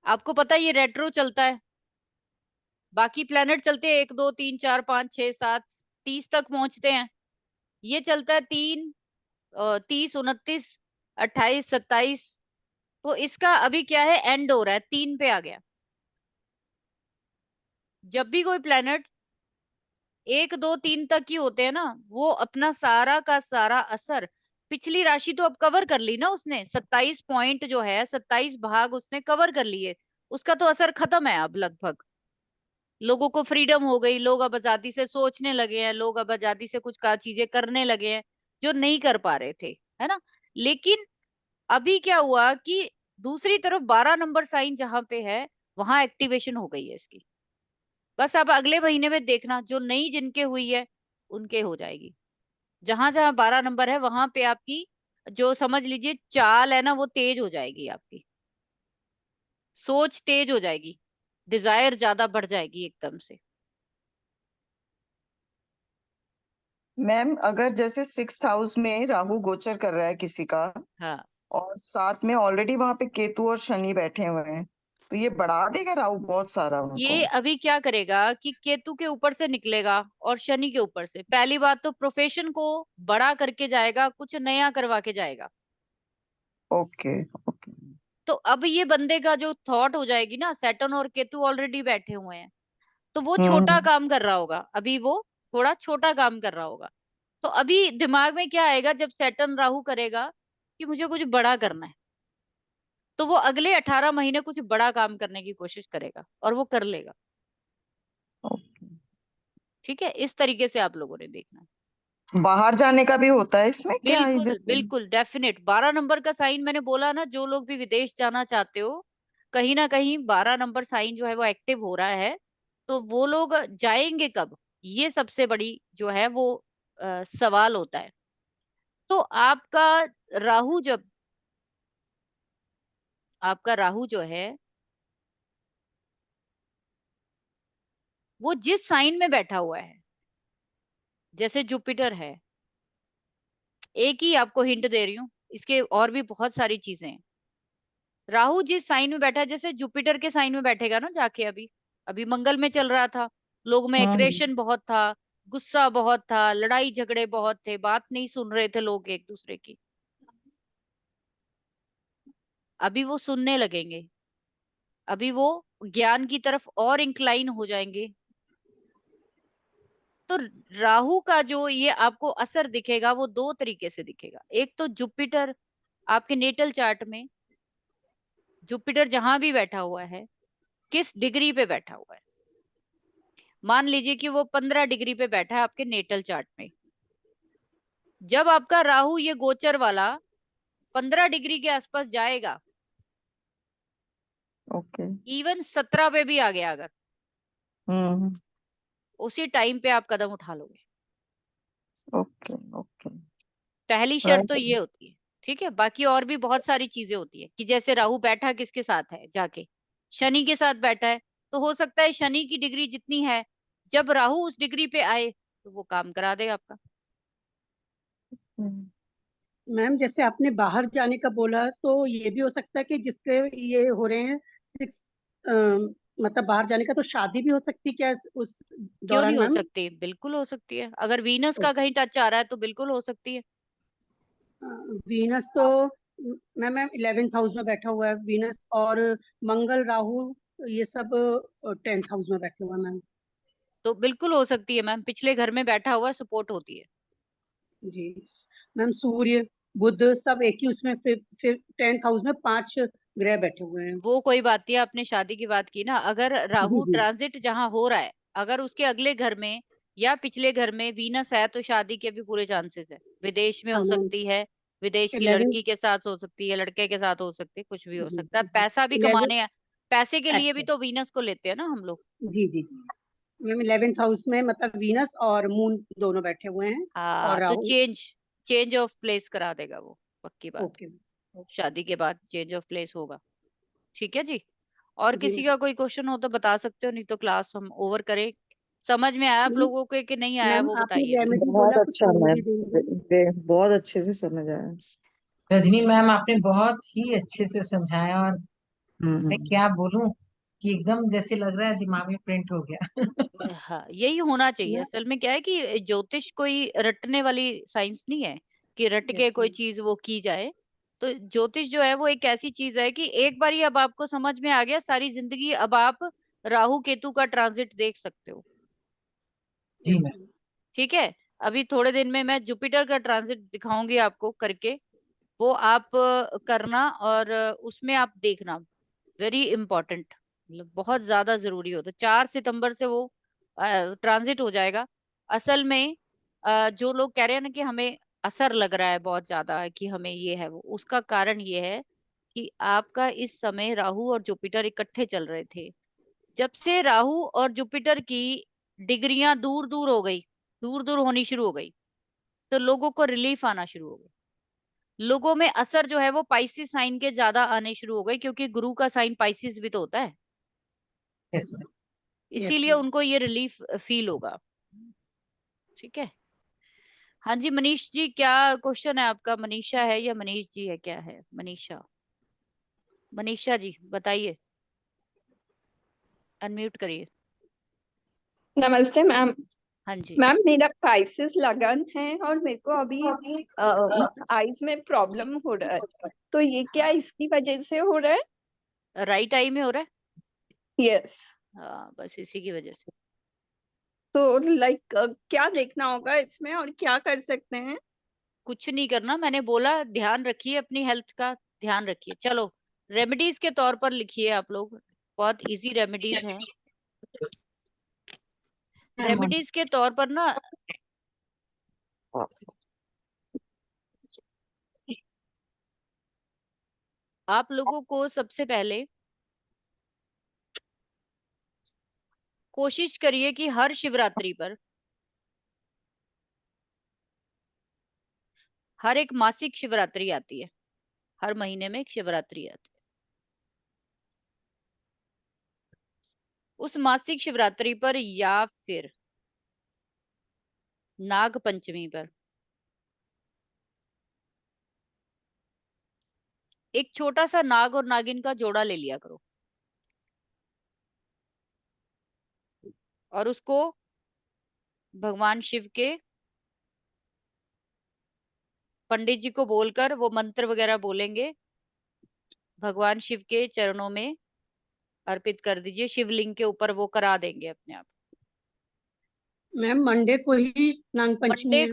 आपको पता है ये रेट्रो चलता है, बाकी प्लेनेट चलते हैं 1 2 3 4 5 6 7 30 तक पहुंचते हैं। ये चलता है 3 30 29 28 27। तो इसका अभी क्या है, एंड हो रहा है, 3 पे आ गया। जब भी कोई प्लेनेट 1 2 3 तक ही होते हैं ना, वो अपना सारा का सारा असर, पिछली राशि तो अब कवर कर ली ना उसने, 27 पॉइंट जो है, 27 भाग उसने कवर कर लिए, उसका तो असर खत्म है अब लगभग। लोगों को फ्रीडम हो गई, लोग अब आजादी से सोचने लगे हैं, लोग अब आजादी से कुछ का चीजें करने लगे हैं जो नहीं कर पा रहे थे, है ना। लेकिन अभी क्या हुआ कि दूसरी तरफ 12 नंबर साइन जहां पे है, वहां एक्टिवेशन हो गई है इसकी। बस अब अगले महीने में देखना, जो नई जिनके हुई है उनके हो जाएगी। जहां जहां 12 नंबर है वहां पे आपकी जो समझ लीजिए चाल है ना, वो तेज हो जाएगी, आपकी सोच तेज हो जाएगी, डिजायर ज्यादा बढ़ जाएगी एकदम से। मैम अगर जैसे 6th हाउस में राहु गोचर कर रहा है किसी का, हाँ, और साथ में ऑलरेडी वहां पे केतु और शनि बैठे हुए हैं, तो ये बढ़ा देगा राहु बहुत सारा उनको। ये अभी क्या करेगा कि केतु के ऊपर से निकलेगा और शनि के ऊपर से। पहली बात तो प्रोफेशन को बड़ा करके जाएगा, कुछ नया करवा के जाएगा। Okay okay. तो अब ये बंदे का जो थॉट हो जाएगी ना, सैटर्न और केतु ऑलरेडी बैठे हुए हैं, तो वो छोटा हम्म। काम कर रहा होगा, अभी वो थोड़ा छोटा काम कर रहा होगा। तो अभी दिमाग में क्या आएगा जब सैटर्न राहु करेगा कि मुझे कुछ बड़ा करना है, तो वो अगले 18 महीने कुछ बड़ा काम करने की कोशिश करेगा और वो कर लेगा। ठीक है, इस तरीके से आप लोगों ने देखना है। बाहर जाने का भी होता है इसमें क्या? बिल्कुल बिल्कुल डेफिनेट। 12 नंबर का साइन मैंने बोला ना, जो लोग भी विदेश जाना चाहते हो, कहीं ना कहीं 12 नंबर साइन जो है वो एक्टिव हो रहा है। तो वो लोग जाएंगे कब, ये सबसे बड़ी जो है वो सवाल होता है। तो राहु जब आपका राहु जो है वो जिस साइन में बैठा हुआ है, जैसे जुपिटर है, एक ही आपको हिंट दे रही हूं, इसके और भी बहुत सारी चीजें हैं। राहु जिस साइन में बैठा है, जैसे जुपिटर के साइन में बैठेगा ना जाके, अभी अभी मंगल में चल रहा था, लोग में एग्रेशन बहुत था, गुस्सा बहुत था, लड़ाई झगड़े बहुत थे, बात नहीं सुन रहे थे लोग एक दूसरे की। अभी वो सुनने लगेंगे, अभी वो ज्ञान की तरफ और इंक्लाइन हो जाएंगे। तो राहु का जो ये आपको असर दिखेगा वो दो तरीके से दिखेगा। एक तो जुपिटर आपके नेटल चार्ट में, जुपिटर जहां भी बैठा हुआ है, किस डिग्री पे बैठा हुआ है। मान लीजिए कि वो 15 डिग्री पे बैठा है आपके नेटल चार्ट में। जब आपका राहु ये गोचर वाला 15 डिग्री के आसपास जाएगा, ओके। इवन 17 पे भी आ गया अगर, हम्म। उसी टाइम पे आप कदम उठा लोगे। Okay okay. पहली शर्त तो ये होती है। ठीक है, बाकी और भी बहुत सारी चीजें होती है कि जैसे राहु बैठा किसके साथ है जाके, शनि के साथ बैठा है, तो हो सकता है शनि की डिग्री जितनी है, जब राहु उस डिग्री पे आए तो वो काम करा दे आपका। मैम जैसे आपने बाहर जाने का बोला, तो ये भी हो सकता है कि जिसके ये हो रहे हैं 6 मतलब बाहर जाने का, तो शादी भी हो सकती है क्या उस क्यों नहीं दौरान हो मैम? सकती, बिल्कुल हो सकती है। अगर वीनस का कहीं टच आ रहा है तो बिल्कुल हो सकती है। वीनस तो मैम 11th हाउस में बैठा हुआ है वीनस, और मंगल राहु ये सब 10th हाउस में बैठे हुआ है मैम। तो बिल्कुल हो सकती है मैम, पिछले घर में बैठा हुआ सपोर्ट होती है। जी मैम, सूर्य बुध सब एक ही उसमें, फिर 10th हाउस में 5 ग्रह बैठे हुए हैं। वो कोई बात नहीं, आपने शादी की बात की ना, अगर जी राहु जी। ट्रांजिट जहां हो रहा है, अगर उसके अगले घर में या पिछले घर में वीनस है, तो शादी के भी पूरे चांसेस है। विदेश में हाँ हो मैम, सकती है, विदेश की 11 लड़की के साथ हो सकती है, लड़के के साथ हो सकती है, कुछ भी हो जी सकता है। जी, पैसा भी 11 कमाने, पैसे के लिए भी अच्छा। तो वीनस को लेते हैं ना हम लोग। जी जी जी मैम, 11th हाउस में मतलब वीनस और मून दोनों बैठे हुए हैं, और हाँ, तो राहु। चेंज ऑफ प्लेस करा देगा वो, पक्की बात। ओके। शादी के बाद चेंज ऑफ प्लेस होगा। ठीक है जी। और जी किसी का कोई क्वेश्चन हो तो बता सकते हो, नहीं तो क्लास हम ओवर करें। समझ में आया आप मैम, लोगों को कि नहीं आया, मैम वो आपने बताइए। रेमेडी बहुत बोला, कुछ अच्छा मैम, रेमेडी देंगे? बहुत अच्छे से समझ आया। रजनी मैम आपने बहुत ही अच्छे से समझाया, और मैं हम्म। क्या बोलूं कि एकदम जैसे लग रहा है दिमाग में प्रिंट हो गया। हाँ, यही होना चाहिए। मैम असल में क्या है कि ज्योतिष कोई रटने वाली साइंस नहीं है कि रट के यस कोई मैम। चीज वो की जाए। तो ज्योतिष जो है वो एक ऐसी चीज है कि एक बार ही अब आपको समझ में आ गया, सारी जिंदगी अब आप राहु केतु का ट्रांजिट देख सकते हो। जी यस मैम। मैम। ठीक है, अभी थोड़े दिन में मैं जुपिटर का ट्रांजिट दिखाऊंगी आपको करके, वो आप करना, और उसमें आप देखना, वेरी इंपॉर्टेंट, मतलब बहुत ज्यादा जरूरी होता है। 4 सितंबर से वो ट्रांजिट हो जाएगा। असल में जो लोग कह रहे हैं ना कि हमें असर लग रहा है बहुत ज्यादा, कि हमें ये है वो, उसका कारण ये है कि आपका इस समय राहु और जुपिटर इकट्ठे चल रहे थे। जब से राहु और जुपिटर की डिग्रियां दूर दूर हो गई, दूर दूर होनी शुरू हो गई, तो लोगों को रिलीफ आना शुरू हो गया। लोगों में असर जो है वो पाइसिस साइन के ज्यादा आने शुरू हो गए, क्योंकि गुरु का साइन पाइसिस भी तो होता है, यस मैम। यस इसीलिए मैम। उनको ये रिलीफ फील होगा। ठीक है, हाँ जी मनीष जी, क्या क्वेश्चन है आपका? मनीषा है या मनीष जी है, क्या है? मनीषा, मनीषा जी बताइए, अनम्यूट करिए। नमस्ते मैम। हाँ जी। मैम मेरा प्राइसेस लगन है और मेरे को अभी आईज में प्रॉब्लम हो रहा है, तो ये क्या इसकी वजह से हो रहा है? राइट आई में हो रहा है? यस। हाँ, बस इसी की वजह से। तो लाइक क्या देखना होगा इसमें और क्या कर सकते हैं? कुछ नहीं करना, मैंने बोला ध्यान रखिए, अपनी हेल्थ का ध्यान रखिए। चलो रेमेडीज के तौर पर लिखिए आप लोग, बहुत इजी रेमेडीज हैं। रेमेडीज के तौर पर ना, आप लोगों को सबसे पहले कोशिश करिए कि हर शिवरात्रि पर, हर एक मासिक शिवरात्रि आती है, हर महीने में एक शिवरात्रि आती है, उस मासिक शिवरात्रि पर या फिर नाग पंचमी पर एक छोटा सा नाग और नागिन का जोड़ा ले लिया करो और उसको भगवान शिव के, पंडित जी को बोलकर वो मंत्र वगैरह बोलेंगे, भगवान शिव के चरणों में अर्पित कर दीजिए, शिवलिंग के ऊपर वो करा देंगे अपने आप। मैम मंडे को ही नाग पंचमी है।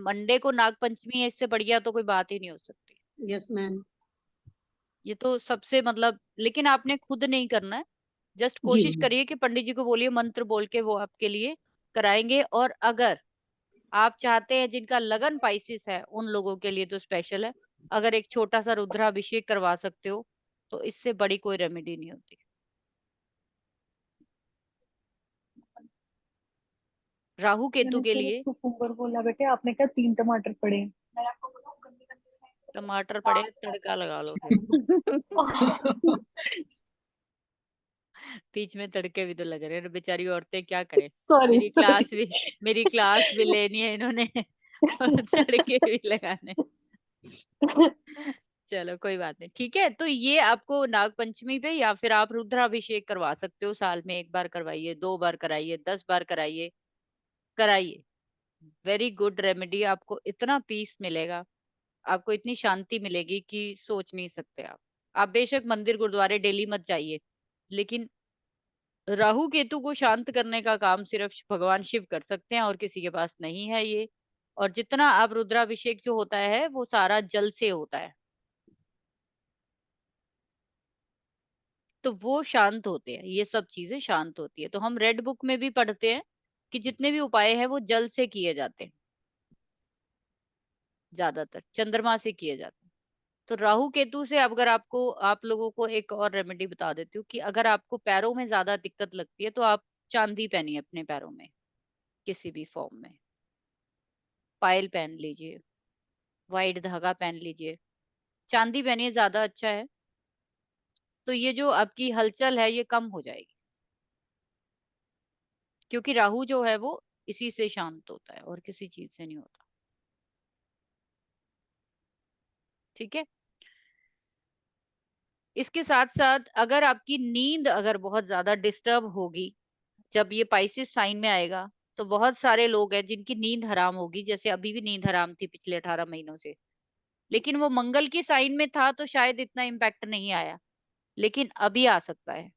मंडे को नाग पंचमी है, इससे बढ़िया तो कोई बात ही नहीं हो सकती। Yes ma'am. ये तो सबसे मतलब, लेकिन आपने खुद नहीं करना है, जस्ट जी कोशिश करिए कि पंडित जी को बोलिए, मंत्र बोल के वो आपके लिए कराएंगे। और अगर आप चाहते हैं, जिनका लगन पाइसिस है उन लोगों के लिए तो स्पेशल है, अगर एक छोटा सा रुद्राभिषेक करवा सकते हो तो इससे बड़ी कोई रेमेडी नहीं होती। राहु केतु मैंने के सर लिए कुकुम्बर बोला बेटे, आपने क्या 3 टमाटर पड़े हैं? टमाटर पड़े, तड़का लगा लो फिर। बीच में तड़के भी तो लग रहे हैं, बेचारी औरतें क्या करें। सॉरी मेरी क्लास भी लेनी है इन्होंने और तड़के भी लगाने। चलो कोई बात नहीं, ठीक है। तो ये आपको नाग पंचमी पे, या फिर आप रुद्राभिषेक करवा सकते हो, साल में 1 बार करवाइए, 2 बार कराइए, 10 बार कराइए, कराइए। वेरी गुड रेमेडी, आपको इतना पीस मिलेगा, आपको इतनी शांति मिलेगी कि सोच नहीं सकते आप बेशक मंदिर गुरुद्वारे डेली मत जाइए, लेकिन राहु केतु को शांत करने का काम सिर्फ भगवान शिव कर सकते हैं, और किसी के पास नहीं है ये। और जितना आप रुद्राभिषेक जो होता है वो सारा जल से होता है, तो वो शांत होते हैं, ये सब चीजें शांत होती है। तो हम रेड बुक में भी पढ़ते हैं कि जितने भी उपाय हैं वो जल से किए जाते हैं, ज्यादातर चंद्रमा से किए जाते हैं। तो राहु केतु से अगर आपको, आप लोगों को एक और रेमेडी बता देती हूँ कि अगर आपको पैरों में ज्यादा दिक्कत लगती है तो आप चांदी पहनिए अपने पैरों में, किसी भी फॉर्म में पायल पहन लीजिए, वाइट धागा पहन लीजिए, चांदी पहनिए, ज्यादा अच्छा है। तो ये जो आपकी हलचल है ये कम हो जाएगी, क्योंकि राहु जो है वो इसी से शांत होता है और किसी चीज से नहीं होता। ठीक है। इसके साथ साथ अगर आपकी नींद अगर बहुत ज्यादा डिस्टर्ब होगी जब ये पाइसिस साइन में आएगा, तो बहुत सारे लोग हैं जिनकी नींद हराम होगी, जैसे अभी भी नींद हराम थी पिछले 18 महीनों से, लेकिन वो मंगल की साइन में था तो शायद इतना इम्पैक्ट नहीं आया, लेकिन अभी आ सकता है।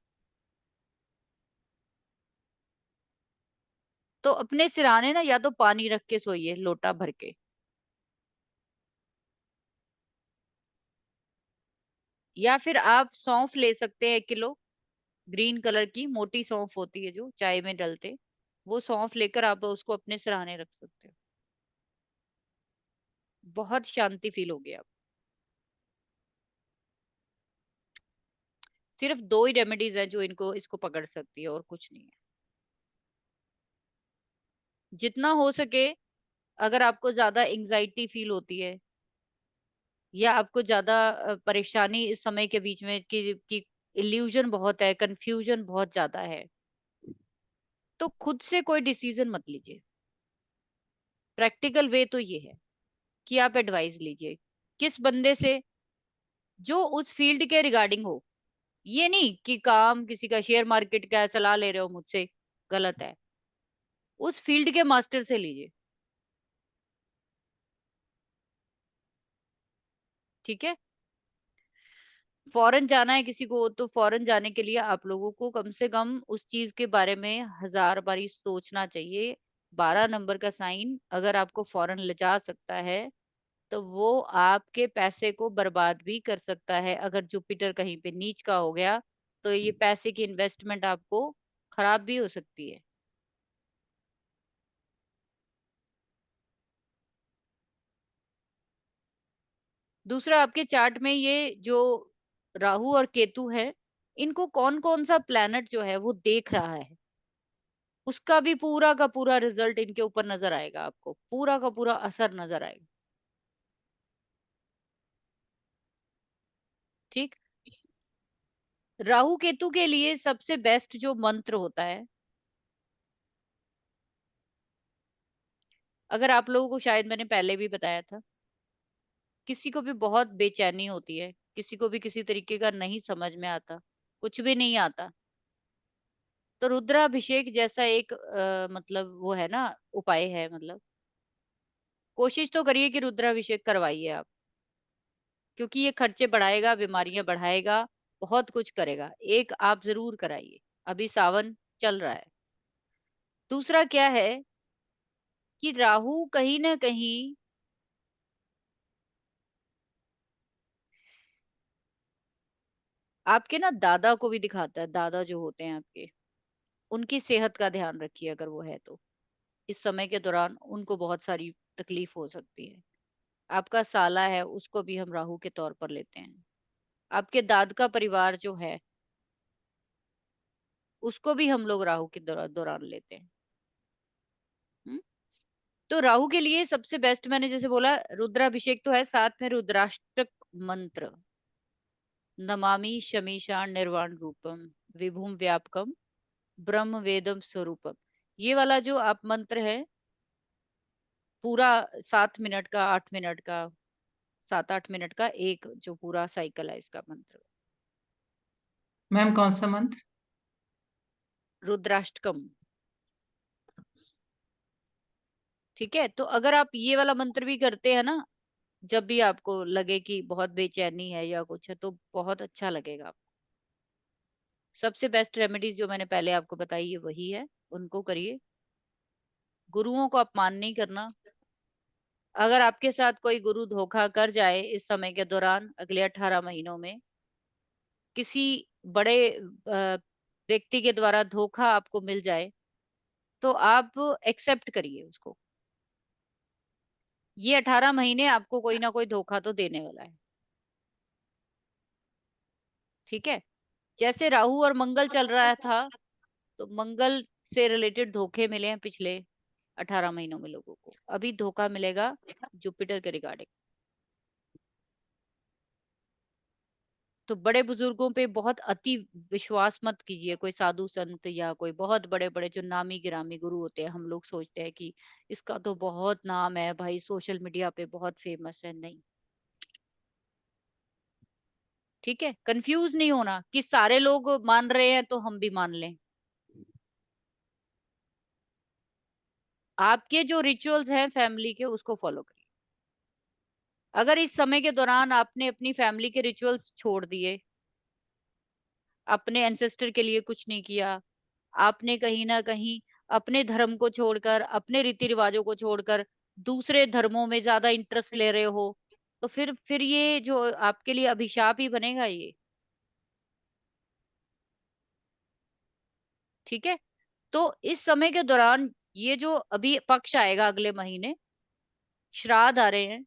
तो अपने सिरहाने ना या तो पानी रख के सोइए, लोटा भर के, या फिर आप सौंफ ले सकते हैं 1 किलो, ग्रीन कलर की मोटी सौंफ होती है जो चाय में डलते, वो सौंफ लेकर आप उसको अपने सिरहाने रख सकते हो, बहुत शांति फील होगी आप। सिर्फ 2 ही रेमेडीज हैं जो इनको इसको पकड़ सकती है और कुछ नहीं है। जितना हो सके, अगर आपको ज्यादा एंजाइटी फील होती है या आपको ज्यादा परेशानी इस समय के बीच में कि इल्यूजन बहुत है, कंफ्यूजन बहुत ज्यादा है, तो खुद से कोई डिसीजन मत लीजिए, प्रैक्टिकल वे तो ये है कि आप एडवाइस लीजिए किस बंदे से जो उस फील्ड के रिगार्डिंग हो। ये नहीं कि काम किसी का शेयर मार्केट का सलाह ले रहे हो मुझसे, गलत है। उस फील्ड के मास्टर से लीजिए, ठीक है। फॉरेन जाना है किसी को तो फॉरेन जाने के लिए आप लोगों को कम से कम उस चीज के बारे में 1000 बारी सोचना चाहिए। 12 नंबर का साइन अगर आपको फॉरेन ले जा सकता है तो वो आपके पैसे को बर्बाद भी कर सकता है। अगर जुपिटर कहीं पे नीच का हो गया तो ये पैसे की इन्वेस्टमेंट आपको खराब भी हो सकती है। दूसरा, आपके चार्ट में ये जो राहु और केतु है, इनको कौन कौन सा प्लैनेट जो है वो देख रहा है, उसका भी पूरा का पूरा रिजल्ट इनके ऊपर नजर आएगा। आपको पूरा का पूरा असर नजर आएगा, ठीक। राहु केतु के लिए सबसे बेस्ट जो मंत्र होता है, अगर आप लोगों को शायद मैंने पहले भी बताया था, किसी को भी बहुत बेचैनी होती है, किसी को भी किसी तरीके का नहीं समझ में आता, कुछ भी नहीं आता, तो रुद्राभिषेक जैसा एक मतलब वो है ना, उपाय है। मतलब कोशिश तो करिए कि रुद्राभिषेक करवाइए आप, क्योंकि ये खर्चे बढ़ाएगा, बीमारियां बढ़ाएगा, बहुत कुछ करेगा। एक आप जरूर कराइए, अभी सावन चल रहा है। दूसरा क्या है कि राहु कहीं ना कहीं आपके ना दादा को भी दिखाता है। दादा जो होते हैं आपके, उनकी सेहत का ध्यान रखिए। अगर वो है तो इस समय के दौरान उनको बहुत सारी तकलीफ हो सकती है। आपका साला है, उसको भी हम राहु के तौर पर लेते हैं। आपके दाद का परिवार जो है, उसको भी हम लोग राहु के दौरान लेते हैं। हम्म? तो राहु के लिए सबसे बेस्ट मैंने जैसे बोला रुद्राभिषेक तो है, साथ में रुद्राष्टक मंत्र, नमामि शमीशान निर्वाण रूपम विभुम व्यापकम ब्रह्म वेदम स्वरूपम, ये वाला जो आप मंत्र है पूरा 7 मिनट का, 8 मिनट का, 7-8 मिनट का एक जो पूरा साइकिल है इसका मंत्र, मैम कौन सा मंत्र? रुद्राष्टकम। ठीक है, तो अगर आप ये वाला मंत्र भी करते हैं ना, जब भी आपको लगे कि बहुत बेचैनी है या कुछ है, तो बहुत अच्छा लगेगा आपको। सबसे बेस्ट रेमेडीज जो मैंने पहले आपको बताई है वही है, उनको करिए। गुरुओं को अपमान नहीं करना। अगर आपके साथ कोई गुरु धोखा कर जाए इस समय के दौरान, अगले 18 महीनों में किसी बड़े व्यक्ति के द्वारा धोखा आपको मिल जाए, तो आप एक्सेप्ट करिए उसको। ये 18 महीने आपको कोई ना कोई धोखा तो देने वाला है, ठीक है। जैसे राहु और मंगल चल रहा था, तो मंगल से रिलेटेड धोखे मिले हैं पिछले 18 महीनों में लोगों को, अभी धोखा मिलेगा जुपिटर के रिगार्डिंग। तो बड़े बुजुर्गों पे बहुत अति विश्वास मत कीजिए। कोई साधु संत या कोई बहुत बड़े बड़े जो नामी गिरामी गुरु होते हैं, हम लोग सोचते हैं कि इसका तो बहुत नाम है भाई, सोशल मीडिया पे बहुत फेमस है। नहीं, ठीक है। कंफ्यूज नहीं होना कि सारे लोग मान रहे हैं तो हम भी मान लें। आपके जो रिचुअल्स हैं फैमिली के, उसको फॉलो करिए। अगर इस समय के दौरान आपने अपनी फैमिली के रिचुअल्स छोड़ दिए, अपने एंसेस्टर के लिए कुछ नहीं किया, आपने कहीं ना कहीं अपने धर्म को छोड़कर, अपने रीति रिवाजों को छोड़कर दूसरे धर्मों में ज्यादा इंटरेस्ट ले रहे हो, तो फिर ये जो आपके लिए अभिशाप ही बनेगा ये, ठीक है। तो इस समय के दौरान ये जो अभी पक्ष आएगा अगले महीने, श्राद्ध आ रहे हैं,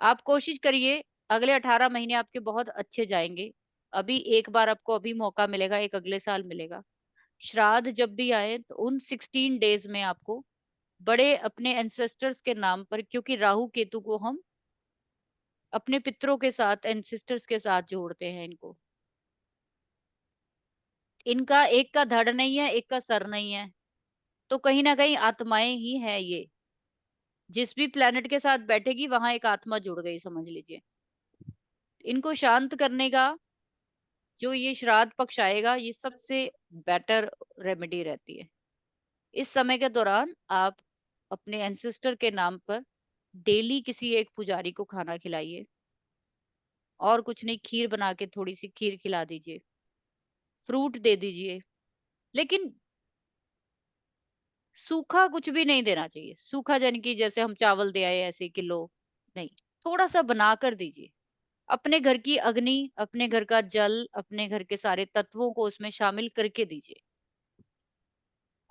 आप कोशिश करिए अगले 18 महीने आपके बहुत अच्छे जाएंगे। अभी एक बार आपको अभी मौका मिलेगा, एक अगले साल मिलेगा। श्राद्ध जब भी आए तो उन 16 डेज में आपको बड़े अपने एंसेस्टर्स के नाम पर, क्योंकि राहु केतु को हम अपने पितरों के साथ, एंसेस्टर्स के साथ जोड़ते हैं इनको। इनका एक का धड़ नहीं है, एक का सर नहीं है, तो कहीं ना कहीं आत्माएं ही है ये, जिस भी प्लेनेट के साथ बैठेगी वहां एक आत्मा जुड़ गई समझ लीजिए। इनको शांत करने का जो ये श्राद्ध पक्ष आएगा, ये सबसे बेटर रेमेडी रहती है। इस समय के दौरान आप अपने एंसेस्टर के नाम पर डेली किसी एक पुजारी को खाना खिलाइए, और कुछ नहीं, खीर बना के थोड़ी सी खीर खिला दीजिए, फ्रूट दे दीजिए, लेकिन सूखा कुछ भी नहीं देना चाहिए। सूखा यानी कि जैसे हम चावल दे आए ऐसे किलो नहीं, थोड़ा सा बना कर दीजिए। अपने घर की अग्नि, अपने घर का जल, अपने घर के सारे तत्वों को उसमें शामिल करके दीजिए।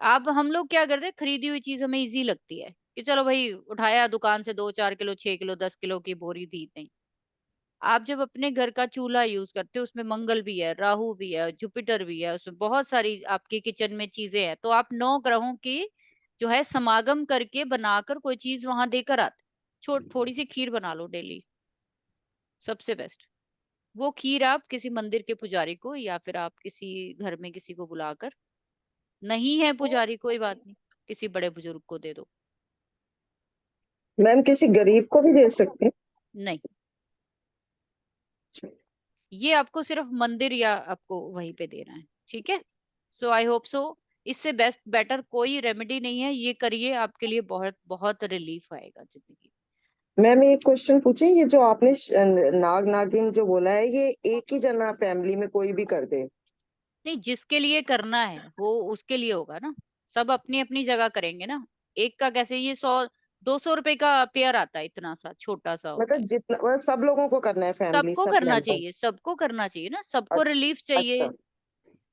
आप हम लोग क्या करते हैं, खरीदी हुई चीज हमें इजी लगती है कि चलो भाई उठाया दुकान से 2-4 किलो, 6 किलो, 10 किलो की बोरी दी। नहीं, आप जब अपने घर का चूल्हा यूज करते हो, उसमें मंगल भी है, राहु भी है, जुपिटर भी है, उसमें बहुत सारी आपके किचन में चीजें हैं, तो आप 9 ग्रहों की जो है समागम करके बनाकर कोई चीज वहां देकर आते। थोड़ी सी खीर बना लो डेली, सबसे बेस्ट। वो खीर आप किसी मंदिर के पुजारी को, या फिर आप किसी घर में किसी को बुलाकर, नहीं है पुजारी कोई बात नहीं, किसी बड़े बुजुर्ग को दे दो। मैम किसी गरीब को भी दे सकते हैं? नहीं, ये आपको सिर्फ मंदिर या आपको वहीं पे देना है, ठीक है। सो आई होप सो, इससे बेस्ट बेटर कोई रेमेडी नहीं है, ये करिए, आपके लिए बहुत बहुत रिलीफ आएगा जिंदगी। मैम एक क्वेश्चन पूछे, ये जो आपने नाग नागिन जो बोला है, ये एक ही जना फैमिली में कोई भी कर दे? नहीं, जिसके लिए करना है वो उसके लिए होगा ना, सब अपनी अपनी जगह करेंगे ना। एक का कैसे, ये 100-200 रुपए का पेयर आता है, इतना सा छोटा सा होता मतलब है। जितना मतलब सब लोगों को करना है, फैमिली सबको सब करना मेंबर? चाहिए, सबको करना चाहिए ना, सबको अच्छा रिलीफ चाहिए। अच्छा।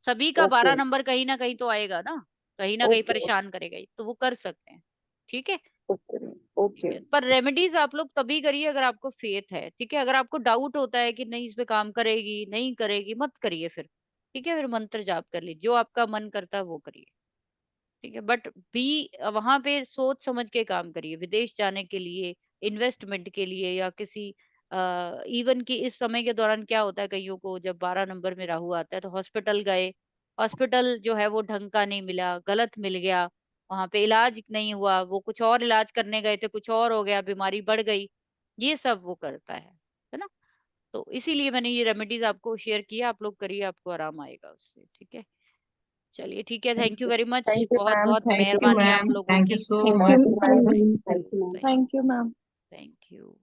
सभी का ओके 12 नंबर कहीं ना कहीं तो आएगा ना, कहीं ना कहीं ओके परेशान करेगा ही, तो वो कर सकते हैं, ठीक है। ओके ठीक ओके। है, पर रेमेडीज आप लोग तभी करिए अगर आपको फेथ है, ठीक है। अगर आपको डाउट होता है कि नहीं इस पे काम करेगी नहीं करेगी, मत करिए फिर, ठीक है। फिर मंत्र जाप कर लीजिए, जो आपका मन करता है वो करिए, ठीक है। बट भी वहां पे सोच समझ के काम करिए, विदेश जाने के लिए, इन्वेस्टमेंट के लिए, या किसी इवन कि इस समय के दौरान क्या होता है, कईयों को जब 12 नंबर में राहु आता है तो हॉस्पिटल गए, हॉस्पिटल जो है वो ढंग का नहीं मिला, गलत मिल गया, वहां पे इलाज नहीं हुआ, वो कुछ और इलाज करने गए थे, कुछ और हो गया, बीमारी बढ़ गई, ये सब वो करता है ना। तो इसीलिए मैंने ये रेमेडीज आपको शेयर किया, आप लोग करिए, आपको आराम आएगा उससे, ठीक है। चलिए ठीक है, thank you very much, thank you बहुत मैम, बहुत थैंक थैंक यू यू मेहरबानी आप मैम, लोगों थैंक यू की। So thank much. You ma'am, thank you. Thank you ma'am. Thank you.